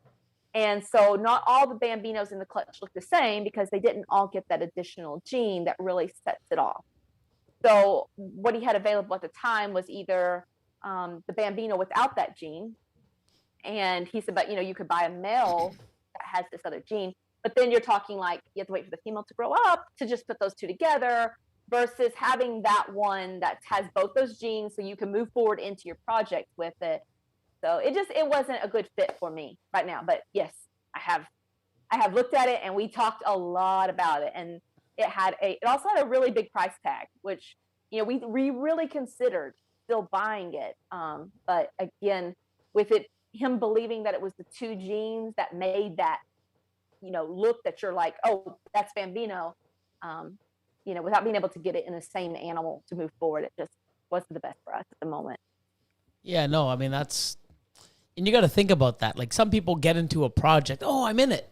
And so not all the Bambinos in the clutch look the same because they didn't all get that additional gene that really sets it off. So what he had available at the time was either the Bambino without that gene. And he said, but you could buy a male that has this other gene, but then you're talking like you have to wait for the female to grow up to just put those two together versus having that one that has both those genes so you can move forward into your project with it. So it wasn't a good fit for me right now, but yes, I have looked at it and we talked a lot about it, and it also had a really big price tag, which, we really considered still buying it. But again, with him believing that it was the two genes that made that, look that you're like, oh, that's Bambino, without being able to get it in the same animal to move forward, it just wasn't the best for us at the moment. Yeah, no, I mean, and you got to think about that. Like some people get into a project, oh, I'm in it.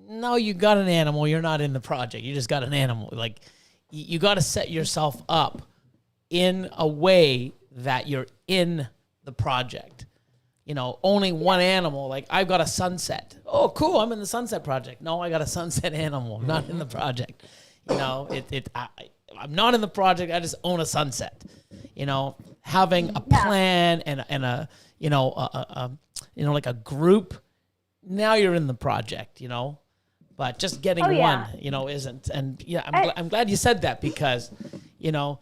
No, you got an animal. You're not in the project. You just got an animal. Like you got to set yourself up in a way that you're in the project. Owning one animal, like I've got a sunset. Oh, cool. I'm in the sunset project. No, I got a sunset animal. I'm not in the project. I'm not in the project. I just own a sunset. Having a plan and a like a group. Now you're in the project. But just getting one, isn't. And yeah, I'm glad you said that because, the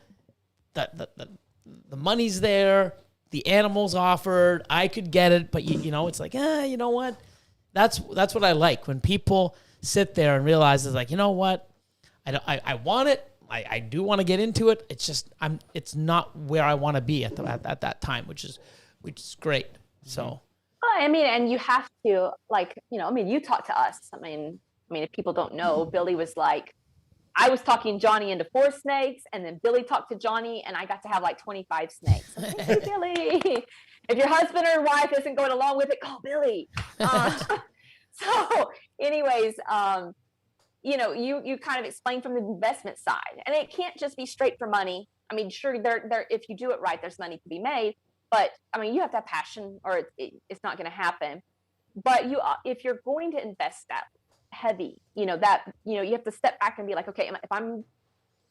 money's there, the animal's offered, I could get it, but it's like, you know what? That's what I like when people sit there and realize it's like, you know what? I want it. I do want to get into it. It's just it's not where I want to be at that time, which is great. So. I mean, and you have to you talk to us. I mean, if people don't know, Billy was like, I was talking Johnny into 4 snakes, and then Billy talked to Johnny, and I got to have like 25 snakes. Thank you, Billy. If your husband or wife isn't going along with it, call Billy. So, anyways, you kind of explain from the investment side, and it can't just be straight for money. I mean, sure, there if you do it right, there's money to be made, but I mean, you have to have passion, or it's not going to happen. But if you're going to invest that heavy, you have to step back and be like, okay, if I'm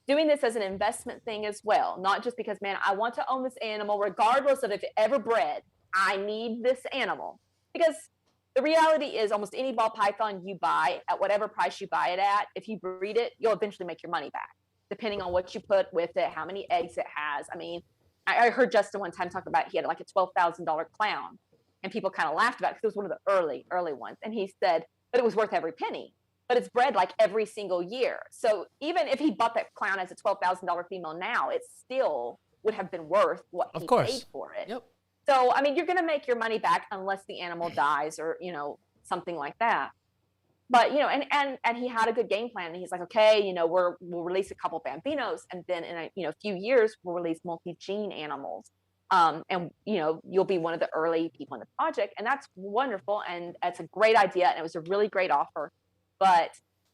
doing this as an investment thing as well, not just because, man, I want to own this animal regardless of if it ever bred, I need this animal. Because the reality is almost any ball python you buy at whatever price you buy it at, if you breed it, you'll eventually make your money back, depending on what you put with it, how many eggs it has. I mean, I heard Justin one time talk about he had like a $12,000 clown, and people kind of laughed about it because it was one of the early ones. And he said, but it was worth every penny. But it's bred like every single year. So even if he bought that clown as a $12,000 female now, it still would have been worth what he paid for it. Yep. So, I mean, you're going to make your money back unless the animal dies or, something like that. But, and he had a good game plan. And he's like, okay, we'll release a couple Bambinos. And then in a few years, we'll release multi-gene animals. And you'll be one of the early people in the project, and that's wonderful, and it's a great idea, and it was a really great offer. But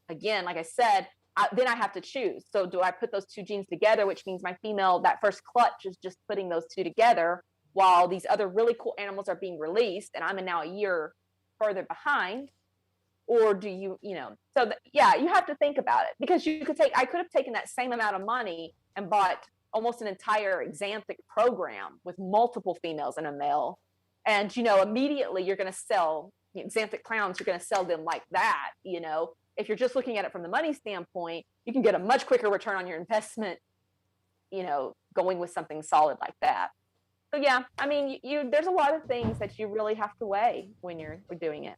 again, like I said, then I have to choose. So do I put those two genes together, which means my female, that first clutch is just putting those two together while these other really cool animals are being released, and I'm now a year further behind? Or do you you have to think about it, because I could have taken that same amount of money and bought almost an entire exanthic program with multiple females and a male. And, immediately you're going to sell exanthic clowns. You're going to sell them like that. If you're just looking at it from the money standpoint, you can get a much quicker return on your investment, going with something solid like that. So yeah, I mean, there's a lot of things that you really have to weigh when you're doing it.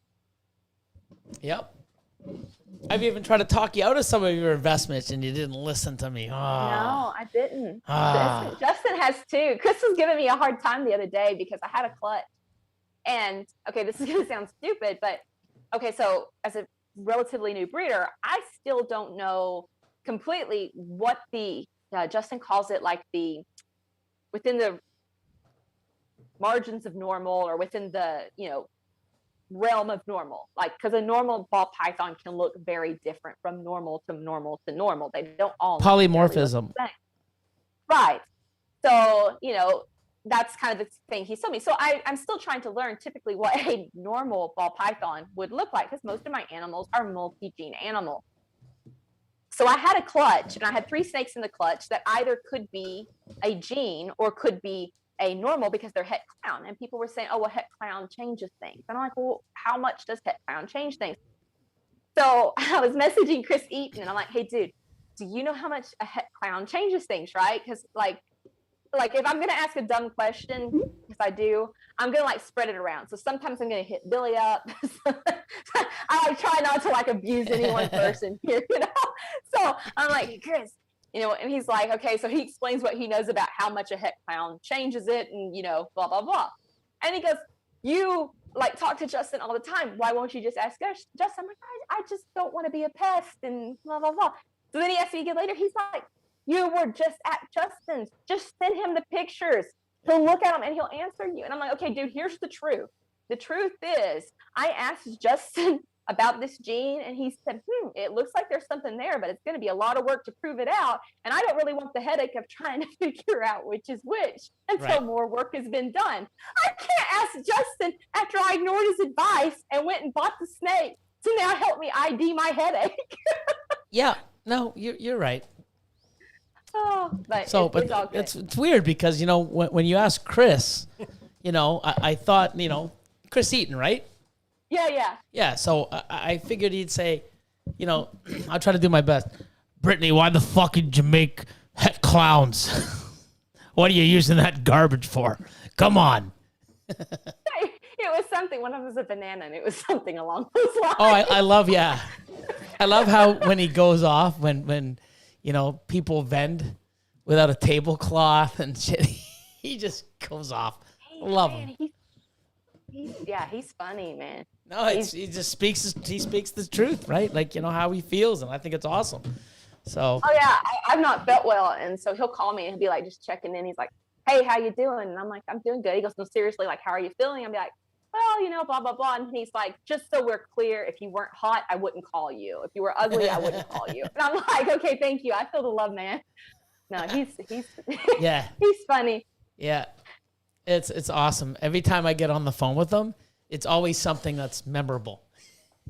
Yep. I've even tried to talk you out of some of your investments, and you didn't listen to me. No, I didn't. Ah. Justin has too. Chris was giving me a hard time the other day because I had a clutch. And okay, this is going to sound stupid, but okay, so as a relatively new breeder, I still don't know completely what the, Justin calls it like within the margins of normal, or within the, realm of normal, like, because a normal ball python can look very different from normal to normal to normal. They don't all polymorphism, right? So that's kind of the thing he told me. So I'm still trying to learn typically what a normal ball python would look like, because most of my animals are multi-gene animals. So I had a clutch, and I had 3 snakes in the clutch that either could be a gene or could be a normal, because they're het clown. And people were saying, oh, well, het clown changes things. And I'm like, well, how much does het clown change things? So I was messaging Chris Eaton, and I'm like, hey, dude, do you know how much a het clown changes things, right? Because like if I'm going to ask a dumb question, because I do, I'm going to spread it around. So sometimes I'm going to hit Billy up. I try not to abuse any one person here, So I'm like, Chris, and he's like, okay, so he explains what he knows about how much a het clown changes it, and blah blah blah. And he goes, you talk to Justin all the time. Why won't you just ask Justin? I'm like, I just don't want to be a pest and blah blah blah. So then he asked me again later. He's like, you were just at Justin's. Just send him the pictures. He'll look at them and he'll answer you. And I'm like, okay, dude, here's the truth. The truth is, I asked Justin about this gene, and he said, it looks like there's something there, but it's going to be a lot of work to prove it out. And I don't really want the headache of trying to figure out which is which until more work has been done. I can't ask Justin after I ignored his advice and went and bought the snake to now help me ID my headache. Yeah, no, you're right. Oh, but it's weird because, when you ask Chris, I thought, Chris Eaton, right? Yeah. So I figured he'd say, I'll try to do my best. Brittney, why the fuck did you make het clowns? What are you using that garbage for? Come on. It was something. One of them was a banana, and it was something along those lines. Oh, I love how when he goes off, when people vend without a tablecloth and shit, he just goes off. Love him. He's funny, man. No, he just speaks the truth, right? How he feels, and I think it's awesome. So. Oh yeah, I've not felt well, and so he'll call me and he'll be like, just checking in. He's like, hey, how you doing? And I'm like, I'm doing good. He goes, no, seriously, how are you feeling? I'll be like, well, blah blah blah. And he's like, just so we're clear, if you weren't hot, I wouldn't call you. If you were ugly, I wouldn't call you. And I'm like, okay, thank you. I feel the love, man. No, he's yeah, he's funny. Yeah, it's awesome. Every time I get on the phone with him, it's always something that's memorable.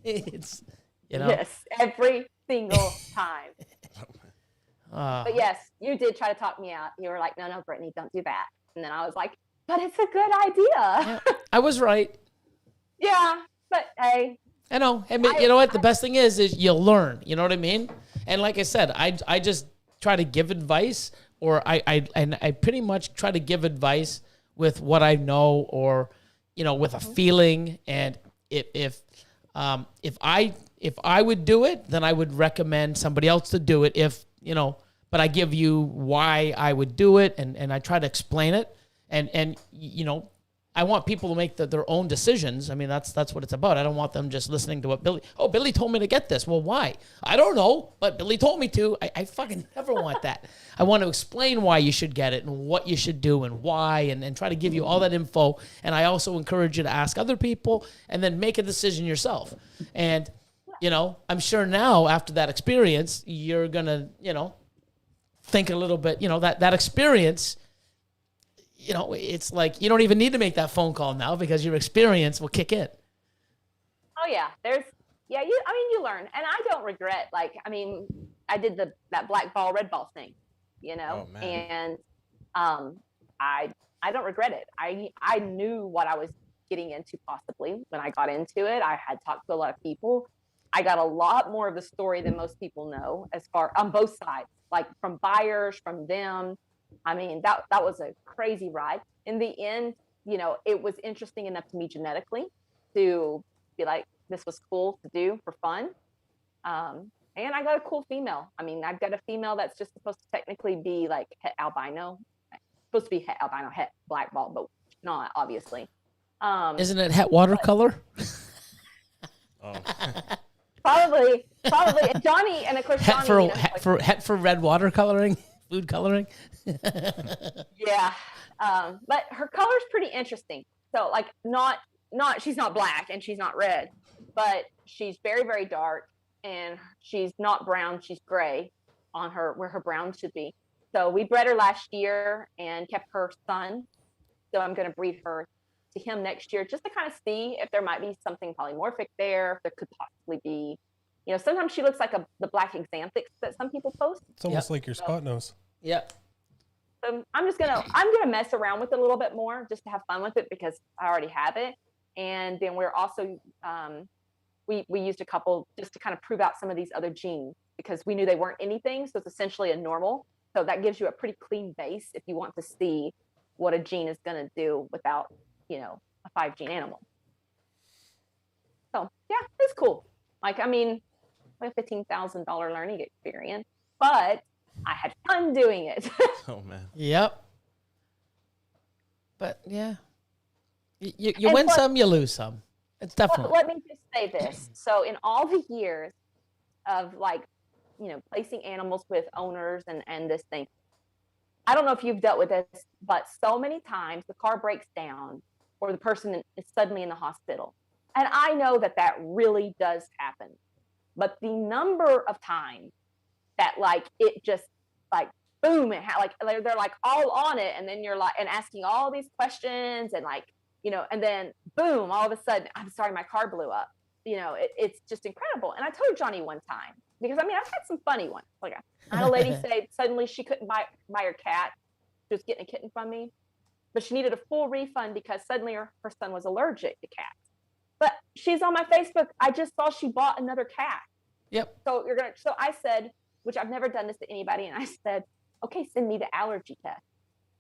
It's yes, every single time. But yes, you did try to talk me out. You were like, no, Brittney, don't do that. And then I was like, but it's a good idea. Yeah, I was right. Yeah, but hey. I know. I mean, you know what? The best thing is you'll learn. You know what I mean? And like I said, I just try to give advice, or I pretty much try to give advice with what I know, or with a feeling. And if I would do it, then I would recommend somebody else to do it. But I give you why I would do it, and I try to explain it. And I want people to make their own decisions. I mean, that's what it's about. I don't want them just listening to what Billy told me to get this. Well, why? I don't know, but Billy told me to. I fucking never want that. I want to explain why you should get it and what you should do and why, and try to give you all that info. And I also encourage you to ask other people and then make a decision yourself. And, I'm sure now after that experience, you're going to, think a little bit, that experience, it's like you don't even need to make that phone call now because your experience will kick in. Oh yeah, you learn, and I don't regret. I did that black ball, red ball thing, and I don't regret it. I knew what I was getting into possibly when I got into it. I had talked to a lot of people. I got a lot more of the story than most people know, as far on both sides, like from buyers, from them. I mean, that was a crazy ride. In the end, it was interesting enough to me genetically to be like, this was cool to do for fun. And I got a cool female. I mean, I've got a female that's just supposed to technically be like het albino. Supposed to be het albino, het black ball, but not, obviously. Isn't it het watercolor? Probably. And Johnny, and of course, Het Johnny, for red watercoloring, food coloring. Yeah. But her color's pretty interesting. So like she's not black and she's not red, but she's very, very dark, and she's not brown. She's gray on her, where her brown should be. So we bred her last year and kept her son. So I'm going to breed her to him next year, just to kind of see if there might be something polymorphic there, if there could possibly be, sometimes she looks like the black xanthics that some people post. It's almost like your spot nose. Yep. So I'm gonna mess around with it a little bit more just to have fun with it, because I already have it. And then we're also we used a couple just to kind of prove out some of these other genes, because we knew they weren't anything. So it's essentially a normal. So that gives you a pretty clean base if you want to see what a gene is going to do without, a 5-gene animal. So yeah, it's cool. Like, I mean, a $15,000 learning experience, but I had fun doing it. Oh man. Yep. But yeah, you win some, you lose some. It's definitely. Let me just say this. So in all the years of placing animals with owners and this thing, I don't know if you've dealt with this, but so many times the car breaks down or the person is suddenly in the hospital. And I know that really does happen. But the number of times that it just boom, they're like all on it, and then you're like, and asking all these questions, and and then boom, all of a sudden, I'm sorry, my car blew up. It's just incredible. And I told Johnny one time, because I've had some funny ones. Like I had a lady say suddenly she couldn't buy her cat. She was getting a kitten from me, but she needed a full refund because suddenly her son was allergic to cats. But she's on my Facebook. I just saw she bought another cat. Yep. So so I said, which I've never done this to anybody, and I said, okay, send me the allergy test.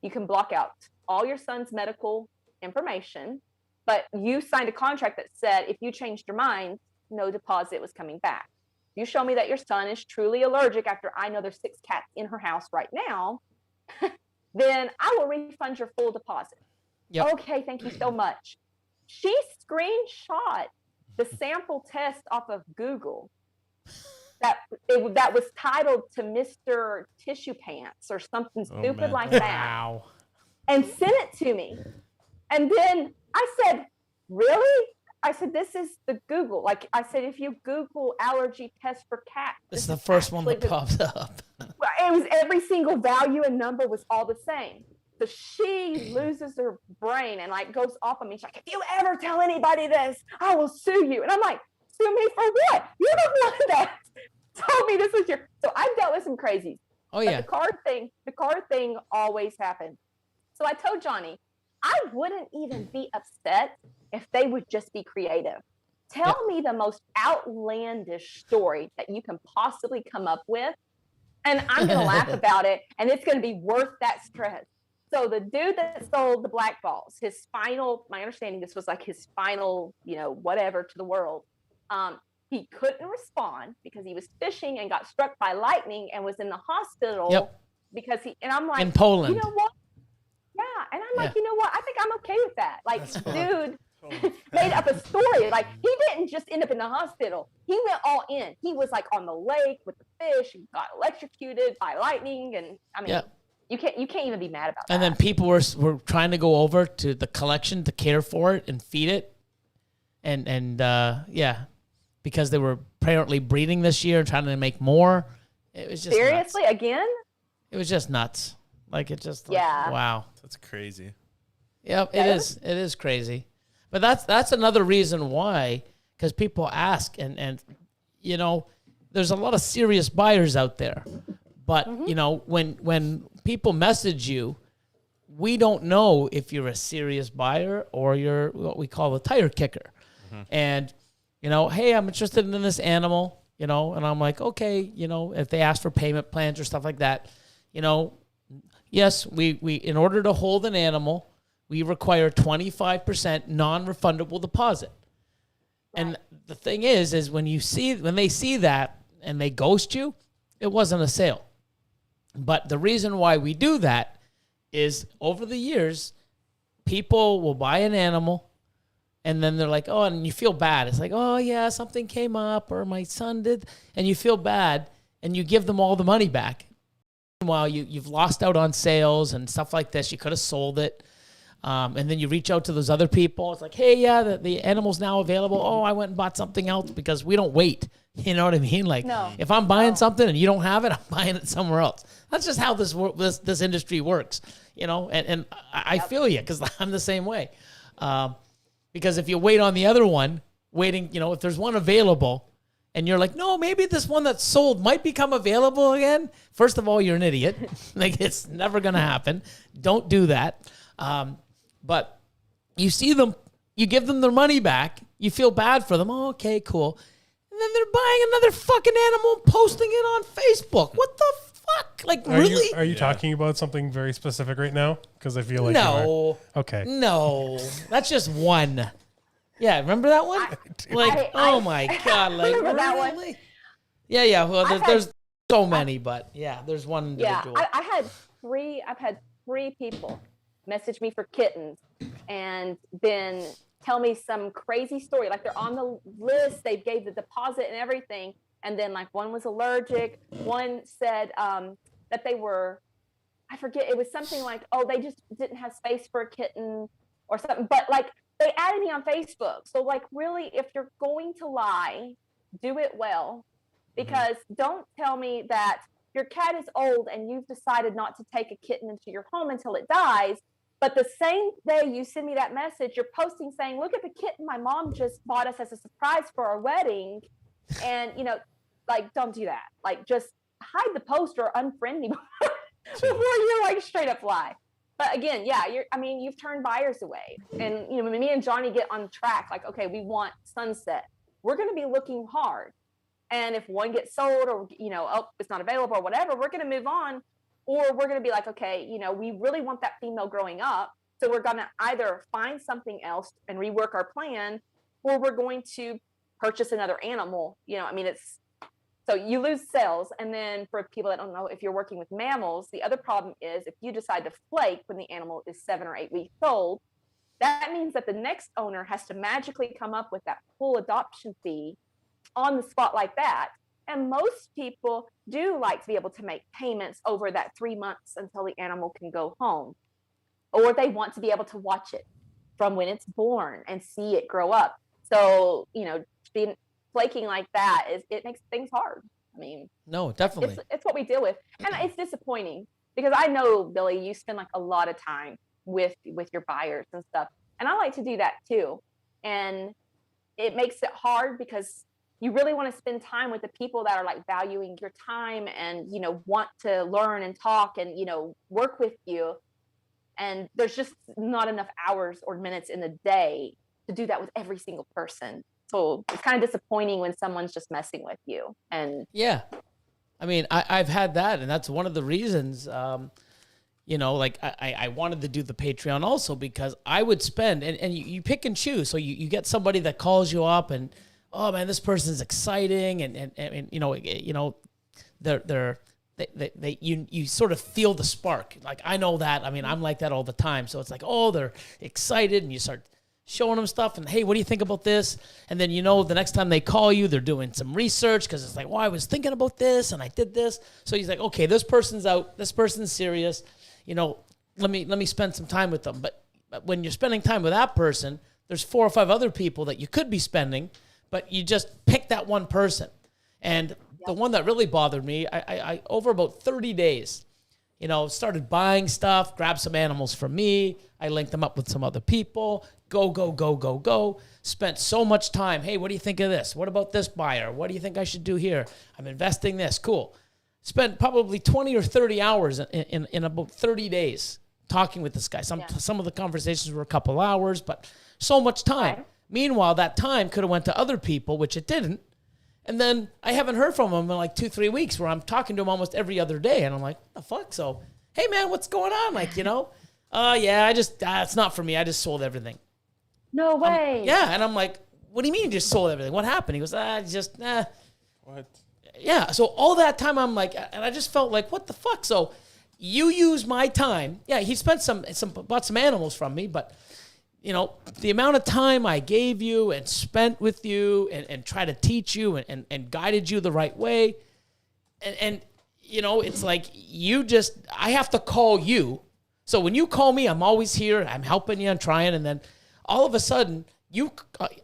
You can block out all your son's medical information, but you signed a contract that said if you changed your mind, no deposit was coming back. You show me that your son is truly allergic after I know there's 6 cats in her house right now, then I will refund your full deposit. Yep. Okay, thank you so much. She screenshot the sample test off of Google that was titled to Mr. Tissue Pants or something stupid like that. Wow. And sent it to me. And then I said, really? I said, this is the Google. Like I said, if you Google allergy test for cats. This is the first one that pops up. It was every single value and number was all the same. So she loses her brain and goes off on me. She's like, if you ever tell anybody this, I will sue you. And I'm like, sue me for what? You're the one that told me this was your. So I've dealt with some crazies. Oh yeah. But the card thing always happened. So I told Johnny, I wouldn't even be upset if they would just be creative. Tell me the most outlandish story that you can possibly come up with, and I'm going to laugh about it, and it's going to be worth that stress. So the dude that sold the black balls, my understanding, this was like his final, whatever to the world. He couldn't respond because he was fishing and got struck by lightning and was in the hospital because and I'm like, in Poland. You know what? Yeah. And I'm like, you know what? I think I'm okay with that. Like, dude made up a story. Like, he didn't just end up in the hospital. He went all in. He was on the lake with the fish and got electrocuted by lightning. And I mean, you can't even be mad about that. And then people were trying to go over to the collection to care for it and feed it. And because they were apparently breeding this year and trying to make more. It was just seriously nuts. Again? It was just nuts. Wow. That's crazy. Yep, it is. It is crazy. But that's another reason why, because people ask, and there's a lot of serious buyers out there. But when people message you, we don't know if you're a serious buyer or you're what we call a tire kicker. Mm-hmm. And hey, I'm interested in this animal, and I'm like, okay, if they ask for payment plans or stuff like that, yes, we in order to hold an animal, we require 25% non-refundable deposit. Right. And the thing is when they see that and they ghost you, it wasn't a sale. But the reason why we do that is over the years, people will buy an animal and then they're like, oh, and you feel bad. It's like, oh yeah, something came up or my son did. And you feel bad and you give them all the money back. Meanwhile, you've lost out on sales and stuff like this. You could have sold it. And then you reach out to those other people. It's like, hey, yeah, the animal's now available. Oh, I went and bought something else, because we don't wait. You know what I mean? Like, if I'm buying something and you don't have it, I'm buying it somewhere else. That's just how this industry works, you know? And I feel you, because I'm the same way. Because if you wait on the other one, waiting, you know, if there's one available, and you're like, no, maybe this one that's sold might become available again. First of all, you're an idiot. Like, it's never going to happen. Don't do that. But you see them, you give them their money back. You feel bad for them. Oh, okay, cool. And then they're buying another fucking animal and posting it on Facebook. What the fuck? Like, really? Are you talking about something very specific right now? Because I feel like no. Okay. No, that's just one. Yeah, remember that one? Oh my God. Like, remember that one. Really? Yeah. Well, there's so many, but yeah, there's one individual. Yeah, I've had three people message me for kittens and then tell me some crazy story. Like, they're on the list, they gave the deposit and everything. And then, like, one was allergic. One said that they were, I forget, it was something like, oh, they just didn't have space for a kitten or something. But, like, they added me on Facebook. So, like, really, if you're going to lie, do it well. Because don't tell me that your cat is old and you've decided not to take a kitten into your home until it dies. But the same day you send me that message, you're posting saying, look at the kitten my mom just bought us as a surprise for our wedding. And, you know, like, don't do that. Like, just hide the post or unfriend me before you, like, straight up lie. But again, yeah, you've turned buyers away. And, you know, me and Johnny get on track, like, okay, we want sunset. We're going to be looking hard. And if one gets sold or, you know, oh, it's not available or whatever, we're going to move on. Or we're going to be like, okay, you know, we really want that female growing up. So we're going to either find something else and rework our plan, or we're going to purchase another animal. You know, I mean, so you lose sales. And then for people that don't know, if you're working with mammals, the other problem is if you decide to flake when the animal is 7 or 8 weeks old, that means that the next owner has to magically come up with that full adoption fee on the spot like that. And most people do like to be able to make payments over that 3 months until the animal can go home. Or they want to be able to watch it from when it's born and see it grow up. So, you know, being flaking like that it makes things hard. I mean, no, definitely. It's what we deal with. And it's disappointing because I know, Billy, you spend like a lot of time with your buyers and stuff. And I like to do that too. And it makes it hard because you really want to spend time with the people that are like valuing your time and, you know, want to learn and talk and, you know, work with you. And there's just not enough hours or minutes in the day to do that with every single person. So it's kind of disappointing when someone's just messing with you. And yeah, I mean, I've had that, and that's one of the reasons, you know, like I wanted to do the Patreon also because I would spend, and you pick and choose. So you get somebody that calls you up and, oh man, this person's exciting. And you know, you sort of feel the spark. Like, I know that. I mean, I'm like that all the time. So it's like, oh, they're excited, and you start showing them stuff and, hey, what do you think about this? And then, you know, the next time they call you, they're doing some research because it's like, well, I was thinking about this and I did this. So he's like, okay, this person's out. This person's serious. You know, let me spend some time with them. But when you're spending time with that person, there's 4 or 5 other people that you could be spending, but you just pick that one person. And the one that really bothered me, I over about 30 days, you know, started buying stuff, grabbed some animals from me. I linked them up with some other people. Go. Spent so much time. Hey, what do you think of this? What about this buyer? What do you think I should do here? I'm investing this. Cool. Spent probably 20 or 30 hours in about 30 days talking with this guy. Some of the conversations were a couple hours, but so much time. Okay. Meanwhile, that time could have went to other people, which it didn't. And then I haven't heard from him in like 2-3 weeks where I'm talking to him almost every other day. And I'm like, what the fuck? So, hey man, what's going on? Like, yeah, it's not for me. I just sold everything. No way. Yeah. And I'm like, what do you mean you just sold everything? What happened? He goes, What? Yeah. So all that time I'm like, and I just felt like, what the fuck? So you use my time. Yeah. He spent bought some animals from me, but the amount of time I gave you and spent with you and try to teach you and guided you the right way. And it's like I have to call you. So when you call me, I'm always here. I'm helping you and trying. And then all of a sudden,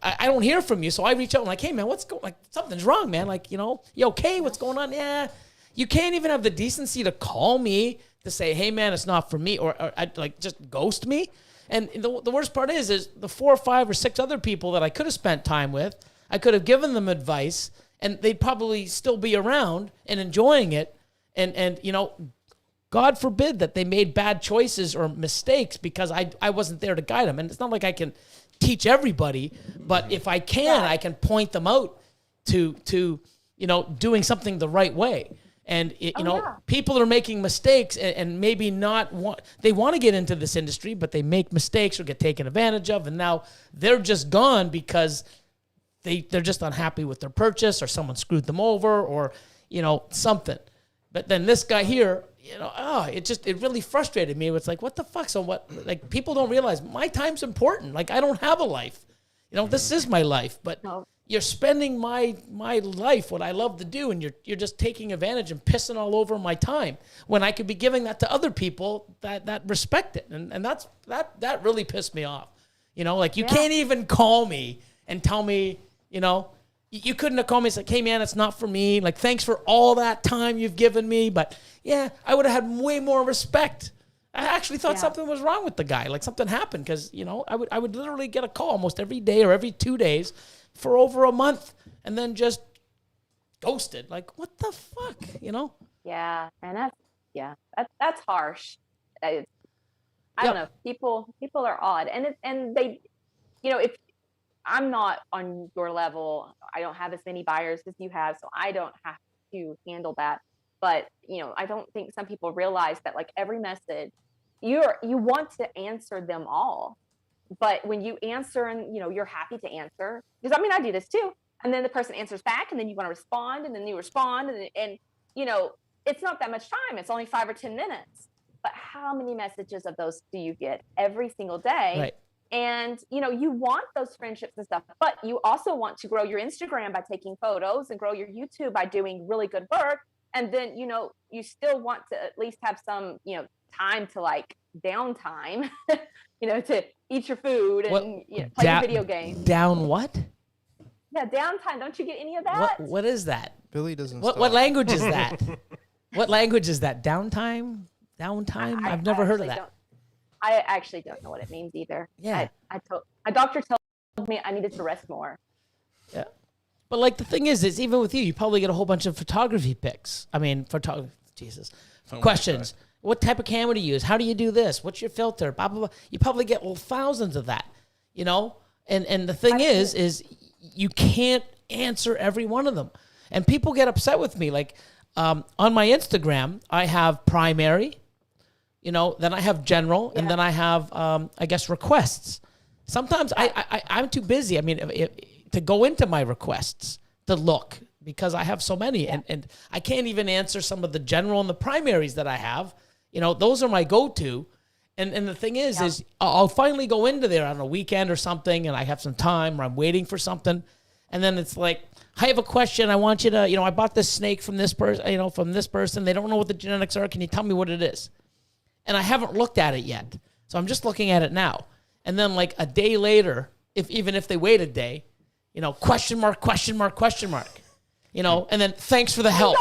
I don't hear from you. So I reach out and like, hey man, what's going, like something's wrong, man. Like, you okay? What's going on? Yeah. You can't even have the decency to call me to say, hey man, it's not for me. Or like just ghost me. And the worst part is the 4 or 5 or 6 other people that I could have spent time with, I could have given them advice and they'd probably still be around and enjoying it. And God forbid that they made bad choices or mistakes because I wasn't there to guide them. And it's not like I can teach everybody, but if I can, I can point them out to doing something the right way. And people are making mistakes and maybe they want to get into this industry, but they make mistakes or get taken advantage of. And now they're just gone because they're just unhappy with their purchase or someone screwed them over or, something. But then this guy here, it really frustrated me. It's like, what the fuck? So what, like people don't realize my time's important. Like I don't have a life, this is my life, but you're spending my life, what I love to do. And you're just taking advantage and pissing all over my time when I could be giving that to other people that respect it. And that really pissed me off. Like you can't even call me and tell me, you couldn't have called me and said, hey man, it's not for me. Like, thanks for all that time you've given me. But yeah, I would have had way more respect. I actually thought something was wrong with the guy. Like something happened because, I would literally get a call almost every day or every 2 days for over a month and then just ghosted. Like, what the fuck, Yeah. And that's harsh. I don't know. People are odd. And they, if I'm not on your level, I don't have as many buyers as you have, so I don't have to handle that. But, I don't think some people realize that like every message, you want to answer them all. But when you answer and, you're happy to answer, because I do this too. And then the person answers back and then you want to respond and then you respond and it's not that much time. It's only 5 or 10 minutes. But how many messages of those do you get every single day? Right. And, you want those friendships and stuff, but you also want to grow your Instagram by taking photos and grow your YouTube by doing really good work. And then, you still want to at least have some, time to like downtime, to eat your food and play your video games. Down what? Yeah, downtime. Don't you get any of that? What is that? Billy doesn't What language is that? What language is that? Downtime? I've never heard of that. I actually don't know what it means either. Yeah. My doctor told me I needed to rest more. Yeah. But like the thing is even with you probably get a whole bunch of photography pics. Jesus. Questions. What type of camera do you use? How do you do this? What's your filter? Blah, blah, blah. You probably get thousands of that, And the thing is you can't answer every one of them. And people get upset with me. Like on my Instagram, I have primary, then I have general, and then I have, requests. Sometimes I'm too busy. To go into my requests to look because I have so many, and I can't even answer some of the general and the primaries that I have. Those are my go-to. And the thing is I'll finally go into there on a weekend or something, and I have some time, or I'm waiting for something, and then it's like, I have a question. I want you to, I bought this snake from this person, from this person. They don't know what the genetics are. Can you tell me what it is? And I haven't looked at it yet. So I'm just looking at it now. And then like a day later, even if they wait a day, question mark, and then thanks for the help.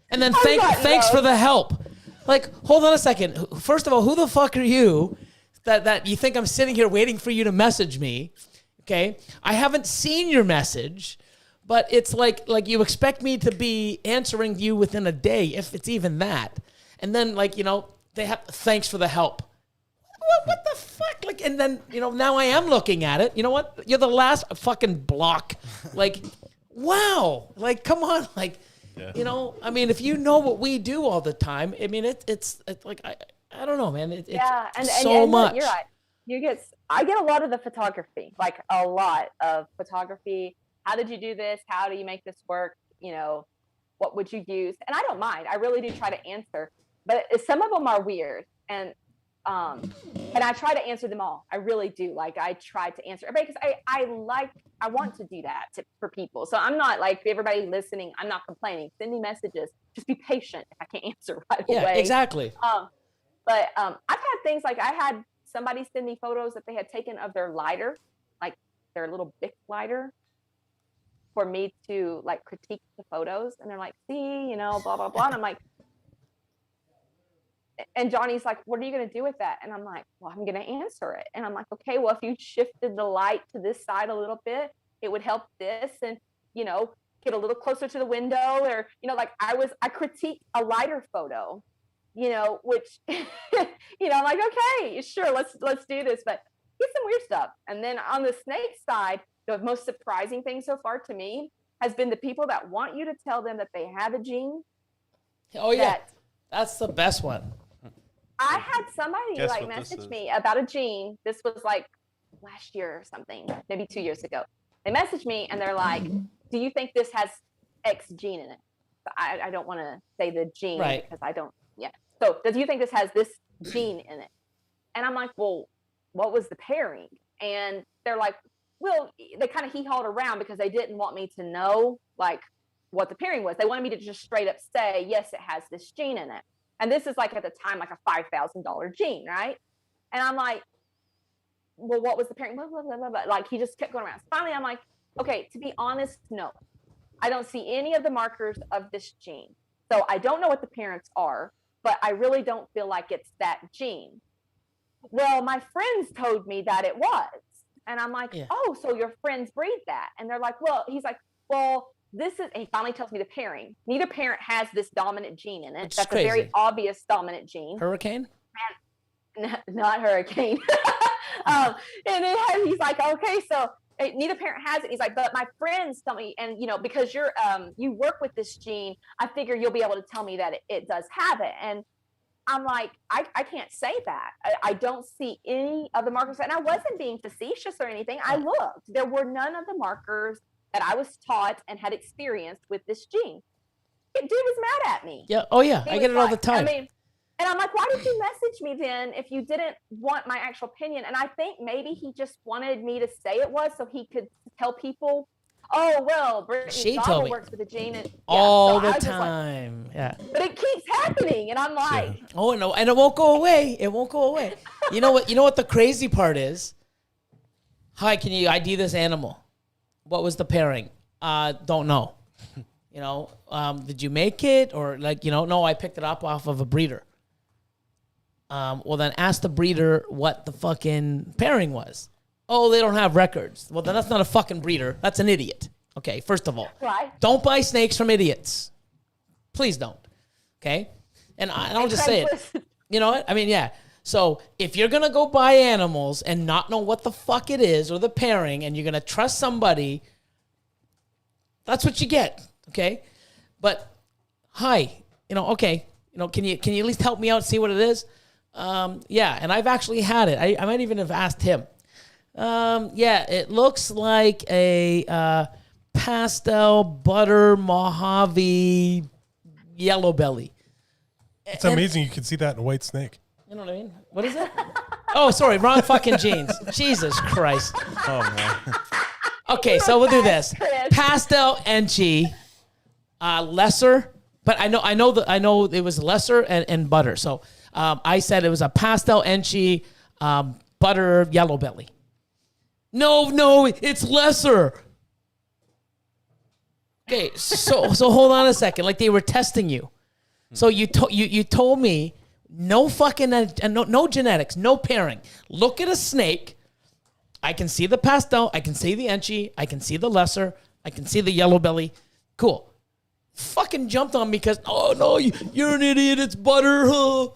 And then thanks for the help. Like, hold on a second. First of all, who the fuck are you that you think I'm sitting here waiting for you to message me? Okay. I haven't seen your message, but it's like you expect me to be answering you within a day, if it's even that. And then they have thanks for the help. What the fuck? Like, and then, now I am looking at it. You know what? You're the last fucking block. Like, wow. Like, come on. Like, Yeah. You know, I mean, if you know what we do all the time, I mean, it's like I don't know, man. It's so much. You're right. I get a lot of the photography, like a lot of photography. How did you do this? How do you make this work? You know, what would you use? And I don't mind. I really do try to answer, but some of them are weird, and I try to answer them all. I really do. Like I try to answer everybody because I want to do that for people. So I'm not like everybody listening. I'm not complaining. Send me messages. Just be patient if I can't answer right away. Yeah, exactly. But I've had things like I had somebody send me photos that they had taken of their lighter, like their little Bic lighter, for me to like critique the photos. And they're like, see, you know, blah, blah, blah. And I'm like, and Johnny's like, what are you going to do with that? And I'm like, well, I'm going to answer it. And I'm like, okay, well, if you shifted the light to this side a little bit, it would help this. And, you know, get a little closer to the window, or, you know, like I critiqued a lighter photo, you know, which, you know, I'm like, okay, sure, let's do this, but get some weird stuff. And then on the snake side, the most surprising thing so far to me has been the people that want you to tell them that they have a gene. Oh yeah, that's the best one. I had somebody like message me about a gene. This was like last year or something, maybe 2 years ago. They messaged me and they're like, do you think this has X gene in it? So I don't want to say the gene because I don't, So do you think this has this gene in it? And I'm like, well, what was the pairing? And they're like, well, they kind of hee-hawed around because they didn't want me to know like what the pairing was. They wanted me to just straight up say, yes, it has this gene in it. And this is like at the time, like a $5,000 gene, right? And I'm like, well, what was the pairing? Blah, blah, blah, blah, blah. Like he just kept going around. Finally, I'm like, okay, to be honest, no. I don't see any of the markers of this gene. So I don't know what the parents are, but I really don't feel like it's that gene. Well, my friends told me that it was. And I'm like, oh, so your friends breed that? And they're like, well, he's like, well, this is, and he finally tells me the pairing. Neither parent has this dominant gene in it. That's a very obvious dominant gene. Hurricane? Not hurricane. And then he's like, okay, so neither parent has it. He's like, but my friends tell me, and you know, because you work with this gene, I figure you'll be able to tell me that it does have it. And I'm like, I can't say that. I don't see any of the markers. And I wasn't being facetious or anything. I looked. There were none of the markers that I was taught and had experienced with this gene. Dude was mad at me. Yeah. Oh, yeah. I get it all the time. I mean, and I'm like, why did you message me then if you didn't want my actual opinion? And I think maybe he just wanted me to say it was so he could tell people, oh, well, Brittney Gobble works with the gene. And, all the time. Like, but it keeps happening. And I'm like. Oh, no. And it won't go away. It won't go away. You know what the crazy part is? Hi, can you ID this animal? What was the pairing? Don't know. You know, did you make it? Or like, you know, no, I picked it up off of a breeder. Well, then ask the breeder what the fucking pairing was. Oh, they don't have records. Well, then that's not a fucking breeder. That's an idiot. Okay, first of all. Right. Don't buy snakes from idiots. Please don't. Okay? And I'll just say it. You know what? I mean, yeah. So if you're going to go buy animals and not know what the fuck it is or the pairing and you're going to trust somebody, that's what you get. Okay? But, hi, you know, okay. You know, can you at least help me out, see what it is? Yeah, and I've actually had it. I might even have asked him. Yeah, it looks like a pastel butter Mojave yellow belly. It's amazing you can see that in a white snake. You know what I mean? What is it? Oh, sorry, wrong fucking genes. Jesus Christ. Oh man. Okay, so we'll do this. Pastel Enchi, lesser, but I know it was lesser and butter. So I said it was a pastel Enchi butter yellow belly. No, it's lesser. Okay, so hold on a second. Like they were testing you. So you told me no fucking no genetics, no pairing. Look at a snake. I can see the pastel. I can see the Enchi. I can see the lesser. I can see the yellow belly. Cool. Fucking jumped on me because oh no, you're an idiot. It's butter. Huh?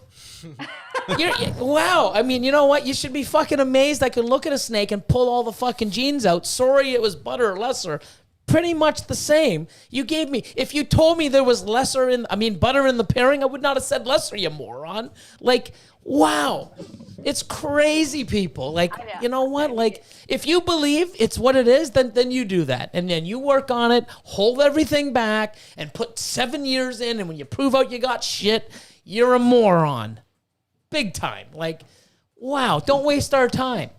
Wow. I mean, you know what? You should be fucking amazed. I can look at a snake and pull all the fucking genes out. Sorry, it was butter or lesser. pretty much the same. You gave me, if you told me there was butter in the pairing, I would not have said lesser, you moron. Like, wow. It's crazy, people. Like, you know what? Like, if you believe it's what it is, then you do that. And then you work on it, hold everything back, and put 7 years in, and when you prove out you got shit, you're a moron. Big time. Like, wow, don't waste our time.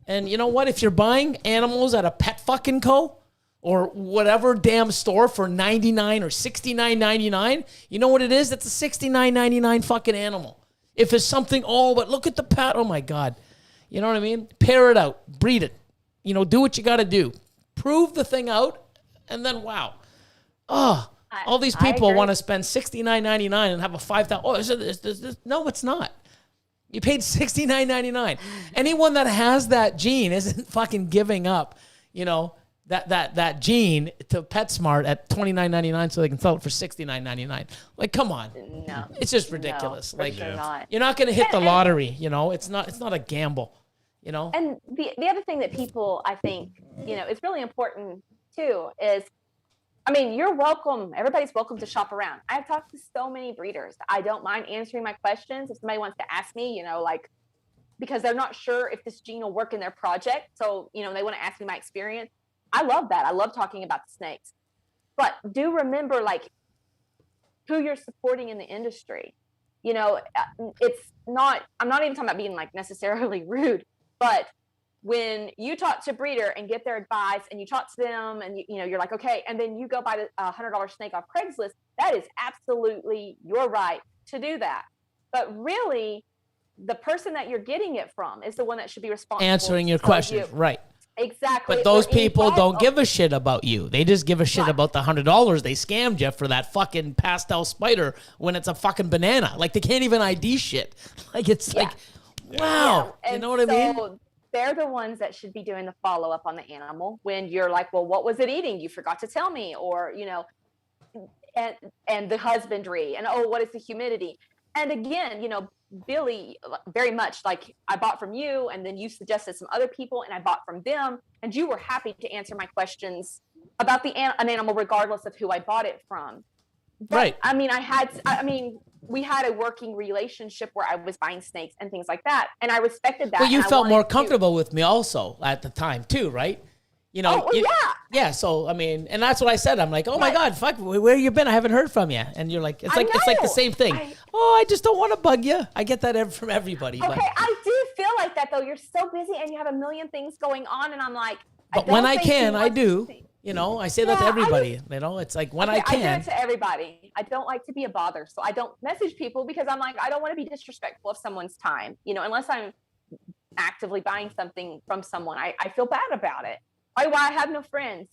And you know what? If you're buying animals at a Pet fucking Co. or whatever damn store for $99 or $69.99, you know what it is? It's a $69.99 fucking animal. If it's something, but look at the pet. Oh my God. You know what I mean? Pair it out. Breed it. You know, do what you got to do. Prove the thing out. And then, wow. All these people want to spend $69.99 and have a $5,000. No, it's not. You paid $69.99. Anyone that has that gene isn't fucking giving up, you know, that gene to PetSmart at $29.99 so they can sell it for $69.99. Like, come on. No. It's just ridiculous. No, like, sure not. You're not going to hit the lottery, you know. It's not a gamble, you know. And the other thing that people, I think, you know, is really important too is, I mean, you're welcome. Everybody's welcome to shop around. I've talked to so many breeders. I don't mind answering my questions. If somebody wants to ask me, you know, like, because they're not sure if this gene will work in their project. So, you know, they want to ask me my experience. I love that. I love talking about the snakes. But do remember, like, who you're supporting in the industry. You know, I'm not even talking about being, like, necessarily rude, but when you talk to a breeder and get their advice and you talk to them and you know, you're like, okay, and then you go buy the $100 snake off Craigslist, that is absolutely your right to do that. But really, the person that you're getting it from is the one that should be responsible. Answering your questions, right. Exactly. But those people don't give a shit about you. They just give a shit about the $100 they scammed you for that fucking pastel spider when it's a fucking banana. Like, they can't even ID shit. Like, it's like, wow. Yeah. You know what I mean? They're the ones that should be doing the follow-up on the animal when you're like, well, what was it eating? You forgot to tell me. Or, you know, and the husbandry and, what is the humidity? And again, you know, Billy, very much like, I bought from you and then you suggested some other people and I bought from them and you were happy to answer my questions about an animal regardless of who I bought it from. But, right. I mean, we had a working relationship where I was buying snakes and things like that. And I respected that. Well, you felt more comfortable with me also at the time too, right? You know, yeah. So, I mean, and that's what I said. I'm like, oh my God, fuck, where you been? I haven't heard from you. And you're like, it's like the same thing. I just don't want to bug you. I get that from everybody. Okay, but I do feel like that though. You're so busy and you have a million things going on. And I'm like, but when I can, I do. You know, I say that to everybody. You know, it's like when I can. I do it to everybody. I don't like to be a bother. So I don't message people because I'm like, I don't want to be disrespectful of someone's time. You know, unless I'm actively buying something from someone, I feel bad about it. Why I have no friends.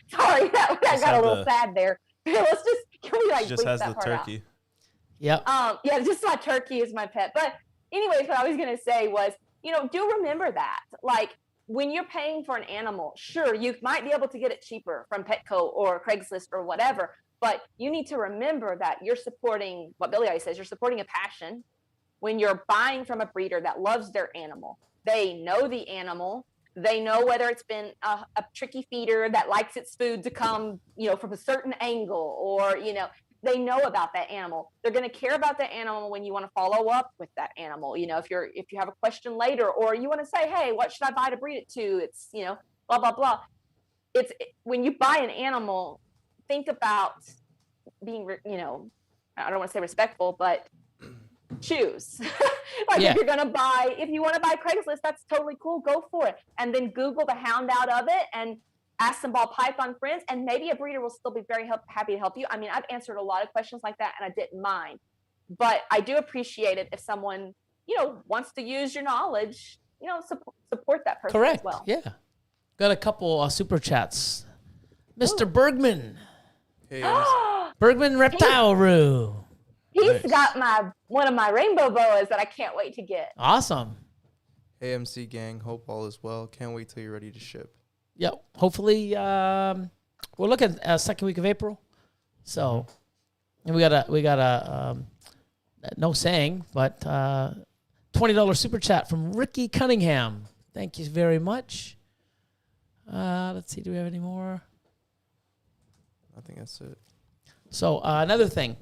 Sorry, that got a little sad there. Can we like just has that the part turkey. Out? Yeah, just my turkey is my pet. But anyways, what I was gonna say was, you know, do remember that. Like, when you're paying for an animal, sure, you might be able to get it cheaper from Petco or Craigslist or whatever, but you need to remember that you're supporting what Billy always says, you're supporting a passion. When you're buying from a breeder that loves their animal, they know the animal. They know whether it's been a tricky feeder that likes its food to come, you know, from a certain angle, or, you know, they know about that animal. They're going to care about the animal when you want to follow up with that animal. You know, if you have a question later, or you want to say, hey, what should I buy to breed it to? It's, you know, blah, blah, blah. When you buy an animal, think about being, you know, I don't want to say respectful, but choose. If you want to buy Craigslist, that's totally cool. Go for it. And then Google the hound out of it and ask some ball python friends, and maybe a breeder will still be very happy to help you. I mean, I've answered a lot of questions like that and I didn't mind, but I do appreciate it if someone, you know, wants to use your knowledge, you know, support that person. Correct. As well. Yeah. Got a couple super chats. Mr. Bergman. Hey, Bergman Reptile Ward. He's got one of my rainbow boas that I can't wait to get. Awesome. AMC gang, hope all is well. Can't wait till you're ready to ship. Yep. Hopefully, we're looking at second week of April. So, and we got a no saying, but $20 super chat from Ricky Cunningham. Thank you very much. Let's see. Do we have any more? I think that's it. So another thing,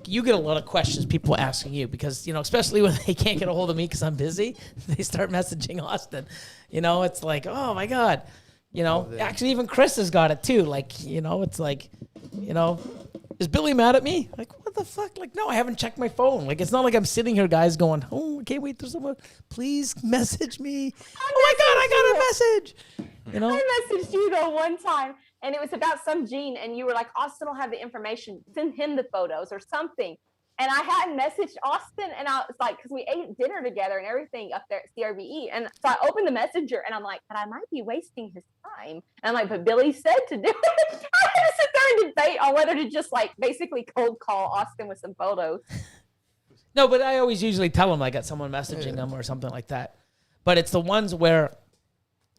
you get a lot of questions, people asking you, because, especially when they can't get a hold of me because I'm busy, they start messaging Austin. It's like, oh my God. Actually even Chris has got it too. Like, it's like, is Billy mad at me? Like, what the fuck? Like, no, I haven't checked my phone. Like, it's not like I'm sitting here, guys, going, oh, I can't wait for someone. Please message me. Oh my God, I got a message. I messaged you though one time, and it was about some gene, and you were like, Austin will have the information. Send him the photos or something. And I hadn't messaged Austin, and I was like, because we ate dinner together and everything up there at CRBE. And so I opened the messenger, and I'm like, but I might be wasting his time. And I'm like, but Billy said to do it. I had to sit there and debate on whether to just like basically cold call Austin with some photos. No, but I always usually tell him I got someone messaging him or something like that. But it's the ones where,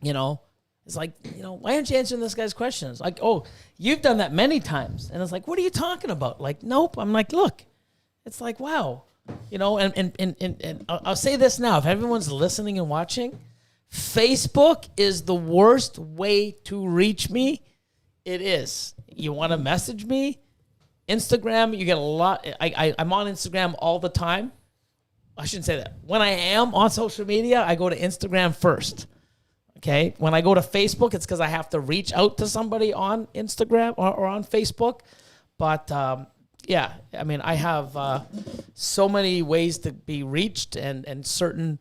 it's like, why aren't you answering this guy's questions? Like, oh, you've done that many times. And it's like, what are you talking about? Like, nope. I'm like, look. It's like, wow, and I'll say this now. If everyone's listening and watching, Facebook is the worst way to reach me. It is. You want to message me? Instagram, you get a lot. I'm on Instagram all the time. I shouldn't say that. When I am on social media, I go to Instagram first. Okay? When I go to Facebook, it's because I have to reach out to somebody on Instagram or on Facebook. But, yeah, I mean, I have so many ways to be reached, and certain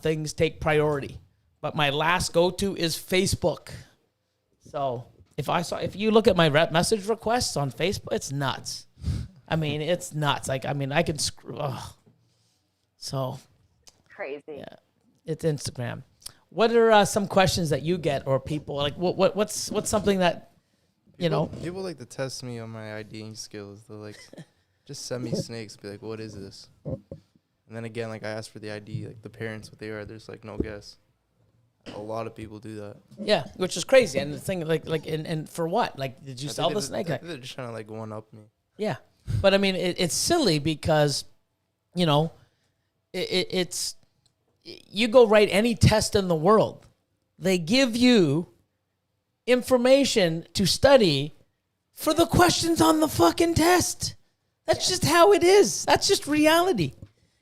things take priority. But my last go-to is Facebook. So if you look at my message requests on Facebook, it's nuts. I mean, it's nuts. Like, I mean, I can screw. Oh. So Crazy. Yeah, it's Instagram. What are some questions that you get, or people like what's something that People like to test me on my IDing skills. They'll like just send me snakes, be like, what is this? And then again, like I ask for the ID, like the parents, what they are, there's like no guess. A lot of people do that. Yeah, which is crazy. And the thing, and for what? Like, did you sell the snake? They're just trying to like one up me. Yeah, but I mean, it's silly because, it's you go write any test in the world, they give you information to study for the questions on the fucking test. That's just how it is. That's just reality.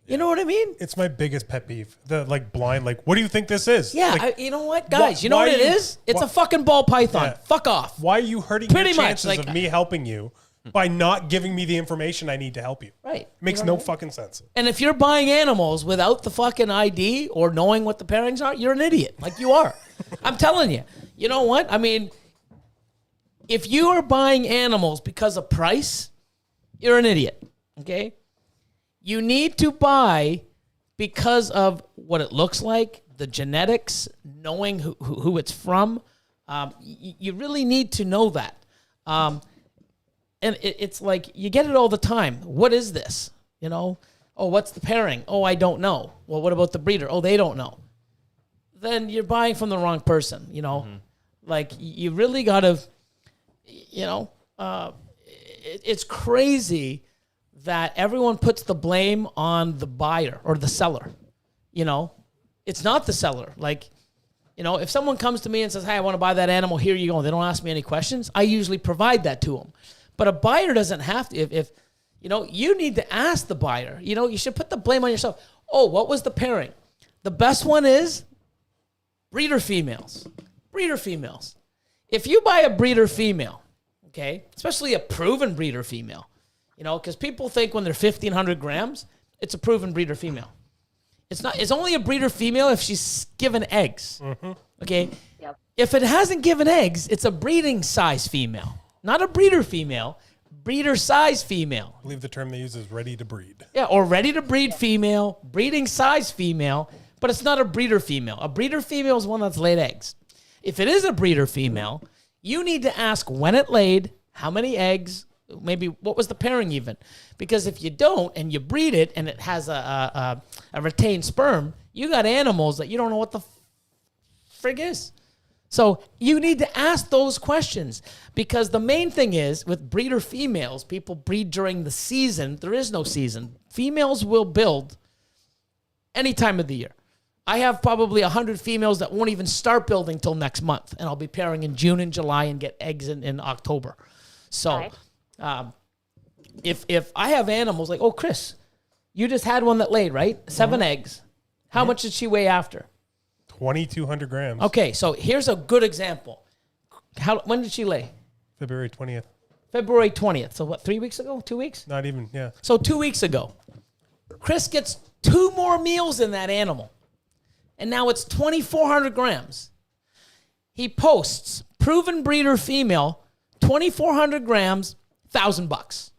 You know what I mean? It's my biggest pet peeve. The blind, what do you think this is? Yeah, like, you know what, guys? You know what it is? It's a fucking ball python. Yeah. Fuck off. Why are you hurting your chances of me helping you by not giving me the information I need to help you? Right. It makes no fucking sense. And if you're buying animals without the fucking ID or knowing what the pairings are, you're an idiot. Like you are. I'm telling you. You know what? I mean, if you are buying animals because of price, you're an idiot, okay? You need to buy because of what it looks like, the genetics, knowing who it's from. You really need to know that. And it's like you get it all the time. What is this? Oh, what's the pairing? Oh, I don't know. Well, what about the breeder? Oh, they don't know. Then you're buying from the wrong person, Mm-hmm. Like you really got to... it's crazy that everyone puts the blame on the buyer or the seller. It's not the seller. Like, if someone comes to me and says, hey, I want to buy that animal, here you go. They don't ask me any questions. I usually provide that to them. But a buyer doesn't have to. If you need to ask the buyer. You should put the blame on yourself. Oh, what was the pairing? The best one is breeder females. Breeder females. If you buy a breeder female, okay, especially a proven breeder female, because people think when they're 1,500 grams, it's a proven breeder female. It's not. It's only a breeder female if she's given eggs, okay? Yep. If it hasn't given eggs, it's a breeding size female, not a breeder female, breeder size female. I believe the term they use is ready to breed. Yeah, or ready to breed female, breeding size female, but it's not a breeder female. A breeder female is one that's laid eggs. If it is a breeder female, you need to ask when it laid, how many eggs, maybe what was the pairing even. Because if you don't and you breed it and it has a retained sperm, you got animals that you don't know what the frig is. So you need to ask those questions, because the main thing is with breeder females, people breed during the season. There is no season. Females will build any time of the year. I have probably 100 females that won't even start building till next month, and I'll be pairing in June and July and get eggs in October. So if I have animals like, oh, Chris, you just had one that laid, right? 7 eggs. How much did she weigh after? 2,200 grams. Okay, so here's a good example. When did she lay? February 20th. February 20th. So what, 3 weeks ago? 2 weeks? Not even, yeah. So 2 weeks ago, Chris gets 2 more meals in that animal. And now it's 2,400 grams. He posts, proven breeder female, 2,400 grams, $1,000.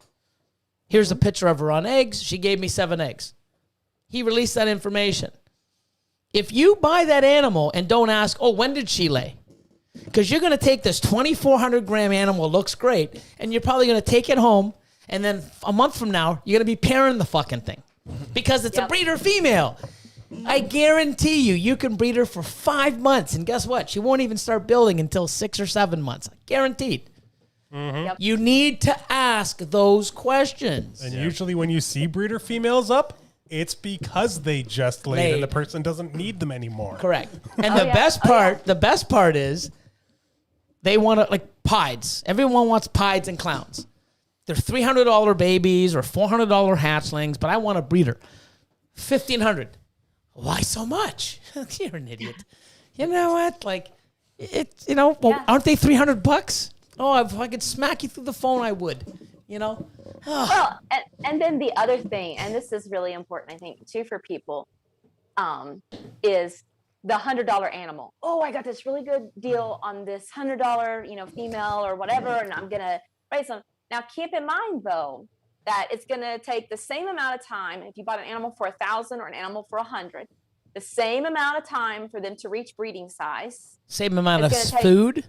Here's a picture of her on eggs. She gave me 7 eggs. He released that information. If you buy that animal and don't ask, oh, when did she lay? Because you're going to take this 2,400 gram animal, looks great, and you're probably going to take it home, and then a month from now, you're going to be pairing the fucking thing. Because it's a breeder female. I guarantee you can breed her for 5 months, and guess what? She won't even start building until 6 or 7 months. Guaranteed. Yep. You need to ask those questions. And usually when you see breeder females up, it's because they just laid and the person doesn't need them anymore. Correct. And the best part is they want to, like, pieds. Everyone wants pieds and clowns. They're $300 babies or $400 hatchlings, but I want a breeder. $1,500. Why so much? You're an idiot. You know what? Like, aren't they $300? Oh, if I could smack you through the phone, I would. You know? Well, and then the other thing, and this is really important, I think, too, for people, is the $100 animal. Oh, I got this really good deal on this $100, female or whatever, and I'm gonna raise them. Now, keep in mind though that it's gonna take the same amount of time if you bought an animal for $1,000 or an animal for $100. The same amount of time for them to reach breeding size. Same amount of food.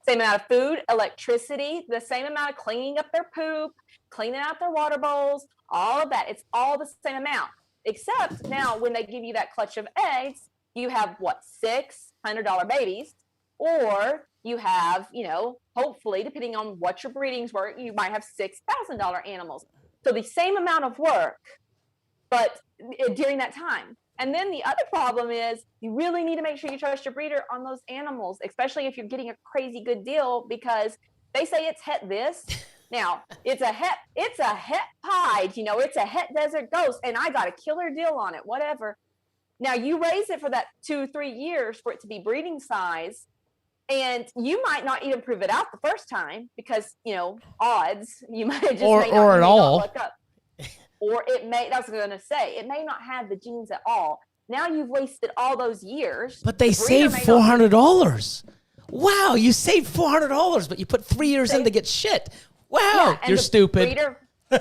Same amount of food, electricity, the same amount of cleaning up their poop, cleaning out their water bowls, all of that. It's all the same amount. Except now when they give you that clutch of eggs, you have what, $600 babies, or you have, hopefully, depending on what your breedings were, you might have $6,000 animals. So the same amount of work, but during that time. And then the other problem is you really need to make sure you trust your breeder on those animals, especially if you're getting a crazy good deal, because they say it's het this. Now, it's a het pied, it's a het desert ghost, and I got a killer deal on it, whatever. Now, you raise it for that 2-3 years for it to be breeding size, and you might not even prove it out the first time because, odds, you might just or at all. Look up. Or it may, that's what I was going to say, it may not have the genes at all. Now you've wasted all those years. But they saved $400. Wow, you saved $400, but you put 3 years in to get shit. Wow, you're stupid.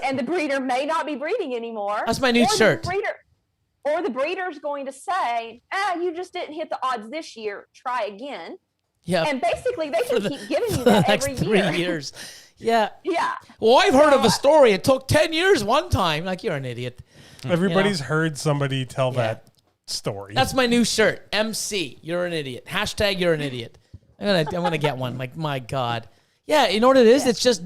And the breeder may not be breeding anymore. That's my new shirt. The breeder's going to say, you just didn't hit the odds this year, try again. Yeah. And basically they can keep giving you that every next year. 3 years. Yeah. Yeah. Well, I've heard of a story. It took 10 years one time. Like, you're an idiot. Everybody's heard somebody tell that story. That's my new shirt. MC, you're an idiot. # you're an idiot. I'm gonna get one. Like, my God. Yeah, you know what it is? It's just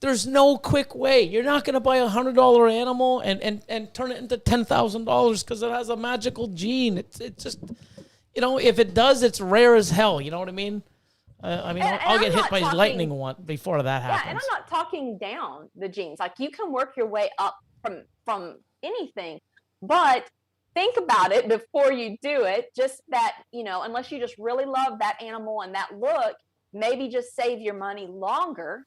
there's no quick way. You're not gonna buy $100 animal and turn it into $10,000 because it has a magical gene. It's just, if it does, it's rare as hell. You know what I mean? I'll get hit by lightning before that happens. Yeah, and I'm not talking down the genes. Like, you can work your way up from anything, but think about it before you do it. Just that, unless you just really love that animal and that look, maybe just save your money longer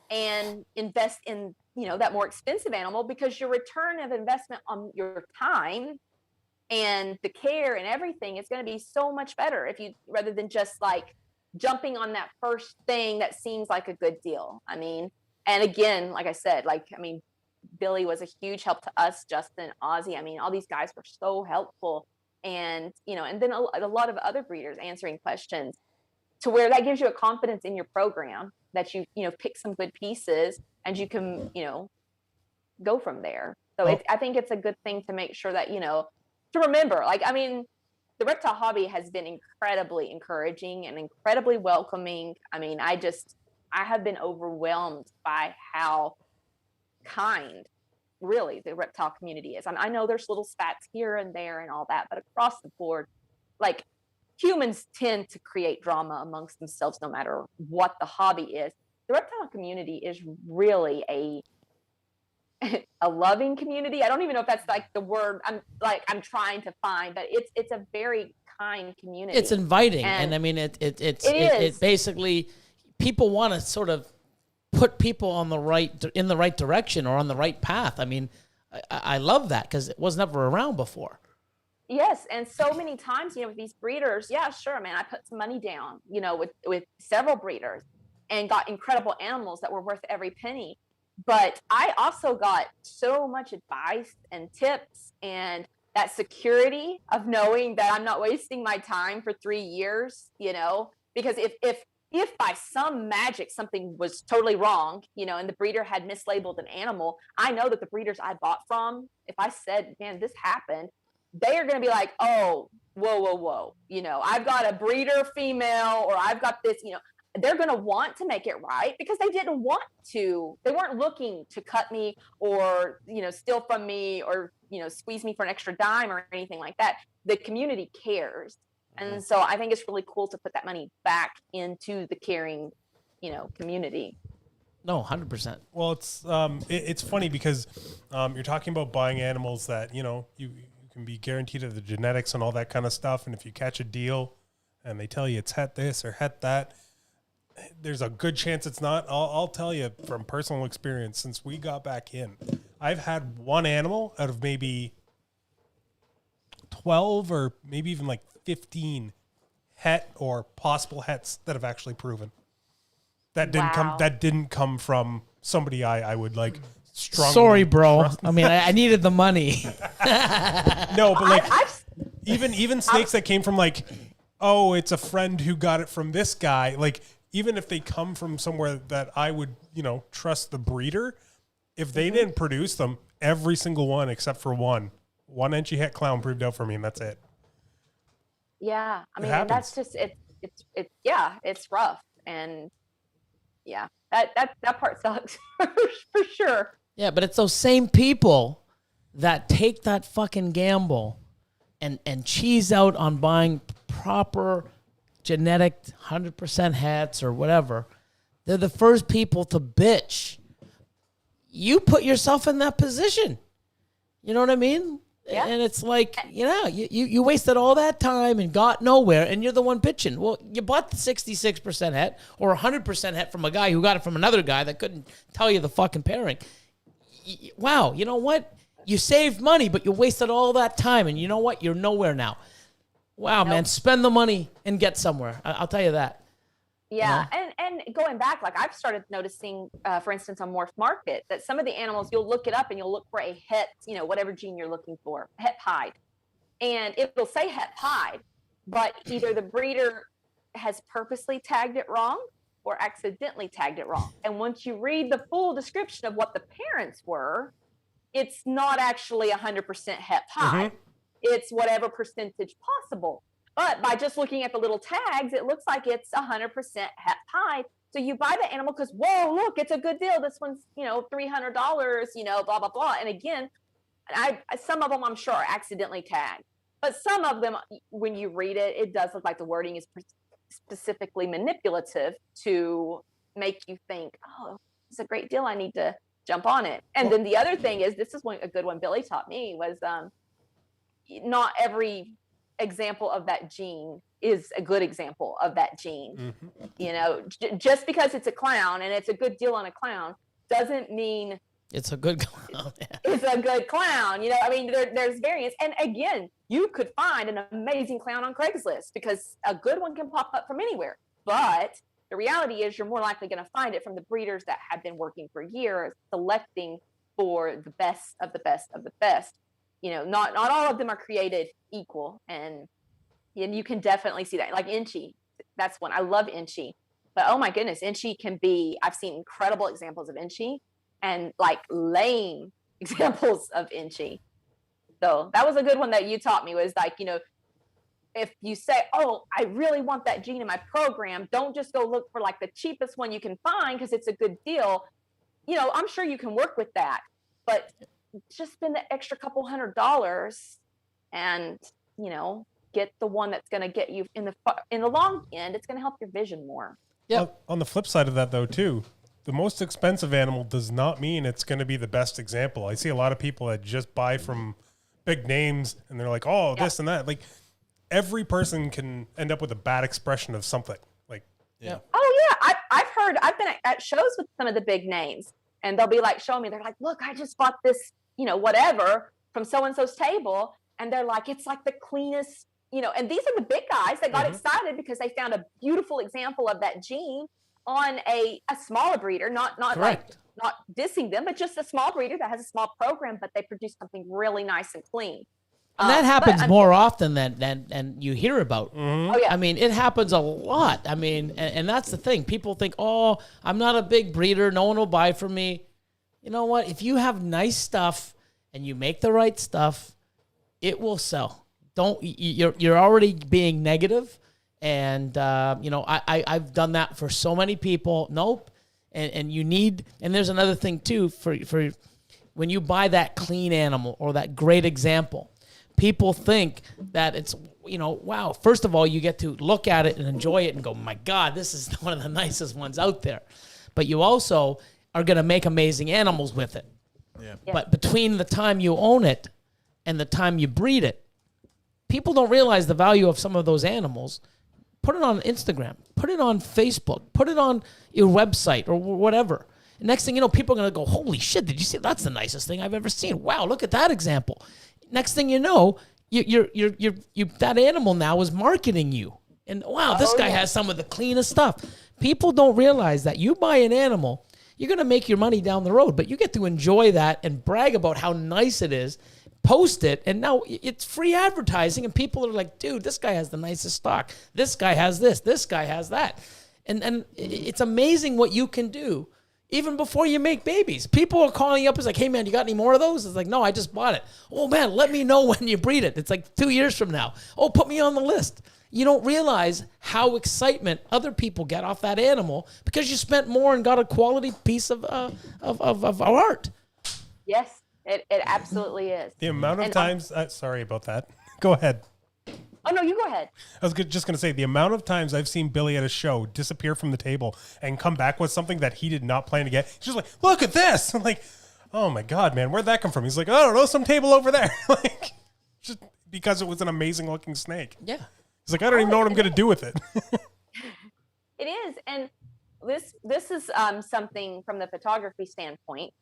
and invest in, that more expensive animal, because your return of investment on your time and the care and everything is going to be so much better rather than just like jumping on that first thing that seems like a good deal. And again, like I said, Billy was a huge help to us, Justin, Ozzy. All these guys were so helpful. And, and then a lot of other breeders answering questions, to where that gives you a confidence in your program that you pick some good pieces and you can, go from there. So I think it's a good thing to make sure that, to remember, the reptile hobby has been incredibly encouraging and incredibly welcoming. I have been overwhelmed by how kind really the reptile community is. I know there's little spats here and there and all that, but across the board, like humans tend to create drama amongst themselves no matter what the hobby is. The reptile community is really a loving community. I don't even know if that's like the word I'm trying to find, but it's a very kind community. It's inviting, and I mean it basically, people want to sort of put people in the right direction or on the right path. I mean, I love that because it was never around before. Yes, and so many times, with these breeders, yeah, sure, man, I put some money down, with several breeders, and got incredible animals that were worth every penny. But I also got so much advice and tips and that security of knowing that I'm not wasting my time for 3 years, because if by some magic something was totally wrong, and the breeder had mislabeled an animal, I know that the breeders I bought from, if I said, man, this happened, they are going to be like, oh, whoa. I've got a breeder female, or I've got this, they're going to want to make it right because they weren't looking to cut me or, steal from me or, squeeze me for an extra dime or anything like that. The community cares. And so I think it's really cool to put that money back into the caring, community. No, 100%. Well, it's funny because you're talking about buying animals that, you can be guaranteed of the genetics and all that kind of stuff. And if you catch a deal and they tell you it's het this or het that, there's a good chance it's not. I'll tell you from personal experience, since we got back in, I've had one animal out of maybe 12 or maybe even like 15 het or possible hets that have actually proven. That didn't come from somebody I would like strongly. Sorry, bro. Trust. I mean, I needed the money. No, but like even snakes that came from like, oh, it's a friend who got it from this guy. Like, even if they come from somewhere that I would, trust the breeder, if they didn't produce them, every single one except for one Enchi het clown proved out for me, and that's it. Yeah, I mean, and that's just it's rough, and yeah, that part sucks for sure. Yeah, but it's those same people that take that fucking gamble and cheese out on buying proper genetic 100% hats or whatever. They're the first people to bitch. You put yourself in that position. You know what I mean? Yeah. And it's like, you wasted all that time and got nowhere, and you're the one bitching. Well, you bought the 66% het or 100% het from a guy who got it from another guy that couldn't tell you the fucking pairing. Wow, you know what? You saved money, but you wasted all that time, and you know what? You're nowhere now. Wow, man, spend the money and get somewhere. I'll tell you that. Yeah, and going back, like I've started noticing, for instance, on Morph Market, that some of the animals, you'll look it up and you'll look for a het, whatever gene you're looking for, het pied. And it'll say het pied, but either the breeder has purposely tagged it wrong or accidentally tagged it wrong. And once you read the full description of what the parents were, it's not actually 100% het pied. Mm-hmm. It's whatever percentage possible. But by just looking at the little tags, it looks like it's 100% het pied. So you buy the animal because, whoa, look, it's a good deal. This one's, $300, blah, blah, blah. And again, some of them I'm sure are accidentally tagged. But some of them, when you read it, it does look like the wording is specifically manipulative to make you think, oh, it's a great deal. I need to jump on it. And then the other thing is, this is a good one Billy taught me, was not every example of that gene is a good example of that gene. Mm-hmm. Just because it's a clown and it's a good deal on a clown doesn't mean it's a good clown. It's a good clown. I mean, there's variance. And again, you could find an amazing clown on Craigslist because a good one can pop up from anywhere. But the reality is you're more likely going to find it from the breeders that have been working for years, selecting for the best of the best of the best. Not all of them are created equal, and you can definitely see that. Like Enchi, that's one. I love Enchi, but oh my goodness, Enchi can be. I've seen incredible examples of Enchi, and like lame examples of Enchi. So that was a good one that you taught me. Was like, if you say, oh, I really want that gene in my program, don't just go look for like the cheapest one you can find because it's a good deal. I'm sure you can work with that, but just spend the extra couple $100 and, get the one that's going to get you in the long end. It's going to help your vision more. Yeah. On the flip side of that, though, too, the most expensive animal does not mean it's going to be the best example. I see a lot of people that just buy from big names and they're like, oh, this and that. Like, every person can end up with a bad expression of something. Like, Yeah. Oh yeah, I've been at shows with some of the big names, and they'll be like showing me. They're like, look, I just bought this, whatever from so and so's table, and they're like, it's like the cleanest, And these are the big guys that got excited because they found a beautiful example of that gene on a smaller breeder, not dissing them, but just a small breeder that has a small program, but they produce something really nice and clean. And that happens more often than you hear about. Oh, yeah. I mean, it happens a lot. I mean, and that's the thing. People think, oh, I'm not a big breeder. No one will buy from me. You know what? If you have nice stuff and you make the right stuff, it will sell. You're already being negative. And, I've done that for so many people. Nope. And there's another thing too, for when you buy that clean animal or that great example, people think that it's, wow, first of all, you get to look at it and enjoy it and go, my God, this is one of the nicest ones out there. But you also are going to make amazing animals with it. Yeah. But between the time you own it and the time you breed it, people don't realize the value of some of those animals. Put it on Instagram, put it on Facebook, put it on your website or whatever. And next thing you know, people are going to go, holy shit, did you see? That's the nicest thing I've ever seen. Wow, look at that example. Next thing you know, that animal now is marketing you. And wow, this guy has some of the cleanest stuff. People don't realize that you buy an animal, you're going to make your money down the road, but you get to enjoy that and brag about how nice it is, post it, and now it's free advertising, and people are like, dude, this guy has the nicest stock. This guy has this guy has that. And it's amazing what you can do. Even before you make babies, people are calling you up. It's like, hey, man, you got any more of those? It's like, no, I just bought it. Oh, man, let me know when you breed it. It's like 2 years from now. Oh, put me on the list. You don't realize how excitement other people get off that animal because you spent more and got a quality piece of art. Yes, it absolutely is. The amount of times, sorry about that. Go ahead. Oh, no, you go ahead. I was just going to say, the amount of times I've seen Billy at a show disappear from the table and come back with something that he did not plan to get. He's just like, look at this. I'm like, oh my God, man, where'd that come from? He's like, I don't know, some table over there. Like, just because it was an amazing looking snake. Yeah. He's like, I don't even know what I'm going to do with it. It is. And this is something from the photography standpoint.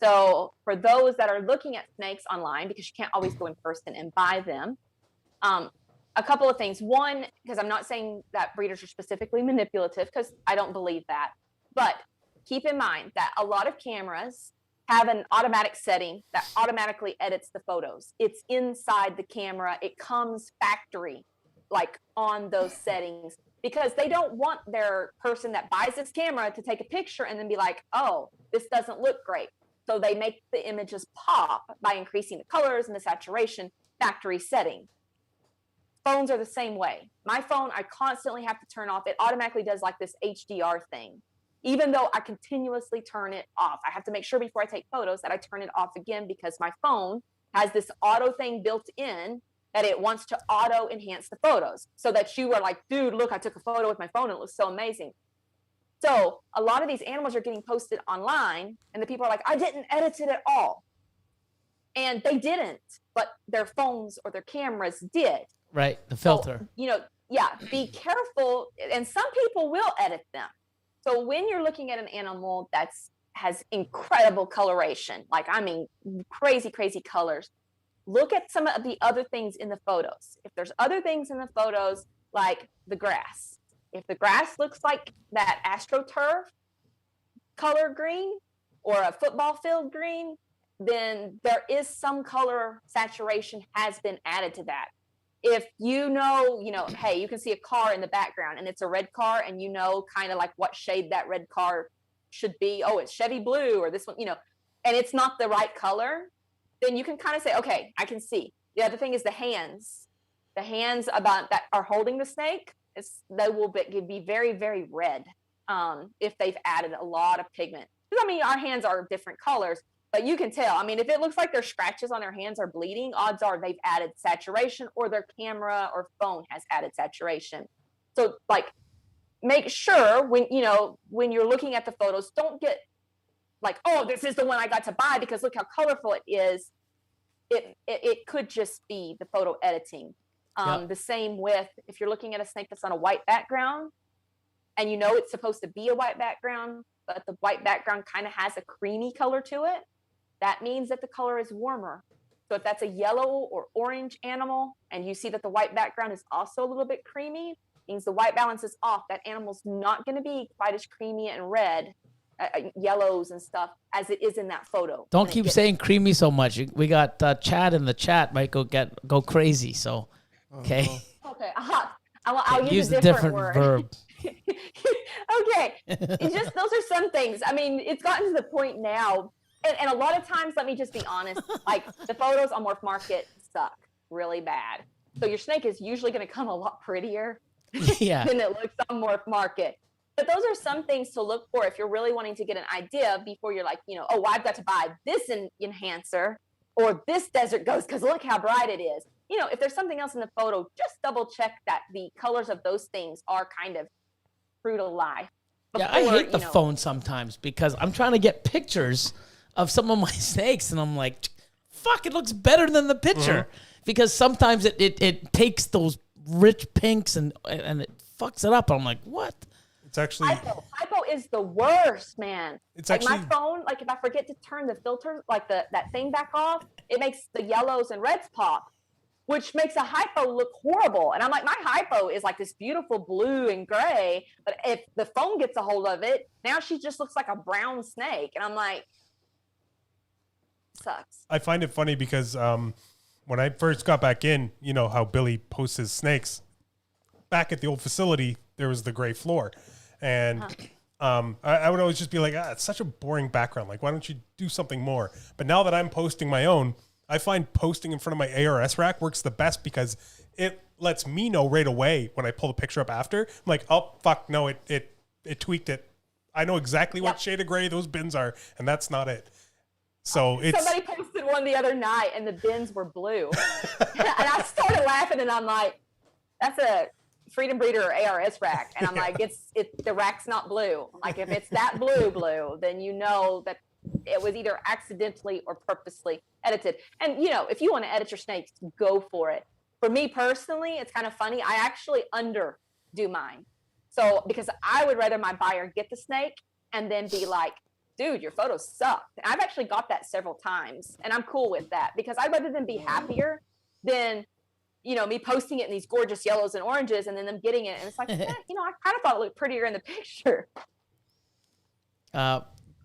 So for those that are looking at snakes online, because you can't always go in person and buy them, a couple of things. One, because I'm not saying that breeders are specifically manipulative, because I don't believe that. But keep in mind that a lot of cameras have an automatic setting that automatically edits the photos. It's inside the camera. It comes factory, like on those settings, because they don't want their person that buys this camera to take a picture and then be like, oh, this doesn't look great. So they make the images pop by increasing the colors and the saturation, factory setting. Phones are the same way. My phone, I constantly have to turn off. It automatically does like this HDR thing, even though I continuously turn it off. I have to make sure before I take photos that I turn it off again, because my phone has this auto thing built in that it wants to auto enhance the photos so that you are like, dude, look, I took a photo with my phone. And it looks so amazing. So a lot of these animals are getting posted online and the people are like, I didn't edit it at all. And they didn't, but their phones or their cameras did. Right, the filter. So, be careful. And some people will edit them. So when you're looking at an animal has incredible coloration, like, I mean, crazy, crazy colors, look at some of the other things in the photos. If there's other things in the photos, like the grass, if the grass looks like that AstroTurf color green or a football field green, then there is some color saturation has been added to that. If hey, you can see a car in the background and it's a red car, and kind of like what shade that red car should be. Oh, it's Chevy blue, or this one, and it's not the right color, then you can kind of say, okay, I can see. The other thing is the hands about that are holding the snake. They will be very, very red if they've added a lot of pigment. Because, I mean, our hands are different colors, but you can tell. I mean, if it looks like their scratches on their hands are bleeding, odds are they've added saturation, or their camera or phone has added saturation. So like, make sure when you're looking at the photos, don't get like, oh, this is the one I got to buy because look how colorful it is. It could just be the photo editing. The same with if you're looking at a snake that's on a white background and you know it's supposed to be a white background, but the white background kind of has a creamy color to it, that means that the color is warmer. So if that's a yellow or orange animal and you see that the white background is also a little bit creamy, means the white balance is off. That animal's not going to be quite as creamy and red, yellows and stuff as it is in that photo. Don't keep saying creamy so much. We got Chad in the chat might go crazy. So, okay. Okay. I'll use a different word. verb. Okay. It's just, those are some things. I mean, it's gotten to the point now, and a lot of times, let me just be honest, like the photos on Morph Market suck really bad. So your snake is usually going to come a lot prettier than it looks on Morph Market. But those are some things to look for if you're really wanting to get an idea before you're like, oh, well, I've got to buy this enhancer or this desert ghost because look how bright it is. If there's something else in the photo, just double check that the colors of those things are kind of true to life. Yeah, I hate the phone sometimes because I'm trying to get pictures of some of my snakes and I'm like, fuck, it looks better than the picture. Because sometimes it takes those rich pinks and it fucks it up. I'm like, what? It's actually hypo is the worst, man. It's like actually my phone, like if I forget to turn the filter, like that thing back off, it makes the yellows and reds pop, which makes a hypo look horrible. And I'm like, my hypo is like this beautiful blue and gray, but if the phone gets a hold of it, now she just looks like a brown snake. And I'm like, sucks. I find it funny because when I first got back in, how Billy posts his snakes. Back at the old facility, there was the gray floor. And I would always just be like, it's such a boring background. Like, why don't you do something more? But now that I'm posting my own, I find posting in front of my ARS rack works the best because it lets me know right away when I pull the picture up after. I'm like, oh, fuck, no, it tweaked it. I know exactly what shade of gray those bins are, and that's not it. So somebody posted one the other night and the bins were blue. And I started laughing and I'm like, that's a Freedom Breeder or ARS rack. And I'm like, the rack's not blue. Like if it's that blue, then you know that it was either accidentally or purposely edited. And if you want to edit your snakes, go for it. For me personally, it's kind of funny. I actually underdo mine. So because I would rather my buyer get the snake and then be like, dude, your photos suck. And I've actually got that several times and I'm cool with that because I'd rather them be happier than, me posting it in these gorgeous yellows and oranges and then them getting it. And it's like, I kind of thought it looked prettier in the picture.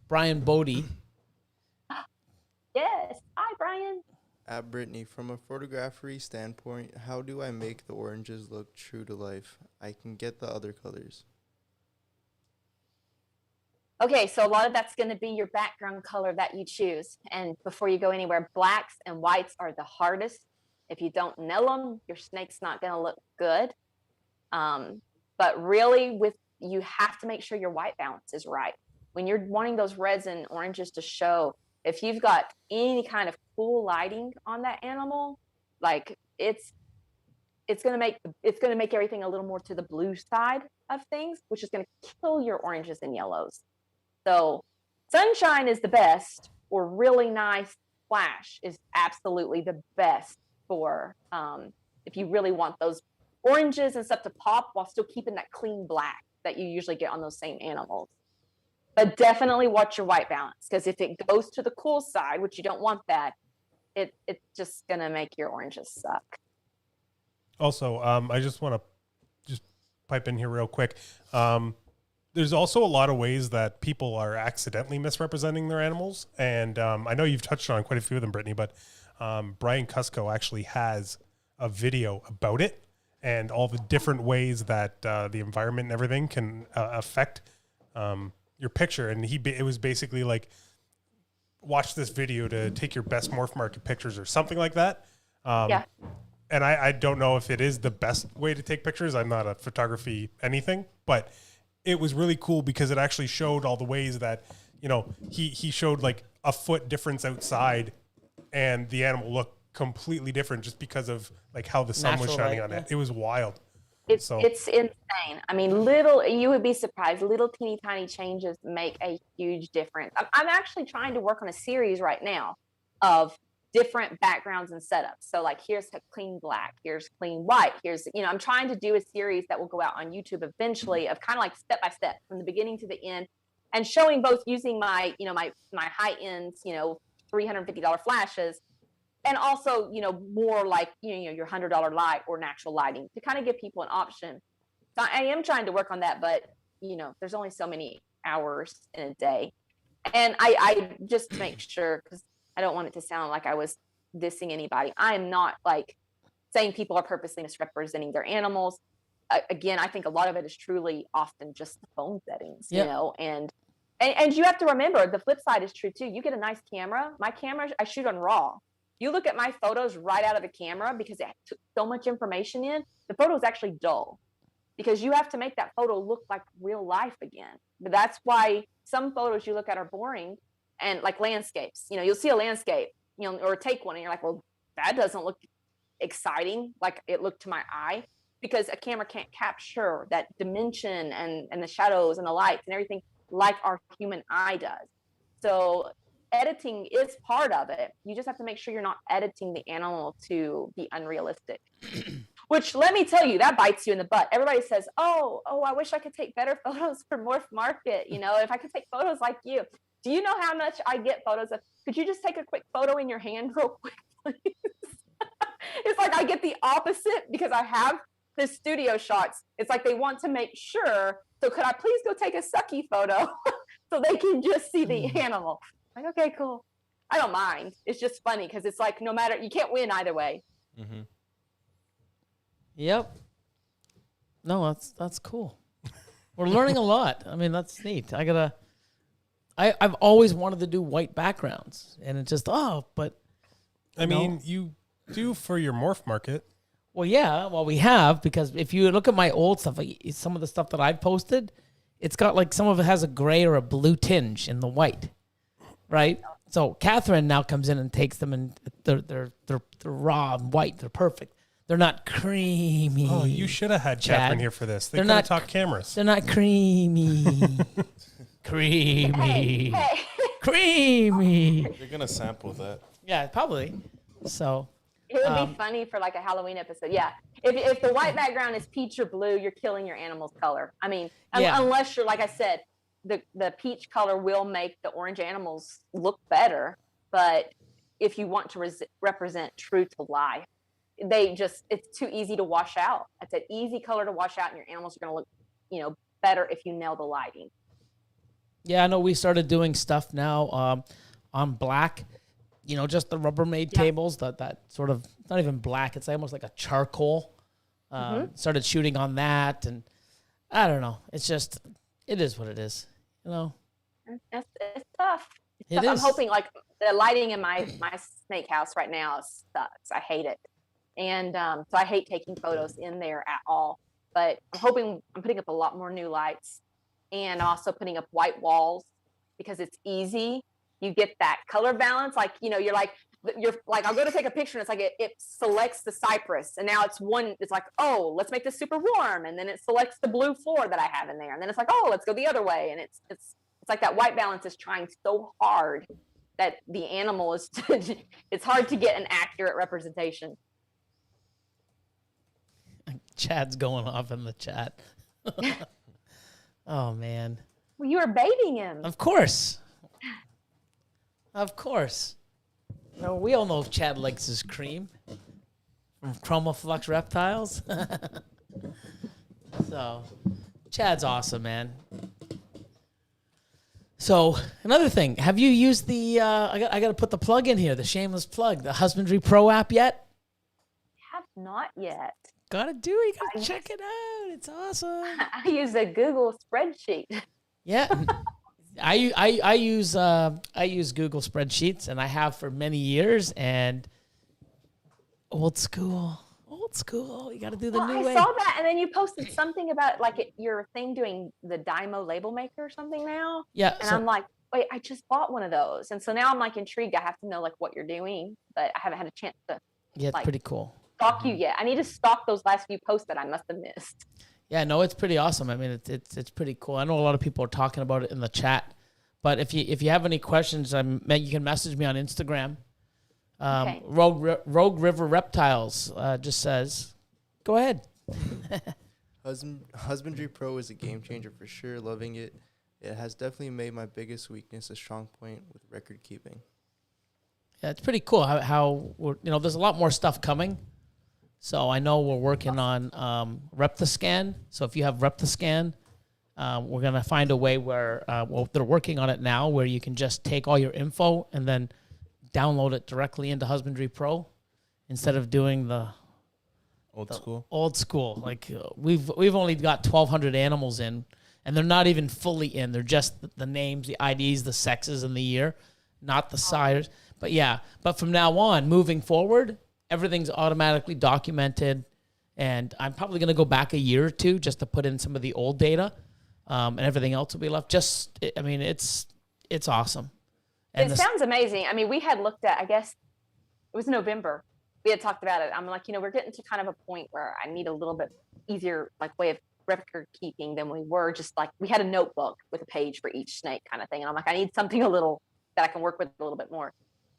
Brian Bodie. Yes. Hi, Brian. At Brittney, from a photography standpoint, how do I make the oranges look true to life? I can get the other colors. Okay, so a lot of that's going to be your background color that you choose. And before you go anywhere, blacks and whites are the hardest. If you don't nail them, your snake's not going to look good. But really, you have to make sure your white balance is right. When you're wanting those reds and oranges to show, if you've got any kind of cool lighting on that animal, like it's going to make everything a little more to the blue side of things, which is going to kill your oranges and yellows. So sunshine is the best, or really nice flash is absolutely the best for if you really want those oranges and stuff to pop while still keeping that clean black that you usually get on those same animals. But definitely watch your white balance, because if it goes to the cool side, which you don't want that, it's just going to make your oranges suck. Also, I just want to just pipe in here real quick. There's also a lot of ways that people are accidentally misrepresenting their animals. And I know you've touched on quite a few of them, Brittney, but Brian Cusco actually has a video about it and all the different ways that the environment and everything can affect your picture. And it was basically like, watch this video to take your best Morph Market pictures or something like that. Yeah. And I don't know if it is the best way to take pictures. I'm not a photography anything, but it was really cool because it actually showed all the ways that, he showed like a foot difference outside, and the animal looked completely different just because of like how the sun was Natural shining light, on yeah. it. It was wild. It's insane. I mean, you would be surprised. Little teeny tiny changes make a huge difference. I'm actually trying to work on a series right now of different backgrounds and setups. So like, here's clean black, here's clean white, here's, I'm trying to do a series that will go out on YouTube eventually of kind of like step by step from the beginning to the end, and showing both using my, my high end, $350 flashes, and also, more like, your $100 light or natural lighting to kind of give people an option. So I am trying to work on that, but there's only so many hours in a day. And I just make sure, because I don't want it to sound like I was dissing anybody. I am not like saying people are purposely misrepresenting their animals. Again, I think a lot of it is truly often just the phone settings, and you have to remember the flip side is true too. You get a nice camera. My camera, I shoot on RAW. You look at my photos right out of the camera because it took so much information in. The photo is actually dull because you have to make that photo look like real life again. But that's why some photos you look at are boring, and like landscapes. You'll see a landscape, or take one, and you're like, well, that doesn't look exciting like it looked to my eye, because a camera can't capture that dimension and the shadows and the lights and everything like our human eye does. So editing is part of it. You just have to make sure you're not editing the animal to be unrealistic. Which, let me tell you, that bites you in the butt. Everybody says, oh, I wish I could take better photos for Morph Market. If I could take photos like you. Do you know how much I get photos of? Could you just take a quick photo in your hand real quick, please? It's like I get the opposite because I have the studio shots. It's like they want to make sure. So could I please go take a sucky photo so they can just see the animal? Like, okay, cool. I don't mind. It's just funny because it's like, no matter, you can't win either way. Mm-hmm. Yep. No, that's cool. We're learning a lot. I mean, that's neat. I've always wanted to do white backgrounds, and it just, but. I mean, you do for your Morph Market. Well, yeah, we have, because if you look at my old stuff, like some of the stuff that I've posted, it's got like, some of it has a gray or a blue tinge in the white, right? So Catherine now comes in and takes them, and they're raw and white. They're perfect. They're not creamy. Oh, you should have had Chad. Catherine here for this. They They're could have not talked cameras. They're not creamy. Creamy. Hey. Creamy. You're gonna sample that. Yeah, probably. So It would be funny for like a Halloween episode. Yeah. If the white background is peach or blue, you're killing your animal's color. I mean, unless you're, like I said, the peach color will make the orange animals look better. But if you want to represent true to life, it's too easy to wash out. It's an easy color to wash out, and your animals are going to look, better if you nail the lighting. yeah, I know we started doing stuff now on black. Just the Rubbermaid tables, that sort of, it's not even black. It's almost like a charcoal. Started shooting on that, and I don't know. It's just, it is what it is. It's tough. It is. I'm hoping, like, the lighting in my snake house right now sucks. I hate it. And so I hate taking photos in there at all. But I'm hoping I'm putting up a lot more new lights, and also putting up white walls, because it's easy. You get that color balance. Like, you're like, I'll go to take a picture, and it's like, it selects the cypress, and now it's like, oh, let's make this super warm. And then it selects the blue floor that I have in there. And then it's like, oh, let's go the other way. And it's like that white balance is trying so hard that the animal is, it's hard to get an accurate representation. Chad's going off in the chat. Oh, man. Well, you were baiting him. Of course. Of course. We all know Chad likes his cream from Chromaflux Reptiles. So, Chad's awesome, man. So, another thing. Have you used the, I got to put the plug in here, the shameless plug, the Husbandry Pro app yet? Have not yet. Gotta do it. You gotta check it out. It's awesome. I use a Google spreadsheet. Yeah. I use Google spreadsheets, and I have for many years, and old school. You got to do the new way. I saw that, and then you posted something about like your thing doing the Dymo label maker or something now. Yeah. And I'm like, wait, I just bought one of those. And so now I'm like intrigued. I have to know like what you're doing, but I haven't had a chance to Yeah, it's like pretty cool. stalk you yet. I need to stalk those last few posts that I must have missed. Yeah, no, it's pretty awesome. I mean, it's pretty cool. I know a lot of people are talking about it in the chat, but if you have any questions, you can message me on Instagram. Okay. Rogue River Reptiles just says, go ahead. Husbandry Pro is a game changer for sure. Loving it. It has definitely made my biggest weakness a strong point with record keeping. Yeah, it's pretty cool how there's a lot more stuff coming. So I know we're working on Reptiscan. So if you have Reptiscan, we're going to find a way where, they're working on it now, where you can just take all your info and then download it directly into Husbandry Pro instead of doing the old school. Like we've only got 1,200 animals in, and they're not even fully in. They're just the names, the IDs, the sexes, and the year, not the sires. But from now on, moving forward, everything's automatically documented, and I'm probably going to go back a year or two just to put in some of the old data, and everything else will be left. It's awesome. And it sounds amazing. I mean, we had looked at, I guess it was November. We had talked about it. I'm like, we're getting to kind of a point where I need a little bit easier way of record keeping than we were. Just like we had a notebook with a page for each snake kind of thing. And I'm like, I need something a little that I can work with a little bit more.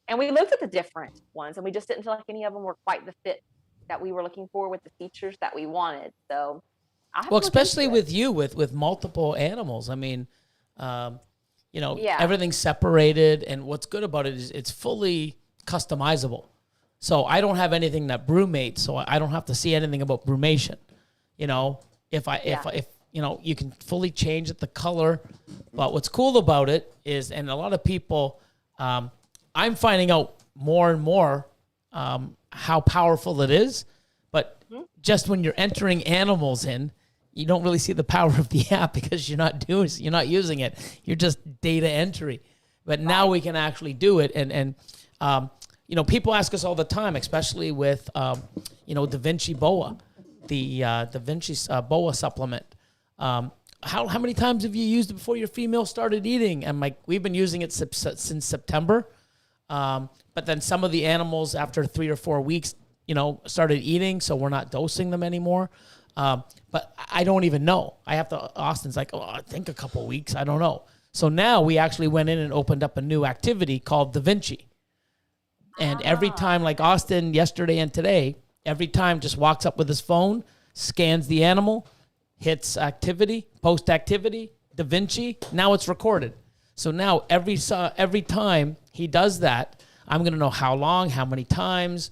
And we looked at the different ones, and we just didn't feel like any of them were quite the fit that we were looking for with the features that we wanted. So, especially with you, with multiple animals. I mean, everything's separated, and what's good about it is it's fully customizable. So I don't have anything that brumates, so I don't have to see anything about brumation. If you can fully change the color. But what's cool about it is, and a lot of people, I'm finding out more and more how powerful it is. But just when you're entering animals in, you don't really see the power of the app because you're not using it. You're just data entry. But now we can actually do it. And people ask us all the time, especially with Da Vinci Boa, the Da Vinci Boa supplement. How many times have you used it before your female started eating? And we've been using it since September. But then some of the animals after 3 or 4 weeks, started eating, so we're not dosing them anymore. But I don't even know. Austin's like, I think a couple weeks. I don't know. So now we actually went in and opened up a new activity called Da Vinci. And every time, like Austin yesterday and today, every time just walks up with his phone, scans the animal, hits activity, post activity, Da Vinci. Now it's recorded. So now every time he does that, I'm going to know how long, how many times,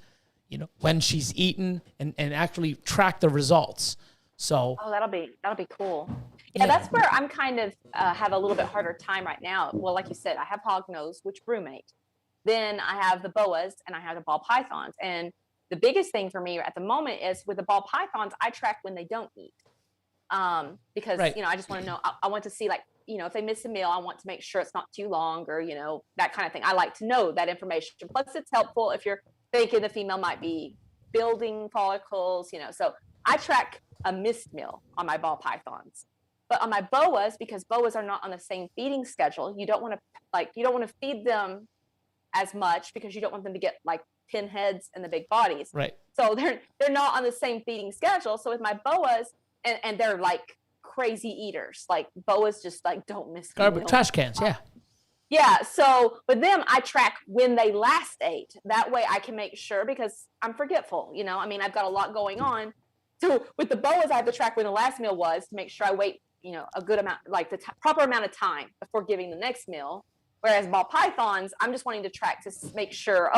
when she's eaten, and actually track the results. So that'll be cool. Yeah, that's where I'm kind of have a little bit harder time right now. Well, like you said, I have hognose, which brumate. Then I have the boas and I have the ball pythons. And the biggest thing for me at the moment is with the ball pythons, I track when they don't eat. Because, right. I just want to know, I want to see if they miss a meal, I want to make sure it's not too long or, that kind of thing. I like to know that information. Plus it's helpful if you're thinking the female might be building follicles, so I track a missed meal on my ball pythons. But on my boas, because boas are not on the same feeding schedule, you don't want to feed them as much because you don't want them to get pinheads and the big bodies. Right. So they're not on the same feeding schedule. So with my boas, and they're crazy eaters. Boas just don't miss garbage, trash cans. Yeah. Yeah. So with them, I track when they last ate. That way I can make sure, because I'm forgetful. I've got a lot going on. So with the boas, I have to track when the last meal was to make sure I wait, a good amount, the proper amount of time before giving the next meal. Whereas ball pythons, I'm just wanting to track to make sure,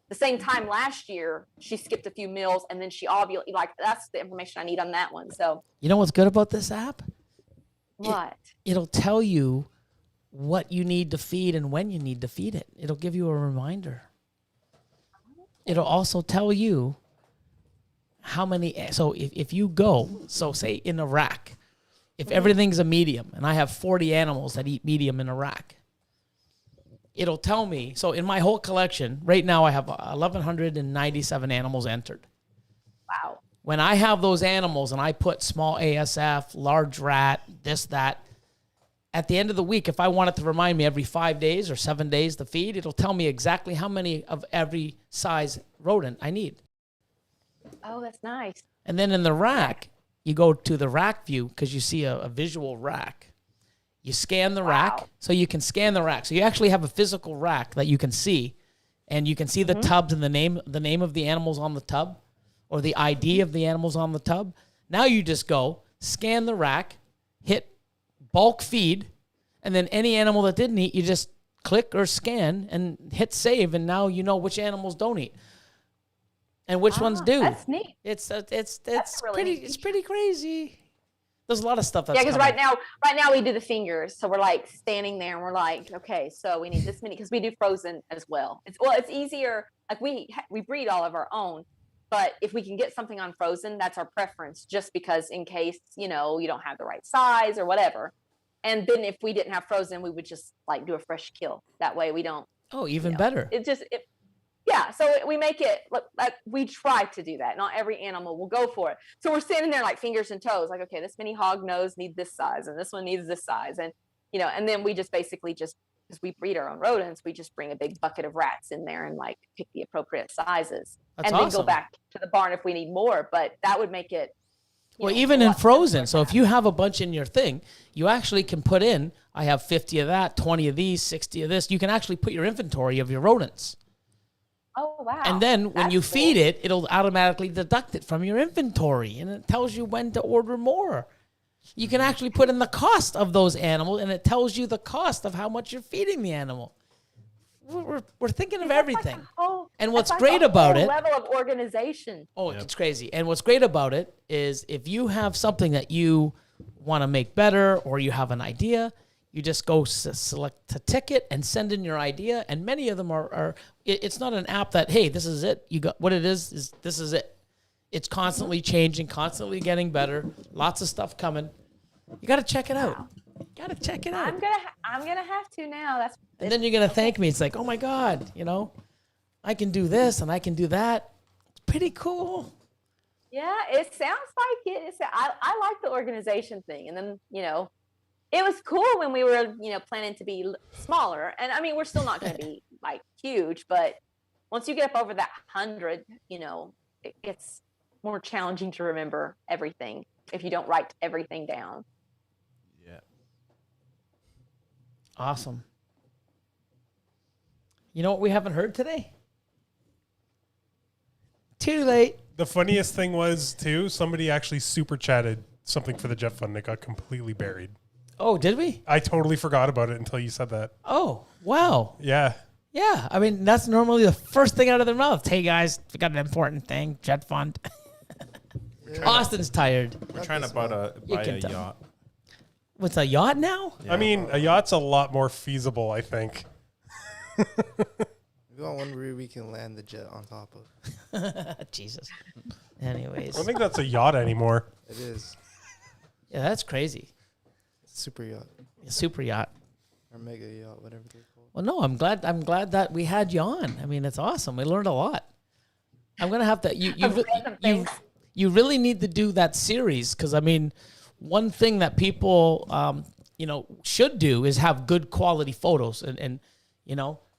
the same time last year, she skipped a few meals and then she ovulated. That's the information I need on that one. So, you know what's good about this app? What? It'll tell you what you need to feed and when you need to feed it. It'll give you a reminder. It'll also tell you how many. So if you go, say in a rack, if everything's a medium and I have 40 animals that eat medium in a rack, it'll tell me. So in my whole collection, right now I have 1,197 animals entered. Wow. When I have those animals and I put small ASF, large rat, this, that, at the end of the week, if I want it to remind me every 5 days or 7 days to feed, it'll tell me exactly how many of every size rodent I need. Oh, that's nice. And then in the rack, you go to the rack view because you see a visual rack. You scan the rack, so you can scan the rack. So you actually have a physical rack that you can see, and you can see the tubs and the name of the animals on the tub, or the ID of the animals on the tub. Now you just go scan the rack, hit bulk feed, and then any animal that didn't eat, you just click or scan and hit save, and now you know which animals don't eat and which ones do. That's neat. It's really pretty neat. it's pretty crazy. There's a lot of stuff that's Yeah, because coming. right now we do the fingers, so we're like standing there and we're like, okay, so we need this many, because we do frozen as well. It's easier. Like we breed all of our own, but if we can get something on frozen, that's our preference, just because in case you don't have the right size or whatever. And then if we didn't have frozen, we would just like do a fresh kill. That way we don't. Oh, even better. Yeah, so we make it look like we try to do that. Not every animal will go for it. So we're standing there like fingers and toes, like, okay, this many hog nose need this size, and this one needs this size, and and then we just basically because we breed our own rodents, we just bring a big bucket of rats in there and like pick the appropriate sizes, That's and then awesome. go back to the barn if we need more. But that would make it. Well, even in frozen. So if you have a bunch in your thing, you actually can put in, I have 50 of that, 20 of these, 60 of this. You can actually put your inventory of your rodents. Oh, wow. And then when That's you cool. feed it, it'll automatically deduct it from your inventory, and it tells you when to order more. You can actually put in the cost of those animals, and it tells you the cost of how much you're feeding the animal. We're thinking of everything. And what's great about it, level of organization. oh, it's crazy. And what's great about it is if you have something that you want to make better, or you have an idea, you just go select a ticket and send in your idea. And many of them are it's not an app that, hey, this is it. You got what it is this is it. It's constantly changing, constantly getting better. Lots of stuff coming. You got to check it out. You got to check it out. I'm gonna have to now. And then you're gonna thank me. It's like, oh my God, I can do this and I can do that. It's pretty cool. Yeah, it sounds like it. I like the organization thing, and then it was cool when we were planning to be smaller, and I mean we're still not going to be like huge, but once you get up over that 100, it gets more challenging to remember everything if you don't write everything down. Yeah. Awesome. You know what we haven't heard today? Too late. The funniest thing was, too, somebody actually super chatted something for the Jet Fund that got completely buried. Oh, did we? I totally forgot about it until you said that. Oh, wow. Yeah. Yeah, I mean, that's normally the first thing out of their mouth. Hey, guys, we got an important thing, Jet Fund. Austin's tired. We're trying to buy a yacht. What's a yacht now? I mean, a yacht's a lot more feasible, I think. We got one where we can land the jet on top of. Jesus. Anyways. I don't think that's a yacht anymore. It is. Yeah, that's crazy. Super yacht. A super yacht. Or mega yacht, whatever they're called. Well, no, I'm glad that we had you on. I mean, it's awesome. We learned a lot. I'm gonna have to. You really need to do that series, because I mean, one thing that people should do is have good quality photos and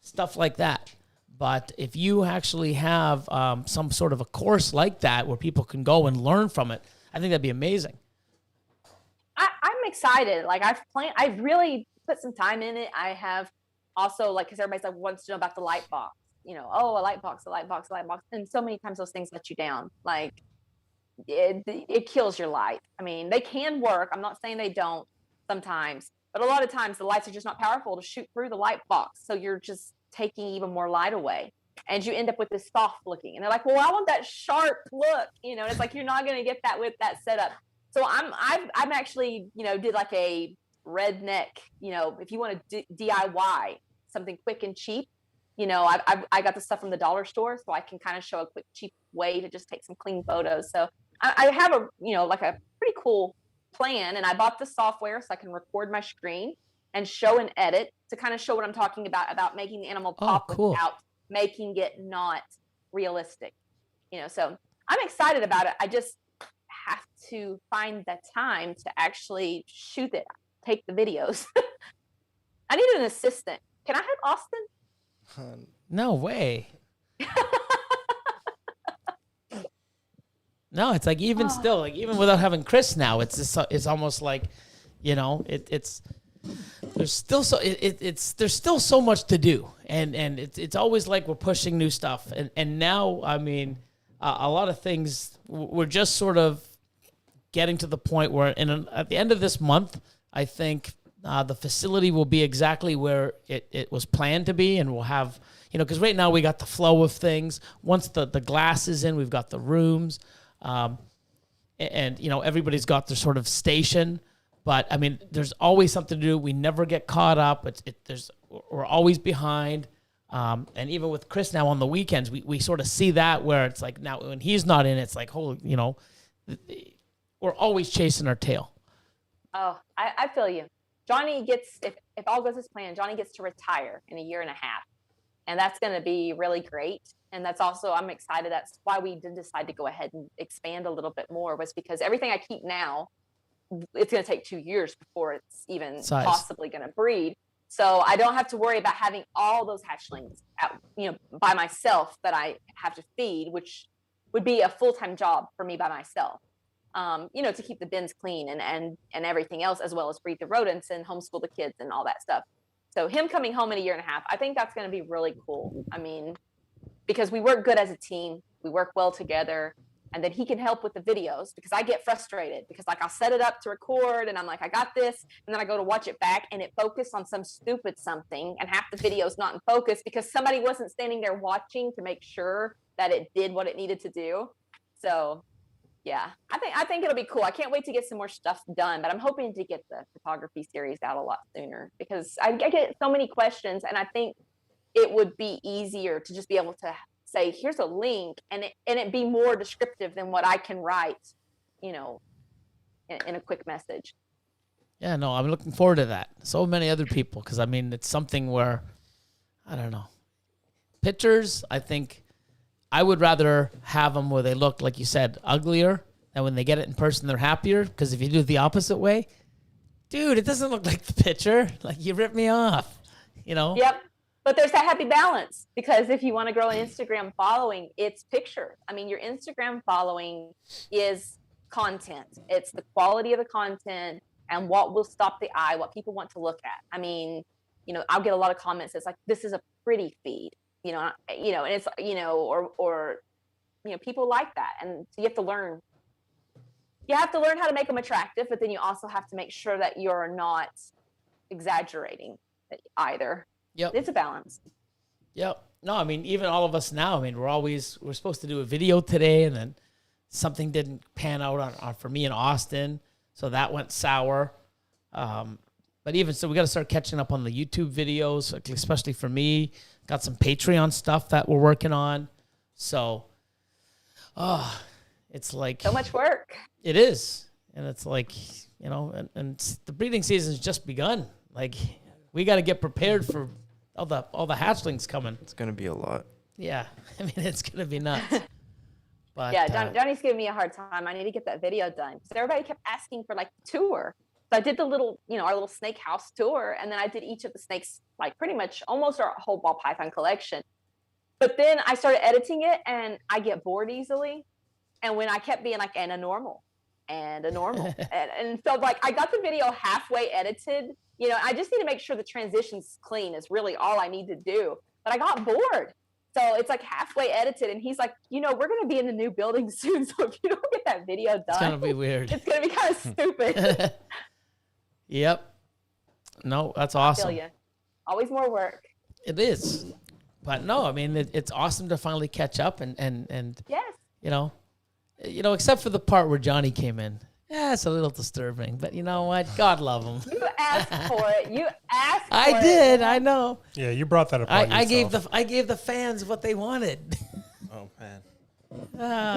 stuff like that. But if you actually have some sort of a course like that where people can go and learn from it, I think that'd be amazing. I'm excited. Like I've really put some time in it. I have also, because everybody's like wants to know about the light box. A light box. And so many times those things let you down. Like it kills your light. I mean, they can work. I'm not saying they don't sometimes, but a lot of times the lights are just not powerful to shoot through the light box. So you're just taking even more light away, and you end up with this soft looking. And they're like, well, I want that sharp look, and it's like, you're not going to get that with that setup. So I'm actually, did like a redneck, if you want to DIY something quick and cheap, I got the stuff from the dollar store, so I can kind of show a quick, cheap way to just take some clean photos. So I have a, like a pretty cool plan, and I bought the software so I can record my screen and show and edit to kind of show what I'm talking about making the animal pop without making it not realistic, so I'm excited about it. I just have to find the time to actually shoot it. take the videos. I need an assistant. Can I have Austin? No way. No, it's like even still, like even without having Chris now, it's just, it's almost like, you know, it's there's still there's still so much to do, and it's always like we're pushing new stuff, and now I mean a lot of things we're just sort of getting to the point where at the end of this month, I think the facility will be exactly where it was planned to be, and we'll have, you know, because right now we got the flow of things. Once the glass is in, we've got the rooms. And you know, everybody's got their sort of station, but I mean, there's always something to do. We never get caught up. We're always behind. And even with Chris now on the weekends, we sort of see that where it's like now when he's not in, it's like, holy, you know, we're always chasing our tail. Oh, I feel you. Johnny gets, if all goes as planned, Johnny gets to retire in a year and a half. And that's going to be really great. And that's also, I'm excited. That's why we did decide to go ahead and expand a little bit more, was because everything I keep now, it's going to take 2 years before it's even possibly going to breed. So I don't have to worry about having all those hatchlings out, you know, by myself that I have to feed, which would be a full-time job for me by myself. You know, to keep the bins clean and everything else, as well as breed the rodents and homeschool the kids and all that stuff. So him coming home in a year and a half, I think that's going to be really cool. I mean, because we work good as a team, we work well together, and then he can help with the videos, because I get frustrated because like I'll set it up to record and I'm like, I got this. And then I go to watch it back and it focused on some stupid something, and half the video's not in focus because somebody wasn't standing there watching to make sure that it did what it needed to do. So yeah, I think it'll be cool. I can't wait to get some more stuff done, but I'm hoping to get the photography series out a lot sooner, because I get so many questions, and I think it would be easier to just be able to say, here's a link, and it be more descriptive than what I can write, you know, in a quick message. Yeah, no, I'm looking forward to that. So many other people, because I mean, it's something where, I don't know, pictures, I think I would rather have them where they look, like you said, uglier, and when they get it in person, they're happier. Because if you do it the opposite way, dude, it doesn't look like the picture. Like, you ripped me off, you know? Yep. But there's that happy balance, because if you want to grow an Instagram following, it's pictures. I mean, your Instagram following is content. It's the quality of the content and what will stop the eye, what people want to look at. I mean, you know, I'll get a lot of comments. It's like, this is a pretty feed. You know, and it's, you know, or, you know, people like that. And so you have to learn how to make them attractive, but then you also have to make sure that you're not exaggerating either. Yep. It's a balance. Yep. No, I mean, even all of us now, I mean, we're supposed to do a video today, and then something didn't pan out on for me in Austin. So that went sour. But even so, we got to start catching up on the YouTube videos, especially for me. Got some Patreon stuff that we're working on. So, it's like so much work. It is. And it's like, you know, and the breeding season's just begun. Like, we got to get prepared for all the hatchlings coming. It's going to be a lot. Yeah. I mean, it's going to be nuts. But yeah, Johnny's giving me a hard time. I need to get that video done, because everybody kept asking for like the tour. So I did the little, you know, our little snake house tour, and then I did each of the snakes, like pretty much almost our whole ball python collection. But then I started editing it, and I get bored easily. And when I kept being like, and a normal, and so like I got the video halfway edited, you know, I just need to make sure the transition's clean is really all I need to do. But I got bored. So it's like halfway edited, and he's like, you know, we're going to be in the new building soon. So if you don't get that video done, it's going to be weird. It's going to be kind of stupid. Yep. No, that's awesome. I feel you. Always more work. It is. But no, I mean, it's awesome to finally catch up and yes. You know, except for the part where Johnny came in. Yeah, it's a little disturbing, but you know what? God love him. You asked for it. You asked for I did. I know. Yeah, you brought that upon yourself. I gave the fans what they wanted. Oh man.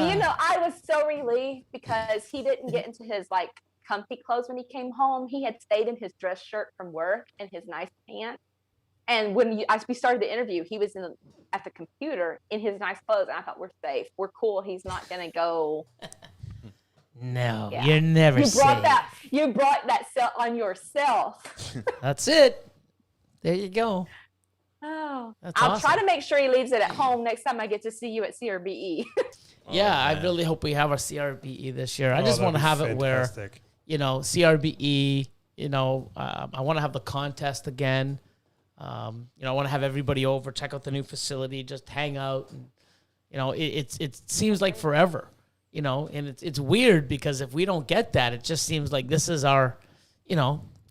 You know, I was so relieved because he didn't get into his like comfy clothes when he came home. He had stayed in his dress shirt from work and his nice pants. And when we started the interview, he was at the computer in his nice clothes, and I thought, we're safe, we're cool. He's not gonna go. No, Yeah. you're never You brought safe. that. You brought that on yourself. That's it. There you go. Oh, That's I'll awesome. try to make sure he leaves it at home next time I get to see you at CRBE. Yeah, I man. really hope we have our CRBE this year. I Oh, just that'd want to be have it where, fantastic. CRBE, I want to have the contest again. I want to have everybody over, check out the new facility, just hang out. And, it seems like forever, and it's weird because if we don't get that, it just seems like this is our,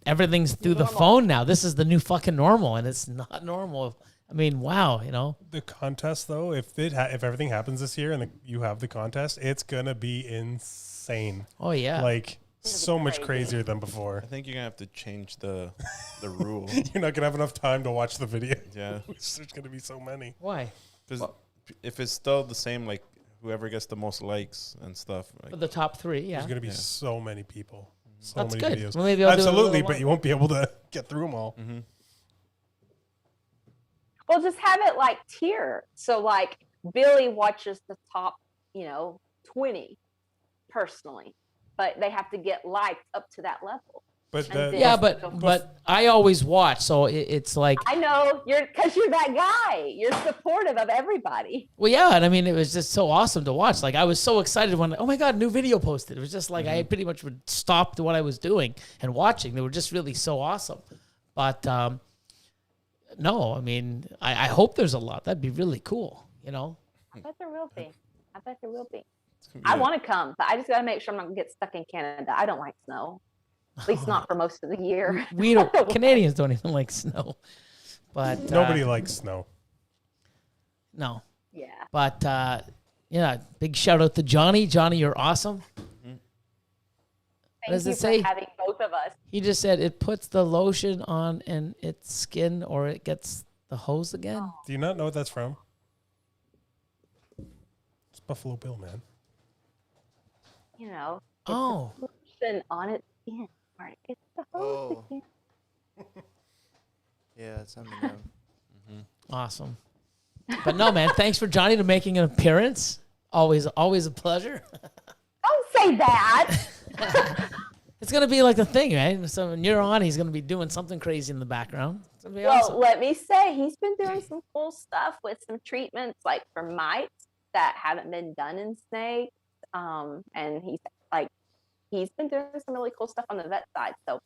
everything's through the phone now. This is the new fucking normal, and it's not normal. I mean, wow, The contest, though, if everything happens this year and you have the contest, it's going to be insane. Oh, yeah. Like, so much crazy. crazier than before. I think you're gonna have to change the rule. You're not going to have enough time to watch the video. Yeah, There's going to be so many. Why? because if it's still the same, like whoever gets the most likes and stuff. Like, For the top three, yeah. There's going to be Yeah. so many people. So That's many good. videos. Well, maybe I'll do it a Absolutely, little but you won't be able to get through them all. mm-hmm. Well, just have it like tier. So like Billy watches the top, 20 personally, but they have to get liked up to that level. But And then- Yeah, but I always watch, so it's like, I know because you're that guy. You're supportive of everybody. well, yeah, and I mean, it was just so awesome to watch. Like, I was so excited when, oh my god, new video posted. It was just like I pretty much would stop what I was doing and watching. They were just really so awesome. But no, I mean, I hope there's a lot. That'd be really cool. I bet there will be. I bet there will be. Yeah. I want to come, but I just got to make sure I'm not going to get stuck in Canada. I don't like snow. At least not for most of the year. We don't. Canadians don't even like snow. But nobody likes snow. No. Yeah. But yeah, big shout out to Johnny. Johnny, you're awesome. Thank does you it say? for having both of us. He just said it puts the lotion on and its skin, or it gets the hose again. Do you not know what that's from? It's Buffalo Bill, man. Oh, Lotion on its skin. Or it gets the hose Oh. again. Yeah, it's Eminem. awesome. But no, man, thanks for Johnny to making an appearance. Always a pleasure. Don't say that. It's gonna be like the thing, right? So when you're on, he's gonna be doing something crazy in the background. It's gonna be Well, awesome. let me say, he's been doing some cool stuff with some treatments, like for mites that haven't been done in snakes. And he's been doing some really cool stuff on the vet side. So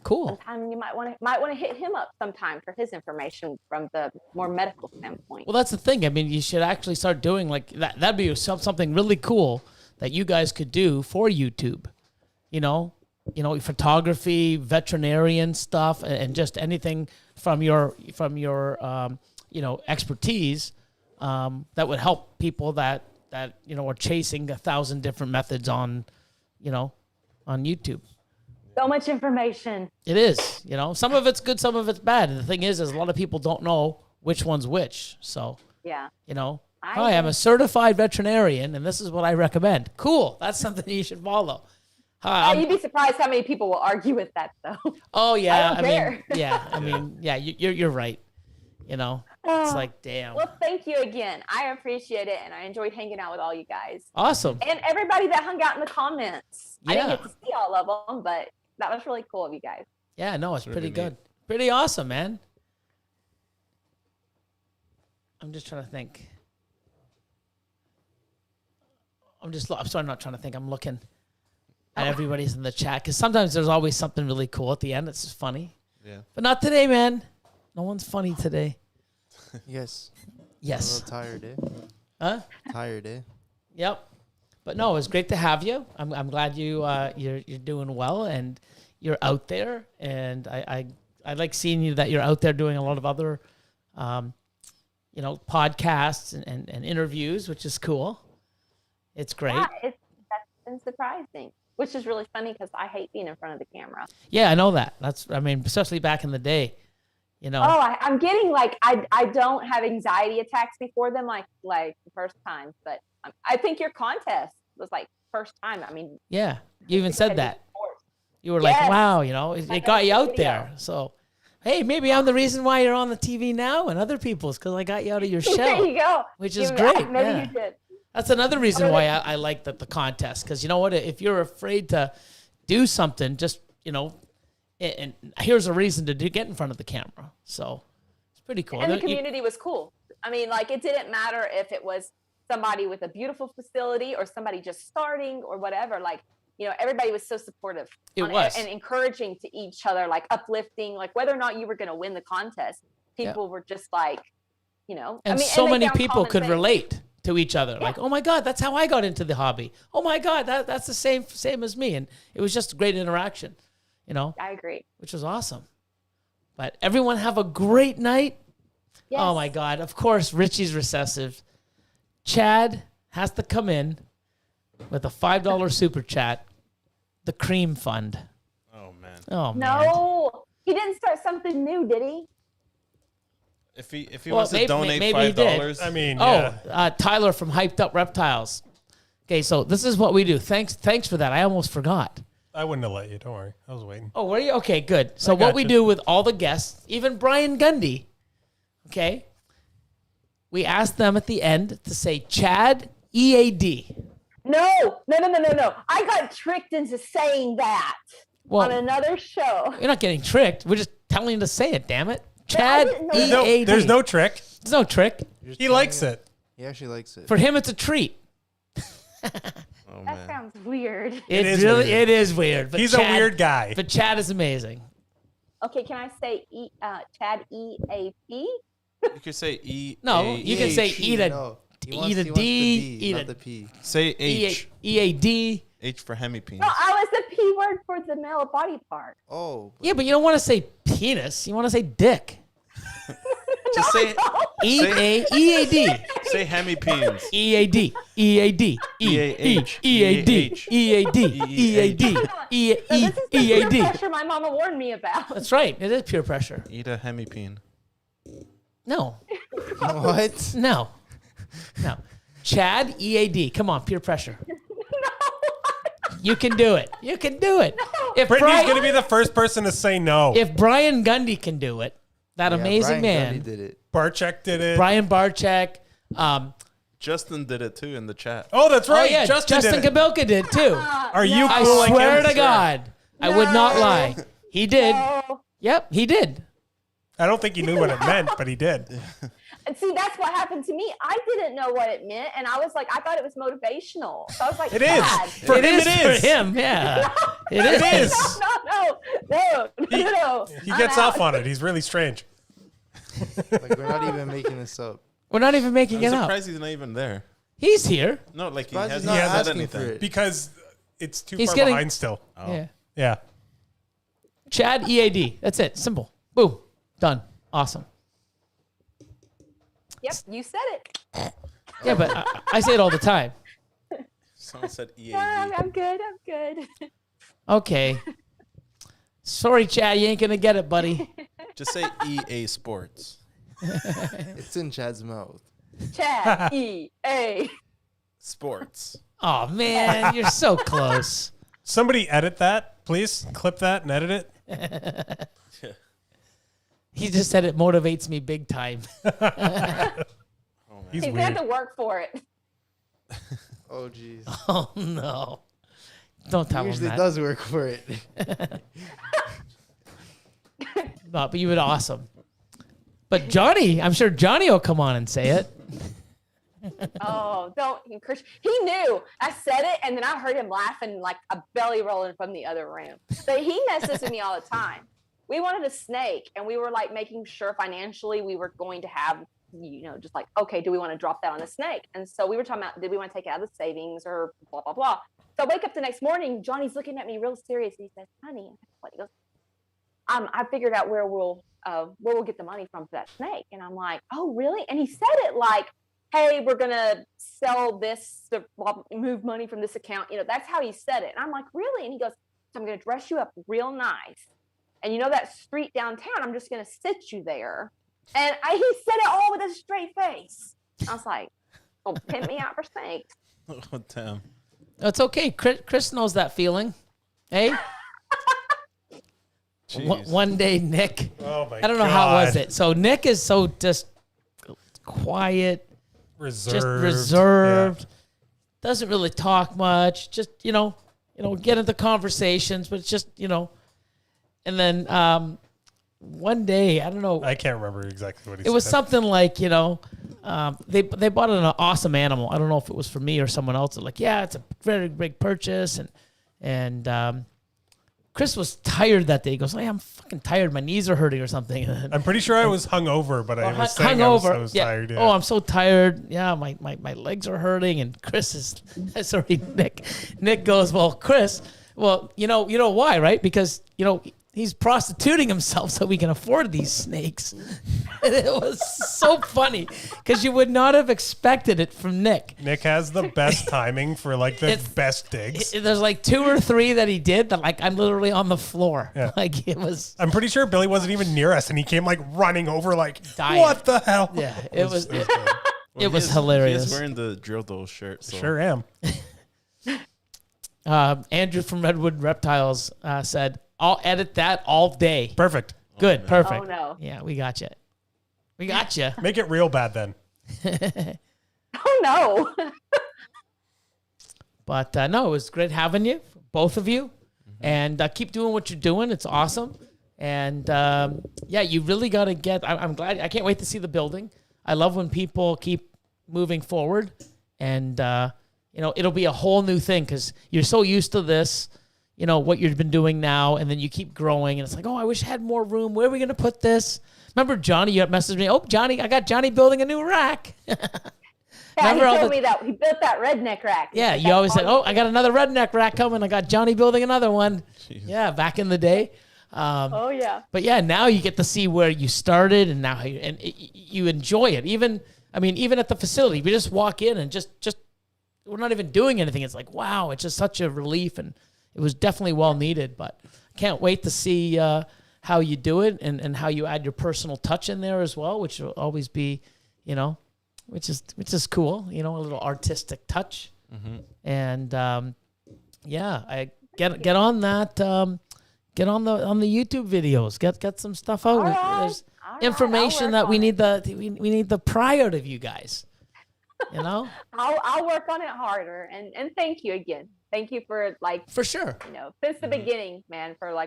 Cool. sometime you might want to hit him up sometime for his information from the more medical standpoint. Well, that's the thing. I mean, you should actually start doing like that. That'd be something really cool that you guys could do for YouTube. Photography, veterinarian stuff, and just anything from your expertise that would help people that are chasing 1,000 different methods on YouTube. So much information. It is, some of it's good, some of it's bad. And the thing is a lot of people don't know which one's which. So, Yeah. hi, I'm a certified veterinarian, and this is what I recommend. Cool. That's something you should follow. Hi, You'd be surprised how many people will argue with that, though. oh yeah, I don't care. You're right. It's like, damn. Well, thank you again. I appreciate it, and I enjoyed hanging out with all you guys Awesome. and everybody that hung out in the comments. I didn't Yeah. get to see all of them, but that was really cool of you guys. Yeah, no, it's Really pretty neat. good. Pretty awesome, man. I'm just trying to think. I'm sorry, I'm not trying to think. I'm looking at everybody's in the chat because sometimes there's always something really cool at the end. It's just funny. Yeah. But not today, man. No one's funny today. Yes. Yes. A little tired, eh? Huh? Tired, eh? Yep. But no, it's great to have you. I'm glad you're doing well and you're out there. And I like seeing you that you're out there doing a lot of other, podcasts and interviews, which is cool. It's great. Yeah, that's been surprising, which is really funny because I hate being in front of the camera. Yeah, I know that. Especially back in the day, Oh, I'm getting I don't have anxiety attacks before them like the first time, but I think your contest was like first time. I mean, Yeah, you even said that. You were Yes. like, wow, it got you out video. there. So, hey, maybe I'm the reason why you're on the TV now and other people's because I got you out of your There shell, you go. which is You- great. Maybe Yeah. you did. That's another reason why I like the contest. Because you know what? If you're afraid to do something, just, and here's a reason to get in front of the camera. So it's pretty cool. And the community was cool. I mean, like, it didn't matter if it was somebody with a beautiful facility or somebody just starting or whatever. Like, everybody was so supportive. And encouraging to each other, like uplifting, like whether or not you were going to win the contest, people were just like, And so many people could relate to each other. Yeah. Like, oh my God, that's how I got into the hobby. Oh my God, that's the same as me. And it was just a great interaction, I agree. Which was awesome. But everyone have a great night. Yes. Oh my God. Of course, Richie's recessive. Chad has to come in with a $5 super chat. The Cream Fund. Oh man. Oh man. No, he didn't start something new, did he? If he wants to donate $5, I mean, Tyler from Hyped Up Reptiles. Okay, so this is what we do. Thanks for that. I almost forgot. I wouldn't have let you. Don't worry. I was waiting. Oh, were you? Okay, good. So what we do with all the guests, even Brian Gundy, okay, we ask them at the end to say Chad EAD. No. I got tricked into saying that on another show. You're not getting tricked. We're just telling you to say it, damn it. Chad EAD. There's no trick. There's no trick. He likes it. He actually likes it. For him, it's a treat. That sounds weird. It is weird. But He's a weird guy. But Chad is amazing. Okay, can I say Chad EAP? You could say E. No, you can say E to D, E to P. Say H. EAD. H for hemipenis. No, I was the P word for the male body part. Oh. Yeah, but you don't want to say penis. You want to say dick. Just say EAD. Say hemipenis. EAD. EAD. EAH. EAD. EAD. EAD. This is the peer pressure my mama warned me about. That's right. It is peer pressure. Eat a hemipene. No. What? No. Chad EAD. Come on, peer pressure. You can do it. You can do it. No. Brittney's going to be the first person to say no. If Brian Gundy can do it, that amazing man. Gundy did it. Barchek did it. Brian Barchek. Justin did it too in the chat. Oh, that's right. Oh, yeah. Justin Kabilka did too. Are you I cool like swear him? to God. I would not lie. He did. No. Yep, he did. I don't think he knew what it meant, but he did. And see, that's what happened to me. I didn't know what it meant, and I was like, I thought it was motivational. So I was like, It is. Chad. For him, it is. For him, yeah. It is. No. He gets off on it. He's really strange. Like, we're not even making this up. We're not even making I'm it up. surprised he's not even there. He's here. No, like he Surprised hasn't he's not said asking anything. for it. Because it's too He's far getting- behind still. Oh. Yeah. Yeah. Chad EAD. That's it. Simple. Boom. Done. Awesome. Yep, you said it. Yeah, but I say it all the time. Someone said EAD. I'm good. Okay. Sorry, Chad. You ain't going to get it, buddy. Just say EA Sports. It's in Chad's mouth. Chad E-A. Sports. Oh, man. You're so close. Somebody edit that, please. Clip that and edit it. He just said it motivates me big time. He's He's weird. got to work for it. Oh, jeez. Oh, no. Don't tell him Usually that. does work for it. No, but you would awesome. But Johnny, I'm sure Johnny will come on and say it. Oh, don't encourage. He knew. I said it, and then I heard him laughing like a belly rolling from the other room. But he messes with me all the time. We wanted a snake, and we were like making sure financially we were going to have, just like, okay, do we want to drop that on the snake? And so we were talking about, did we want to take it out of the savings or blah, blah, blah. So I wake up the next morning, Johnny's looking at me real serious. And he says, honey, what? He goes, I figured out where we'll get the money from for that snake. And I'm like, oh, really? And he said it like, hey, we're going to sell this, to move money from this account. That's how he said it. And I'm like, really? And he goes, so I'm going to dress you up real nice. And that street downtown, I'm just going to sit you there. And he said it all with a straight face. I was like, don't pimp me out for snakes. Oh, damn. It's okay. Chris knows that feeling. Hey? One day, Nick. Oh, my God. I don't know how was it. So Nick is so just quiet. Reserved. Just reserved. doesn't really talk much. Just get into conversations, but it's just And then one day, I don't know. I can't remember exactly what he said. It was something like they bought an awesome animal. I don't know if it was for me or someone else. They're like, yeah, it's a very big purchase, and Chris was tired that day. He goes, I'm fucking tired. My knees are hurting or something. I'm pretty sure I was hungover, but I was saying I was tired. Yeah. Oh, I'm so tired. Yeah, my legs are hurting. And Chris is, sorry, Nick. Nick goes, well, Chris, you know why, right? Because, he's prostituting himself so we can afford these snakes. And it was so funny because you would not have expected it from Nick. Nick has the best timing for like the best digs. There's like 2 or 3 that he did that like I'm literally on the floor. Yeah. Like it was. I'm pretty sure Billy wasn't even near us and he came like running over like, dying. What the hell? Yeah, it was Well, hilarious. He's wearing the drill dough shirt. So. Sure am. Andrew from Redwood Reptiles said, I'll edit that all day. Perfect. Good, perfect. Oh, no. Yeah, we got you. We got you. Make it real bad then. Oh, no. But no, it was great having you, both of you. And keep doing what you're doing. It's awesome. And yeah, you really got to get, I'm glad, I can't wait to see the building. I love when people keep moving forward. And, it'll be a whole new thing because you're so used to this. What you've been doing now, and then you keep growing, and it's like, oh, I wish I had more room. Where are we going to put this? Remember Johnny, you messaged me, oh, Johnny, I got Johnny building a new rack. Yeah, he told me that. He built that redneck rack. Yeah, you always said, oh, I got another redneck rack coming. I got Johnny building another one. Jeez. Yeah, back in the day. Oh, yeah. But yeah, now you get to see where you started and now how you enjoy it. Even at the facility, we just walk in and just we're not even doing anything. It's like, wow, it's just such a relief, and it was definitely well needed. But can't wait to see how you do it and how you add your personal touch in there as well, which will always be, which is cool, a little artistic touch. Mm-hmm. And yeah, I get on that. Get on the YouTube videos. Get some stuff out. Right. There's information that we need the prior of you guys. I'll work on it harder. And thank you again. Thank you for for sure. Since the beginning, man, for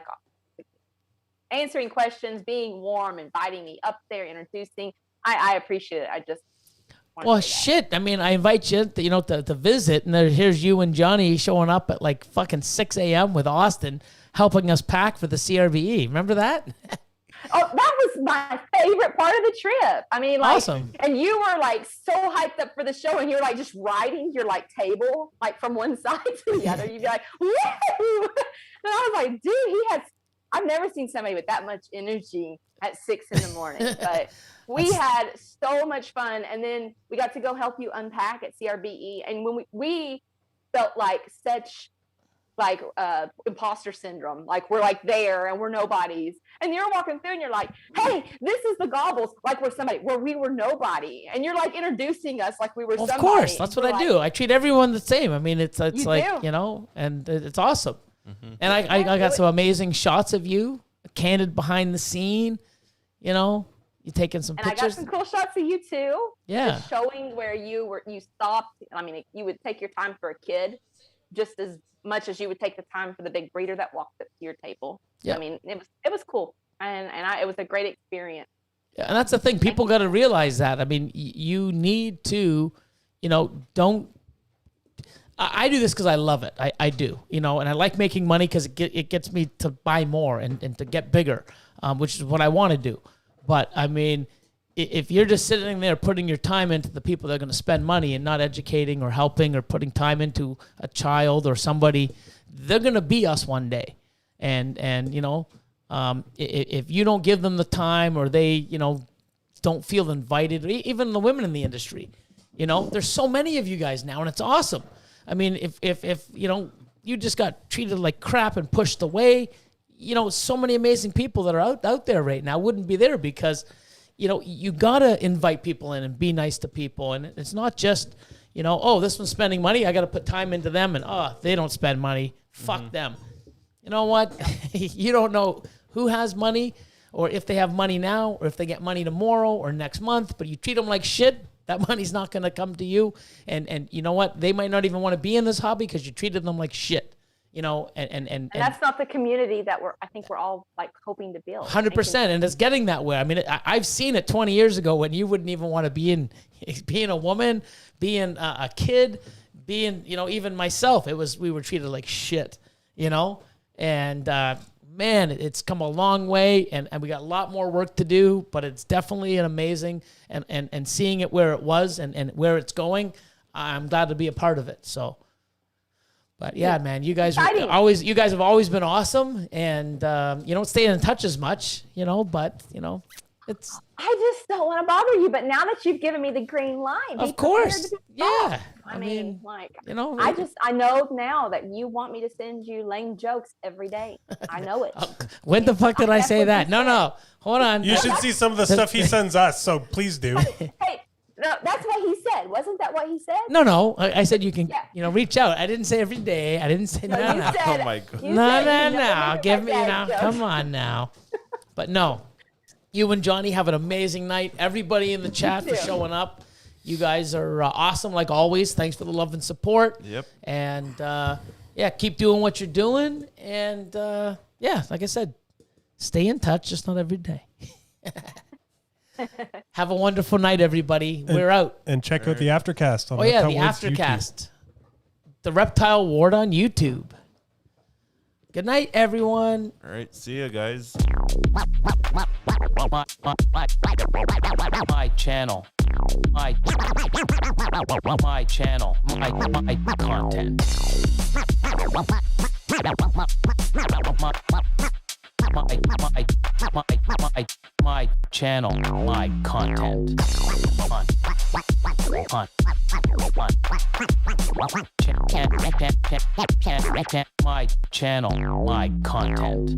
answering questions, being warm, inviting me up there, introducing. I appreciate it. I just shit. I mean, I invite you to visit, and here's you and Johnny showing up at like fucking 6 a.m. with Austin helping us pack for the CRBE. Remember that? Oh, that was my favorite part of the trip. I mean, awesome. And you were so hyped up for the show, and you're just riding your table from one side to the other. You'd be like, woo! And I was like, dude, I've never seen somebody with that much energy at 6 a.m. But we had so much fun, and then we got to go help you unpack at CRBE, and when we felt such imposter syndrome, we're there and we're nobodies, and you're walking through and you're like, hey, this is the Gobbles, we're somebody, where we were nobody, and you're introducing us like we were somebody. Of course, that's what I do. I treat everyone the same. I mean, it's and it's awesome. Mm-hmm. And I got some amazing shots of you, candid behind the scene, you taking some pictures. And I got some cool shots of you too. Yeah. Just showing where you stopped. I mean, you would take your time for a kid just as much as you would take the time for the big breeder that walked up to your table. Yeah. I mean, it was cool. And it was a great experience. Yeah, and that's the thing. People got to realize that. I mean, you need to, I do this because I love it. I do, and I like making money because it gets me to buy more and to get bigger, which is what I want to do. But I mean, if you're just sitting there putting your time into the people that are going to spend money and not educating or helping or putting time into a child or somebody, they're going to be us one day. And if you don't give them the time or they, don't feel invited, or even the women in the industry, there's so many of you guys now, and it's awesome. I mean, if you just got treated like crap and pushed away, so many amazing people that are out there right now wouldn't be there because, you got to invite people in and be nice to people. And it's not just, oh, this one's spending money, I got to put time into them, and they don't spend money. Fuck them. You know what? You don't know who has money or if they have money now or if they get money tomorrow or next month, but you treat them like shit, That money's not going to come to you. And you know what? They might not even want to be in this hobby because you treated them like shit. You know, and that's not the community that I think we're all like hoping to build. 100%, and it's getting that way. I mean, I've seen it 20 years ago when you wouldn't even want to being a woman, being a kid, being, you know, even myself. We were treated like shit, you know, and man, it's come a long way, and we got a lot more work to do, but it's definitely an amazing, and seeing it where it was and where it's going, I'm glad to be a part of it. So. But yeah, man, you guys have always been awesome, and you don't stay in touch as much, you know. But you know, it's. I just don't want to bother you, but now that you've given me the green light, of course, yeah. I mean, like, you know, I know now that you want me to send you lame jokes every day. I know it. When the fuck did I say that? No, hold on. You should see some of the stuff he sends us, so please do. Hey. No, that's what he said. Wasn't that what he said? No. I said you can, you know, reach out. I didn't say every day. I didn't say no. Oh my god. No. Give me now. Come on now. But no, you and Johnny have an amazing night. Everybody in the chat for showing up. You guys are awesome like always. Thanks for the love and support. Yep. And yeah, keep doing what you're doing. And yeah, like I said, stay in touch, just not every day. Have a wonderful night, everybody. We're out. And check out the Aftercast on the Aftercast. YouTube. The Reptile Ward on YouTube. Good night, everyone. All right. See you guys. My channel. My channel. My content. My channel, my content. My channel, my content.